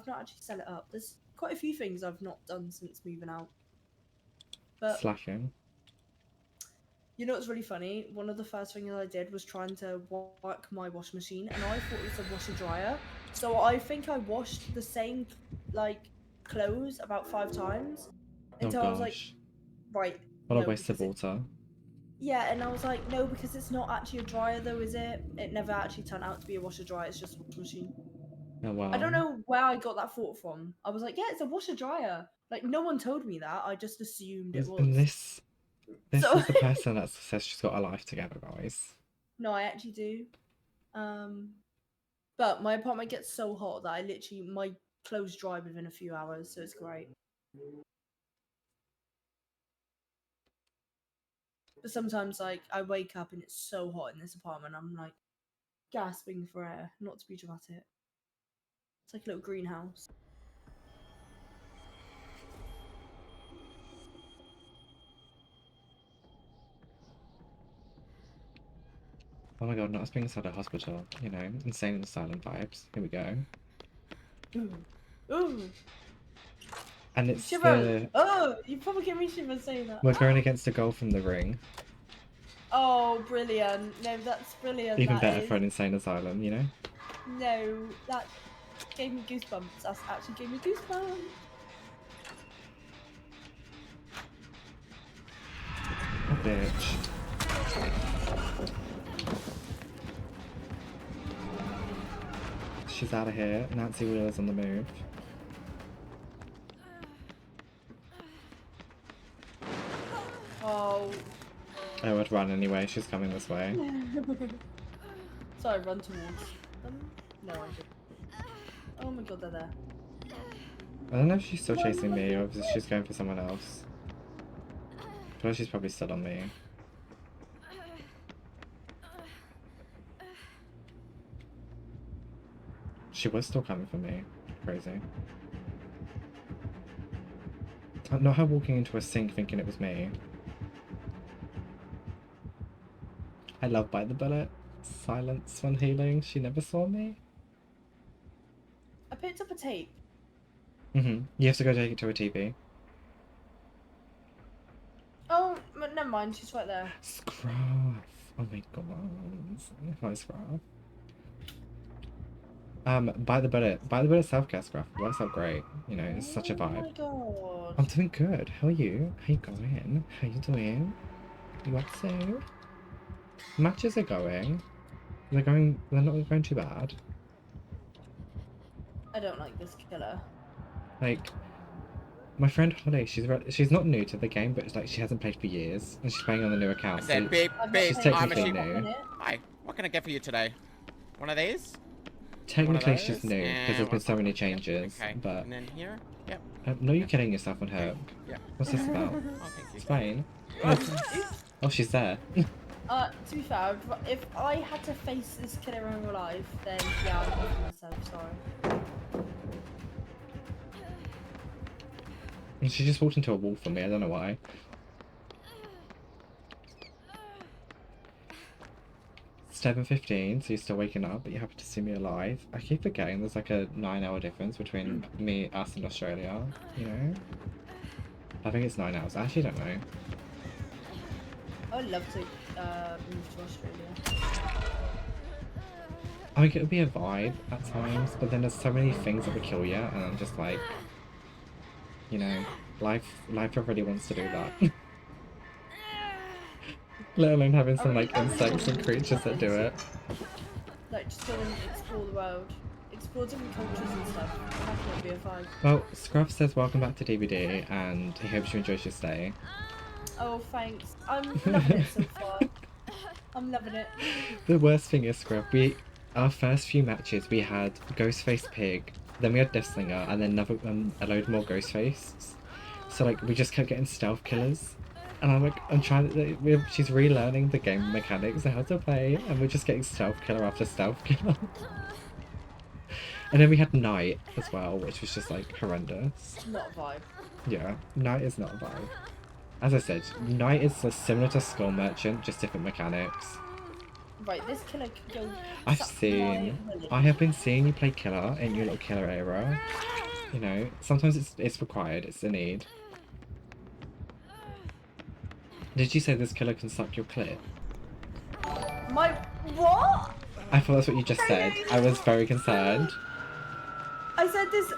not actually set it up. There's quite a few things I've not done since moving out. But slashing. you know what's really funny? One of the first things I did was trying to work my washing machine, and I thought it was a washer dryer. So I think I washed the same like clothes about 5 times until I was like, right. What a no, waste of because water. Yeah, and I was like, no, because it's not actually a dryer though, is it? It never actually turned out to be a washer dryer. It's just a washing machine. Oh wow. I don't know where I got that thought from. I was like, yeah, it's a washer dryer. Like, no one told me that. I just assumed it was. And this So- is the person that says she's got a life together, guys. No, I actually do. But my apartment gets so hot that my clothes dry within a few hours, so it's great. But sometimes, like, I wake up and it's so hot in this apartment, I'm like gasping for air. Not to be dramatic. It's like a little greenhouse. Oh my god, not us being inside a hospital, you know, insane asylum vibes. Here we go. Ooh. And it's Shiver! Oh, you probably give me shiver saying that. we're going against a goal from the ring. Oh, brilliant. No, that's brilliant. Even that better is. for an insane asylum, you know? No, that gave me goosebumps. That actually gave me goosebumps. Oh, bitch. She's out of here. Nancy Wheeler's on the move. Oh. I would run anyway. She's coming this way. So I run towards them? No, I didn't. Oh my god, they're there. I don't know if she's still chasing me or if she's going for someone else. I feel like she's probably still on me. She was still coming for me. Crazy. Not her walking into a sink thinking it was me. I love Bite the Bullet. Silence when healing. She never saw me. I picked up a tape. You have to go take it to a TV. Oh, never mind. She's right there. Scruff. Oh my god. Hi, Scruff. Bite the Bullet. Bite the Bullet self-care, Scruff. Works out great. You know, it's such a Oh my vibe. god. I'm doing good. How are you? How you going? How you doing? You up so? Matches are going. They're not going too bad. I don't like this killer. Like, my friend Holly, she's not new to the game, but like she hasn't played for years, and she's playing on the new account. I said, babe, she's I'm a technically sheep. new. Hi, what can I get for you today? One of these? Technically, One of she's those? new because there's been so many Yep, changes. okay. But And then here? Yep. no, you're killing yourself on her. Yeah. What's this about? Oh, thank you. It's fine. Oh, Oh, she's there. to be fair, if I had to face this killer in real life, then yeah, I'm killing myself, sorry. And she just walked into a wall for me. I don't know why. It's 7:15, so you're still waking up, but you're happy to see me alive. I keep forgetting there's like a 9-hour difference between me, us, and Australia. You know? I think it's 9 hours. I actually don't know. I'd love to move to Australia. I think it would be a vibe at times, but then there's so many things that would kill you, and I'm just like, you know, life already wants to do that. Let alone having some like insects and creatures that do it. Like, just go and explore the world. Explore different cultures and stuff. That would be a vibe. Well, Scruff says welcome back to DVD, and he hopes you enjoyed your stay. Oh, thanks. I'm loving it so far. I'm loving it. The worst thing is, Scruff, our first few matches we had Ghostface Pig, then we had Deathslinger, and then a load more Ghostface. So like we just kept getting stealth killers, and I'm trying. She's relearning the game mechanics and how to play, and we're just getting stealth killer after stealth killer. And then we had Night as well, which was just like horrendous. Not a vibe. Yeah, Night is not a vibe. As I said, Night is similar to Skull Merchant, just different mechanics. Right, this killer could go. I have been seeing you play killer in your little killer era. You know, sometimes it's required, it's a need. Did you say this killer can suck your clit? My what? I thought that's what you just said. I was very concerned. I said this.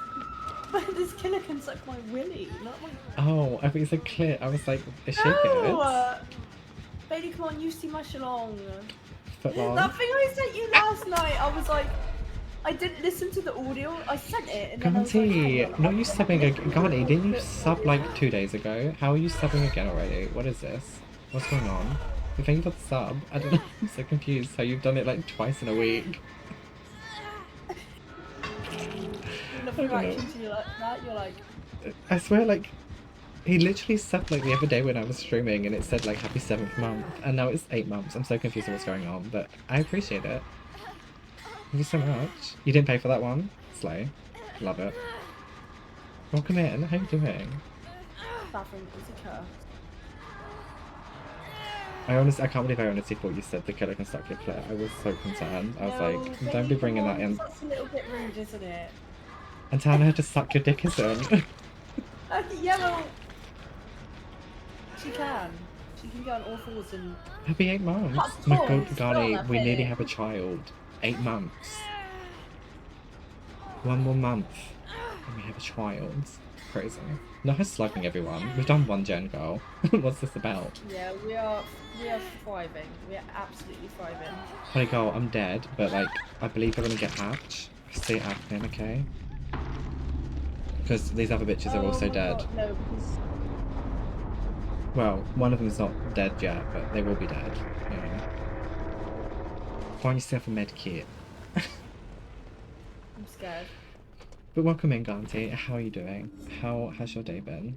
But this killer can suck my willy, not my. Oh, I thought you said clit. I was like, is she No! good? Bailey, come on, you see my shalong. Foot long? That thing I sent you last night, I was like, I didn't listen to the audio. I sent it, and then I was like, Garanti, hang on, not I'll you check subbing it. again. Garanti, didn't you sub like 2 days ago? How are you subbing again already? What is this? What's going on? Thank you for the sub. I don't know. I'm so confused how you've done it like twice in a week. Enough reaction to you like that, you're like, I swear, like, He literally said like the other day when I was streaming and it said like happy 7th month and now it's 8 months. I'm so confused with what's going on, but I appreciate it. Thank you so much. You didn't pay for that one? Slay. Love it. Welcome in. How you doing? Bathroom is a curse. I can't believe I honestly thought you said the killer can suck your clit. I was so concerned. I was No, like, baby, don't be bringing come that in. on, that's a little bit rude, isn't it? And telling her to suck your dick isn't. Yeah, well, she can. She can go on all fours and... Happy 8 months. That's My tall, god, it's Ghani, strong, I we nearly bet. have a child. 8 months. 1 more month. And we have a child. Crazy. Not her slugging everyone. We've done one gen girl. What's this about? Yeah, we are thriving. We are absolutely thriving. Honey girl, I'm dead, but like, I believe we're gonna get hatch. Stay acting, okay? Because these other bitches are also my dead. God, no, because... Well, one of them's not dead yet, but they will be dead. You know. Find yourself a med kit. I'm scared. But welcome in, Ganti. How are you doing? How has your day been?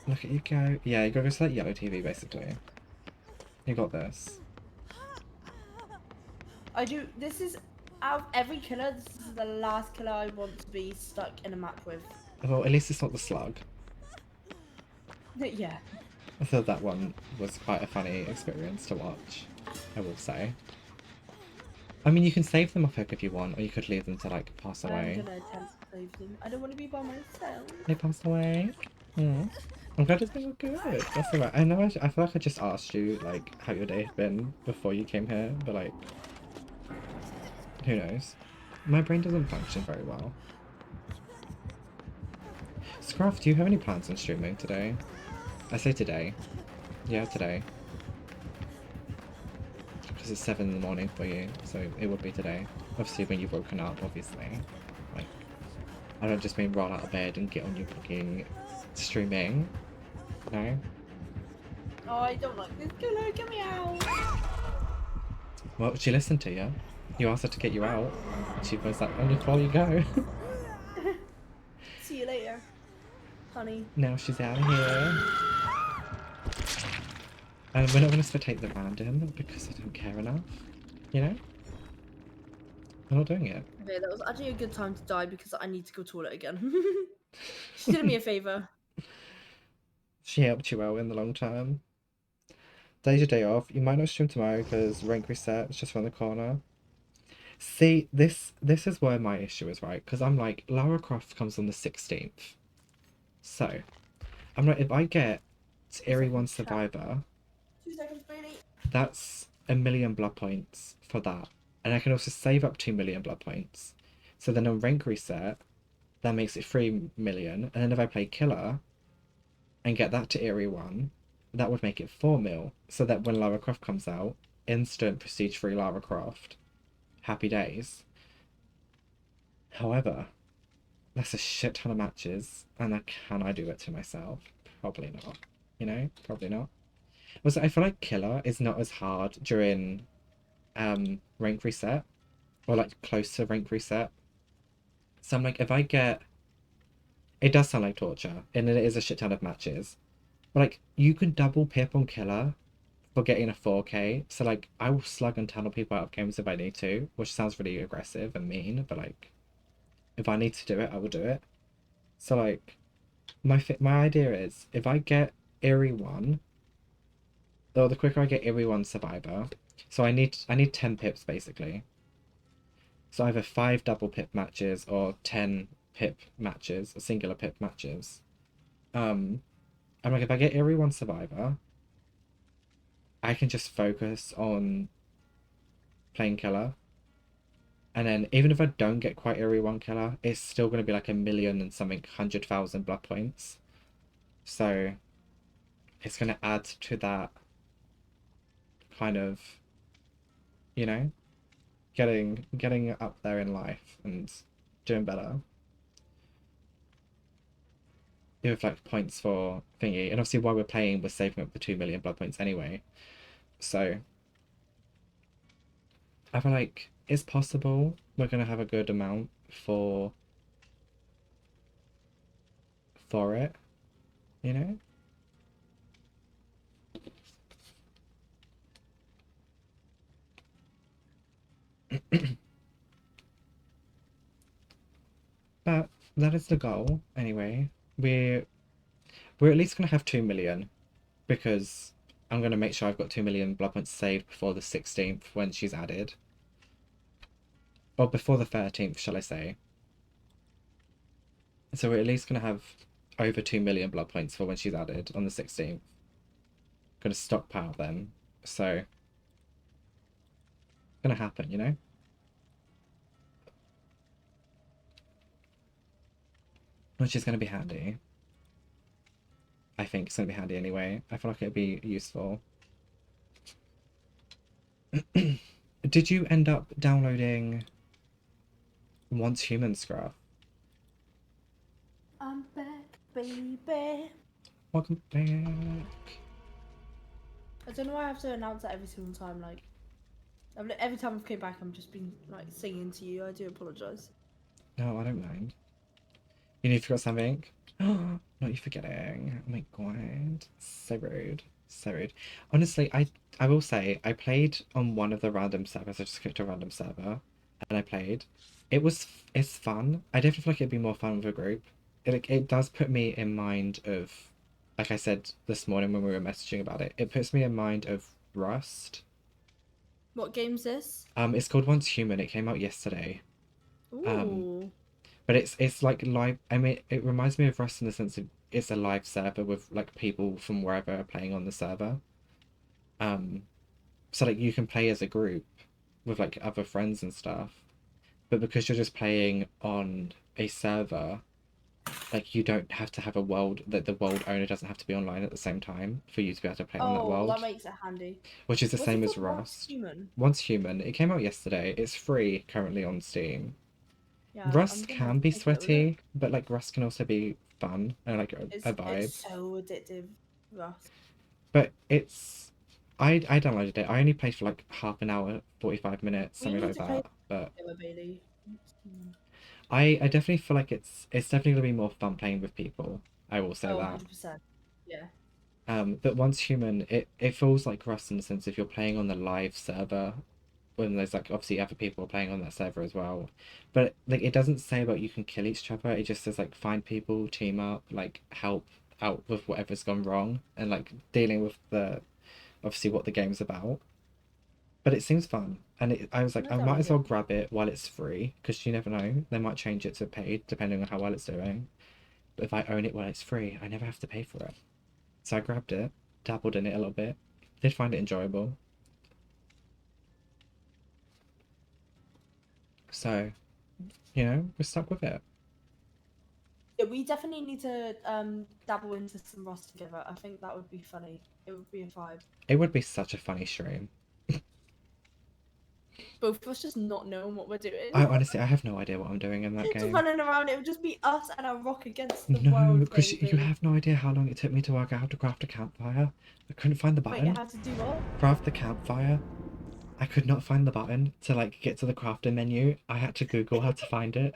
Look at you go. Yeah, you gotta go to that yellow TV, basically. You got this. I do. This is out of every killer. This is the last killer I want to be stuck in a map with. Well, at least it's not the slug. Yeah. I thought that one was quite a funny experience to watch, I will say. I mean, you can save them off hook if you want, or you could leave them to, like, pass away. I'm gonna attempt to save them. I don't want to be by myself. They pass away? Hmm. I'm glad it's been good. That's alright. I know I feel like I just asked you, like, how your day had been before you came here, but, like, who knows? My brain doesn't function very well. Scruff, do you have any plans on streaming today? I say today. Yeah, today. Because it's 7 in the morning for you, so it would be today. Obviously when you've woken up, obviously. Like, I don't just mean roll out of bed and get on your fucking streaming. No? Oh, I don't like this killer. Get me out. Well, she listened to you. You asked her to get you out. She was like, on your floor you go. See you later, honey. Now she's out of here. And we're not going to spectate the random because I don't care enough. You know? I'm not doing it. Okay, that was actually a good time to die because I need to go toilet again. She did me a favour. She helped you out in the long term. Day's your day off. You might not stream tomorrow because rank reset is just around the corner. See, this is where my issue is, right? Because I'm like, Lara Croft comes on the 16th. So, I'm like, if I get Eerie 1 Survivor, 2 seconds, Bailey. that's 1 million blood points for that. And I can also save up 2 million blood points. So then on rank reset, that makes it 3 million. And then if I play Killer and get that to Eerie 1, that would make it 4 mil. So that when Lara Croft comes out, instant prestige free Lara Croft. Happy days. However, that's a shit ton of matches, and can I do it to myself? Probably not. You know, probably not. Also, I feel like Killer is not as hard during rank reset, or like close to rank reset. So I'm like, if I get, it does sound like torture, and it is a shit ton of matches, but like you can double pip on Killer for getting a 4K. So like, I will slug and tunnel people out of games if I need to, which sounds really aggressive and mean, but like, if I need to do it, I will do it. So like, my idea is, if I get Eerie 1, or the quicker I get Eerie 1 Survivor, so I need 10 pips basically. So either 5 double pip matches or 10 pip matches, or singular pip matches. I'm like, if I get Eerie 1 Survivor, I can just focus on playing Killer. And then even if I don't get quite Eerie 1 Killer, it's still going to be like 1 million and something 100,000 blood points. So it's going to add to that kind of, you know, getting up there in life and doing better. With like points for thingy. And obviously while we're playing, we're saving up the 2 million blood points anyway. So I feel like it's possible we're going to have a good amount for for it, you know? But that is the goal, anyway. We're at least gonna have 2 million, because I'm gonna make sure I've got 2 million blood points saved before the 16th when she's added. Or before the 13th, shall I say. So we're at least gonna have over 2 million blood points for when she's added on the 16th. Gonna stockpile them, so gonna happen, you know? Which is gonna be handy. I think it's gonna be handy anyway. I feel like it'd be useful. Did you end up downloading Once Human Scruff? I'm back, baby. Welcome back. I don't know why I have to announce that every single time. Like, every time I've came back, I'm just been like singing to you. I do apologise. No, I don't mind. You need to forget something? Oh, not you forgetting. Oh my god. So rude. So rude. Honestly, I will say, I played on one of the random servers. I just clicked a random server and I played. It's fun. I definitely feel like it'd be more fun with a group. It does put me in mind of, like I said this morning when we were messaging about it, it puts me in mind of Rust. What game's this? It's called Once Human. It came out yesterday. Ooh. But it's like live. I mean, it reminds me of Rust in the sense of it's a live server with like people from wherever are playing on the server. So like you can play as a group with like other friends and stuff, but because you're just playing on a server, like you don't have to have a world that the world owner doesn't have to be online at the same time for you to be able to play on that Oh, world. that makes it handy. Which is the What's same it as called? Once Rust. Human. Once Human. It came out yesterday. It's free currently on Steam. Yeah, Rust I'm gonna can be take a look at it. sweaty, but like Rust can also be fun and like a vibe. It's so addictive, Rust. But it's I downloaded it. I only played for like half an hour, 45 minutes, We something need like to play that. But Taylor Bailey. I definitely feel like it's definitely gonna be more fun playing with people. I will say Oh, that. 100%. Yeah. But Once Human, it feels like Rust in the sense if you're playing on the live server, when there's like obviously other people playing on that server as well. But like it doesn't say about you can kill each other. It just says like find people, team up, like help out with whatever's gone wrong, and like dealing with the obviously what the game's about. But it seems fun, and I was like, I might as well grab it while it's free because you never know, they might change it to paid depending on how well it's doing. But if I own it while it's free, I never have to pay for it. So I grabbed it, dabbled in it a little bit, did find it enjoyable. So, you know, we're stuck with it. Yeah, we definitely need to dabble into some Rust together. I think that would be funny. It would be a vibe. It would be such a funny stream. Both of us just not knowing what we're doing. I honestly, I have no idea what I'm doing in that Just game. running around, it would just be us and our rock against the No, world. because you baby. have no idea how long it took me to work out how to craft a campfire. I couldn't find the Wait, button. how to do what? Craft the campfire. I could not find the button to like get to the crafting menu. I had to Google how to find it.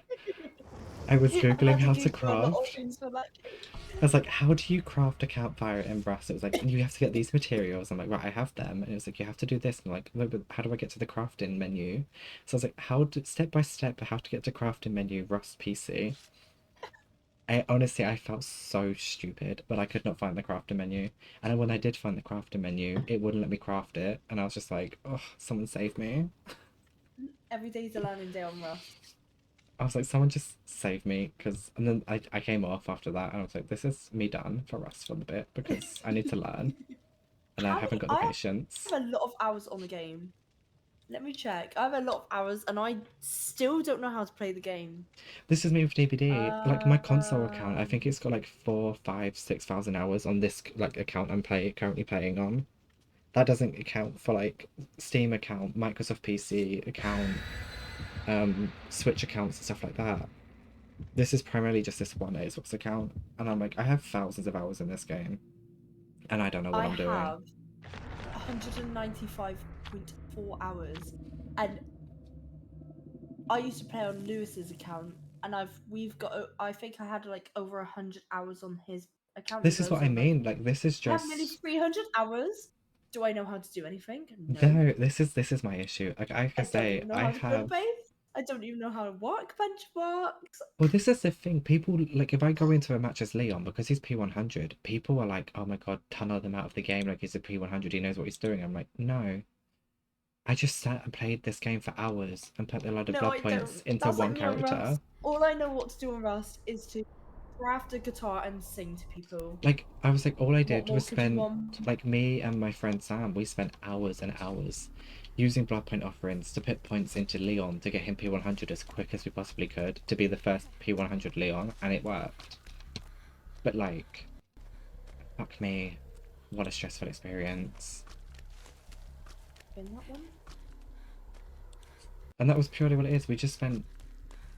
I was Googling how to craft. I was like, how do you craft a campfire in Rust? It was like, you have to get these materials. I'm like, right, I have them. And it was like, you have to do this. And I'm like, no, but how do I get to the crafting menu? So I was like, step by step, how to get to crafting menu, Rust PC. I felt so stupid, but I could not find the crafting menu. And then when I did find the crafting menu, it wouldn't let me craft it. And I was just like, oh, someone save me. Every day's a learning day on Rust. I was like, someone just save me, and then I came off after that, and I was like, this is me done for Rust for the bit, because I need to learn, and I haven't got the patience. I have a lot of hours on the game. Let me check. I have a lot of hours, and I still don't know how to play the game. This is me with DBD. Like, my console account, I think it's got like 4,000, 5,000, 6,000 hours on this like account I'm currently playing on. That doesn't account for like Steam account, Microsoft PC account, Switch accounts and stuff like that. This is primarily just this one Xbox account, and I'm like, I have thousands of hours in this game, and I don't know what I'm doing. I have 195.4 hours, and I used to play on Lewis's account, and we've got. I think I had like over 100 hours on his account. This as is well, what I so, like, mean. Like, this is I have nearly just 300 hours. Do I know how to do anything? no. This is my issue. Like I I can don't say, even know I how to build a have. base. I don't even know how to work benchmarks. Well, this is the thing. People like if I go into a match as Leon because he's P100, people are like, "Oh my god, tunnel them out of the game. Like he's a P100. He knows what he's doing." I'm like, no. I just sat and played this game for hours and put a lot of No, blood I points don't. into That's one like me on character. Rust. All I know what to do on Rust is to craft a guitar and sing to people. Like I was like, all I did more was could you spend want? like me and my friend Sam. We spent hours and hours using blood point offerings to put points into Leon to get him P100 as quick as we possibly could to be the first P100 Leon, and it worked. But like, fuck me, what a stressful experience. In that one? And that was purely what it is. We just spent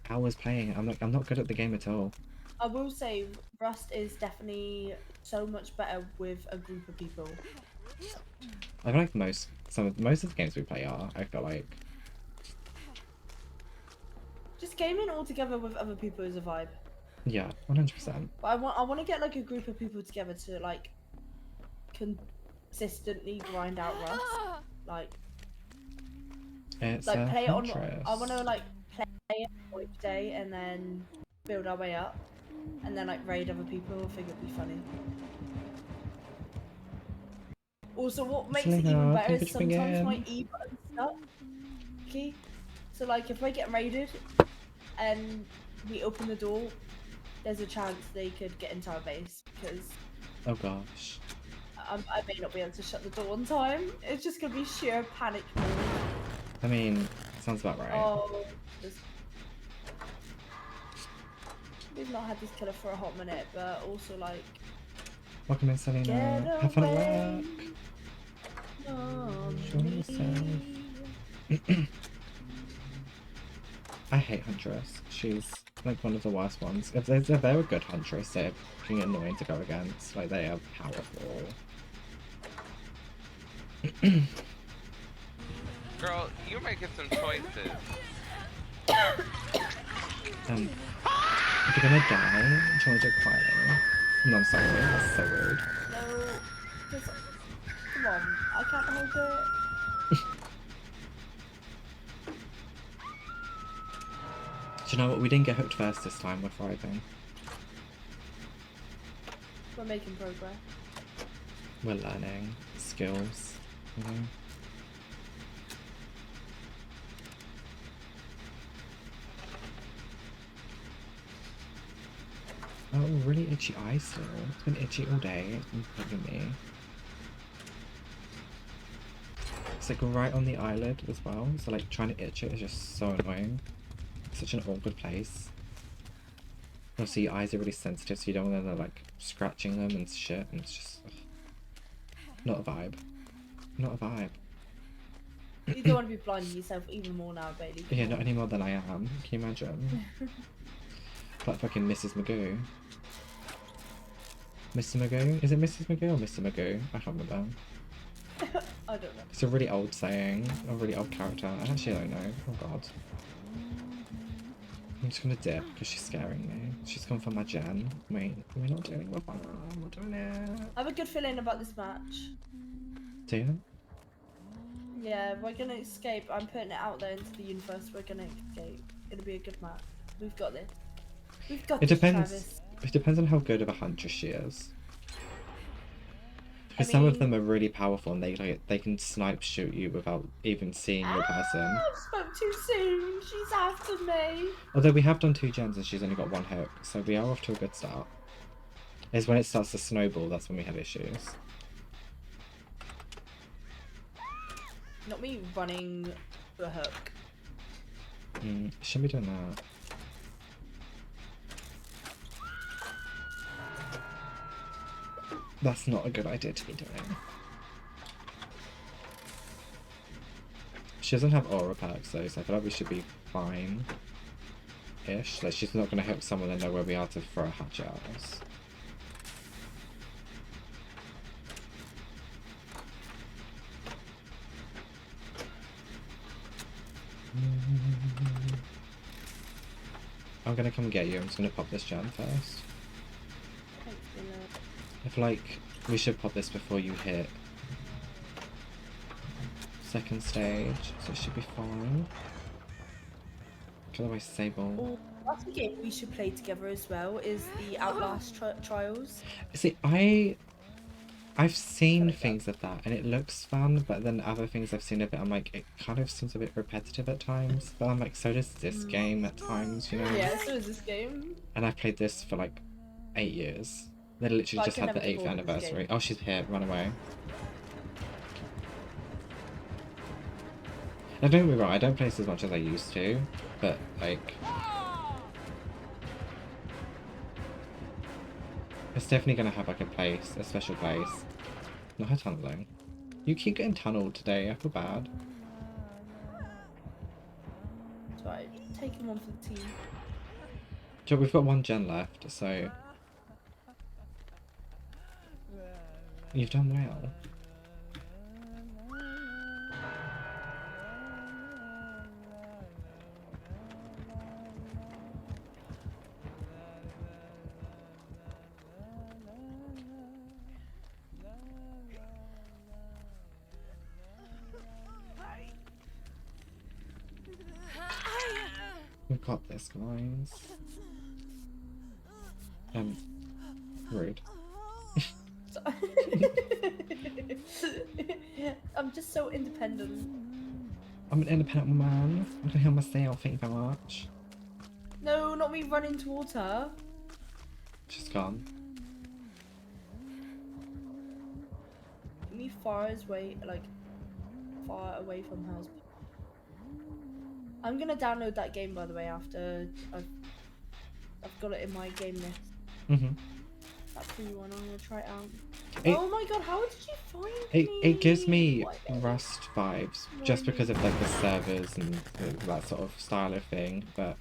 hours playing. I'm like, I'm not good at the game at all. I will say Rust is definitely so much better with a group of people. I feel like most of the games we play are. I feel like. Just gaming all together with other people is a vibe. Yeah, 100%. But I want to get like a group of people together to like consistently grind out Rust. Like It's play it on. Huntress. I want to like play it on each day and then build our way up, and then like raid other people. I think it'd be funny. Also, what makes it even Selena, better thank you is for being sometimes my in. E button's stuck. Okay, so like if I get raided and we open the door, there's a chance they could get into our base because Oh gosh. I may not be able to shut the door on time. It's just gonna be sheer panic mode. I mean, sounds about right. Oh, we've not had this killer for a hot minute, but also like. Welcome in, Selena. Get Have fun at away work. from Show me. yourself. I hate Huntress. She's like one of the worst ones. If they're a good Huntress, they're fucking annoying to go against. Like they are powerful. Girl, you're making some choices. If you're gonna die, do you want to do it quietly? No, I'm sorry. That's so rude. No, just come on. I can't help it. Do you know what? We didn't get hooked first this time. We're thriving. We're making progress. We're learning skills. You know? Oh, really itchy eyes still. It's been itchy all day. It's been bugging me. It's like right on the eyelid as well. So like trying to itch it is just so annoying. It's such an awkward place. Also, your eyes are really sensitive, so you don't want to like scratching them and shit. And it's just not a vibe. Not a vibe. You don't want to be blinding yourself even more now, Bailey. Yeah, not any more than I am. Can you imagine? Like fucking Mrs. Magoo. Mr. Magoo? Is it Mrs. Magoo or Mr. Magoo? I can't remember. I don't know. It's a really old saying, a really old character. I actually don't know. Oh god. I'm just gonna dip because she's scaring me. She's gone for my gen. Wait, we're not doing it. We're doing it. I have a good feeling about this match. Do you? Yeah, we're gonna escape. I'm putting it out there into the universe. We're gonna escape. It'll be a good match. We've got this. We've got It this, depends. Travis. It depends on how good of a huntress she is. Because some of them are really powerful and they can snipe shoot you without even seeing your person. I spoke too soon. She's after me. Although we have done 2 gens and she's only got 1 hook, so we are off to a good start. It's when it starts to snowball, that's when we have issues. Not me running to a hook. Shouldn't be doing that. That's not a good idea to be doing. She doesn't have aura perks though, so I feel like we should be fine-ish. Like she's not going to hook someone and know where we are to throw a hatchet at us. I'm gonna come get you. I'm just gonna pop this gen first. Thanks, Villa. I feel like we should pop this before you hit second stage, so it should be fine. Otherwise, Sable. Oh, that's a game we should play together as well, is the Outlast Trials. See, I've seen things of that and it looks fun, but then other things I've seen of it, I'm like, it kind of seems a bit repetitive at times. But I'm like, so does this game at times, you know? Yeah, so is this game. And I've played this for like 8 years. They literally But I just can had the never get 8th bored of this anniversary. game. Oh, she's here. Run away. Now, don't get me wrong, I don't play this as much as I used to, but like, it's definitely gonna have like a place, a special place. Not her tunneling. You keep getting tunneled today, I feel bad. That's right, take him on for the team. So we've got 1 gen left, so you've done well. We've got this, guys. Rude. I'm just so independent. I'm an independent man. I can heal myself, thank you very much. No, not me running towards her. She's gone. Me far away, like far away from house. I'm gonna download that game, by the way, after I've got it in my game list. Mhm. That free one, I'm gonna try it out. It- Oh my god, how did you find It gives me What? Rust vibes, just because of like the servers and that sort of style of thing, but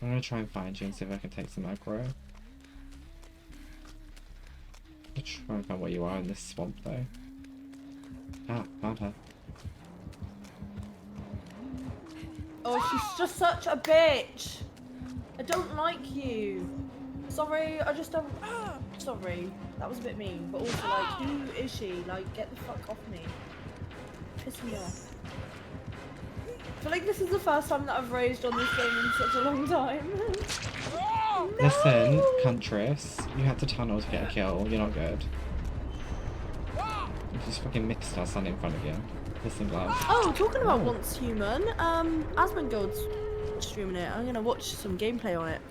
I'm gonna try and find you and see if I can take some aggro. I'll try and find where you are in this swamp though. Ah, found her. Oh, she's just such a bitch. I don't like you. Sorry, I just don't. Sorry, that was a bit mean. But also, like, who is she? Like, get the fuck off me. Pissing me off. I feel like this is the first time that I've raged on this game in such a long time. Listen, Huntress, you had to tunnel to get a kill. You're not good. You just fucking mixed us standing in front of you. Listen, love. Oh, talking about Once Human, Asmongold's streaming it. I'm gonna watch some gameplay on it.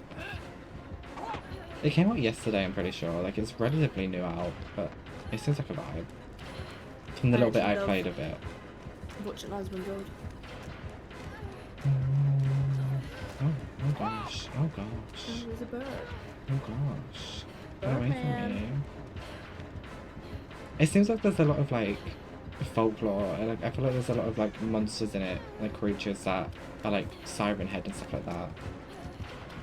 It came out yesterday, I'm pretty sure. Like, it's relatively new out, but it seems like a vibe. From the little bit I actually played of it. Watching Asmongold. Oh gosh. Oh gosh. Oh, there's a bird. Oh gosh. Get away Birdman. from me. It seems like there's a lot of like folklore. Like, I feel like there's a lot of like monsters in it, like creatures that are like siren head and stuff like that.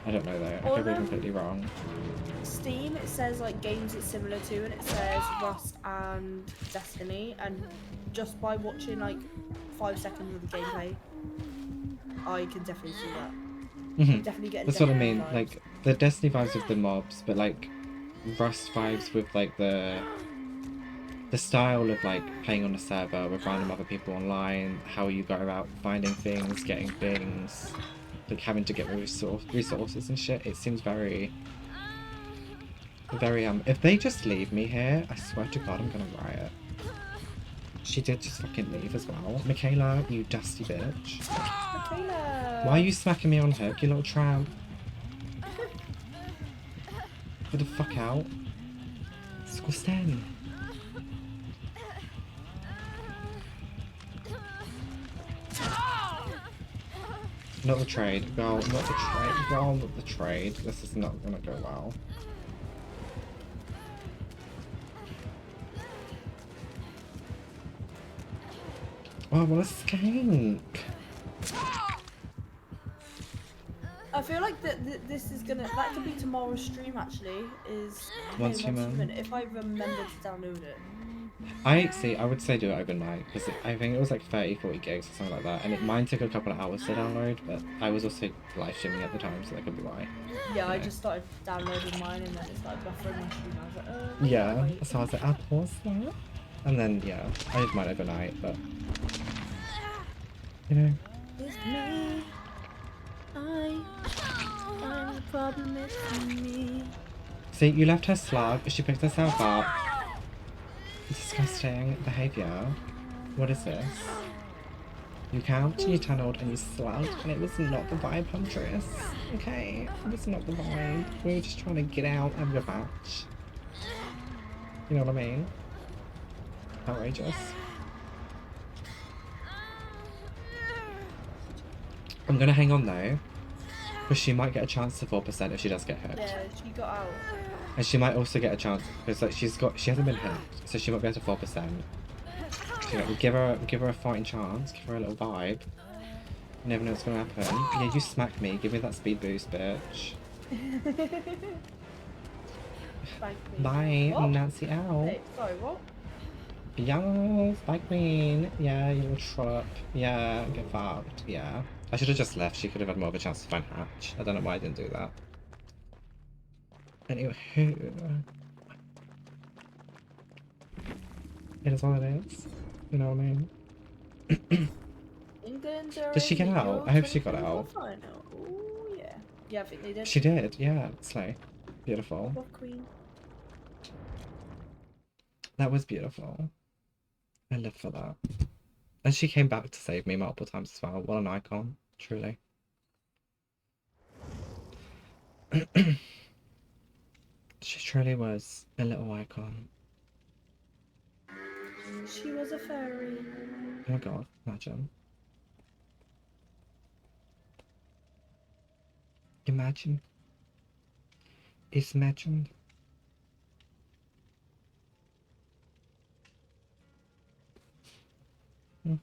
I don't know though. I Or could be them- completely wrong. Steam, it says like games it's similar to, and it says Rust and Destiny, and just by watching like 5 seconds of the gameplay, I can definitely see that. Mhm. Definitely getting That's what I Destiny mean. vibes. Like the Destiny vibes with the mobs, but like Rust vibes with like the style of like playing on a server with random other people online, how you go about finding things, getting things, like having to get resources and shit. It seems very if they just leave me here, I swear to God I'm gonna riot. She did just fucking leave as well. Michaela, you dusty bitch. Michaela! Why are you smacking me on hook, you little tramp? Get the fuck out. Squisten. Not the trade, girl, not the trade, girl, not the trade. This is not gonna go well. Oh, what a skank! I feel like this is gonna, that could be tomorrow's stream actually, is Once playing Human. if I remember to download it. I would say do it overnight because I think it was like 30-40 gigs or something like that, and mine took a couple of hours to download, but I was also live streaming at the time, so that could be why. Yeah, I know. just started downloading mine and then it started buffering my stream. I was like, Yeah, wait. so I was like, I'll pause that. And then, yeah, I did mine overnight, but, you know. It's me. The problem is me. See, you left her slug, she picked herself up. Disgusting behaviour. What is this? You camped, you tunneled, and you slugged, and it was not the vibe, Huntress. Okay? It was not the vibe. We were just trying to get out of your patch. You know what I mean? Outrageous. I'm gonna hang on though, because she might get a chance to 4% if she does get hit. Yeah, she got out. And she might also get a chance because like she hasn't been hit, so she might be able to 4%. So, like, give her a fighting chance, give her a little vibe. You never know what's gonna happen. Yeah, you smacked me. Give me that speed boost, bitch. Bye, What? Nancy out. Hey, sorry, what? Yes, bye queen. Yeah, you little trollop. Yeah, get fucked. Yeah. I should have just left. She could have had more of a chance to find Hatch. I don't know why I didn't do that. Anyway, it is what it is. You know what I mean? Did she get out? I hope she got out. Ooh, yeah. Yeah, I think they did. She did, yeah. Slay. Beautiful. Love queen. That was beautiful. I live for that. And she came back to save me multiple times as well. What an icon, truly. She truly was a little icon. She was a fairy. Oh my god, imagine. Imagine. It's imagined. I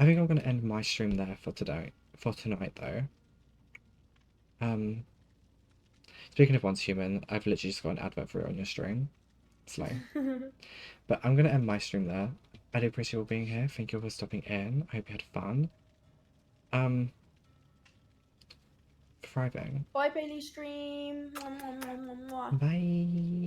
think I'm gonna end my stream there for tonight though. Speaking of Once Human, I've literally just got an advert for it on your stream. Slay. But I'm gonna end my stream there. I do appreciate you all being here. Thank you all for stopping in. I hope you had fun. Thriving. Bye, Bailey stream. Mwah, mwah, mwah, mwah, mwah. Bye.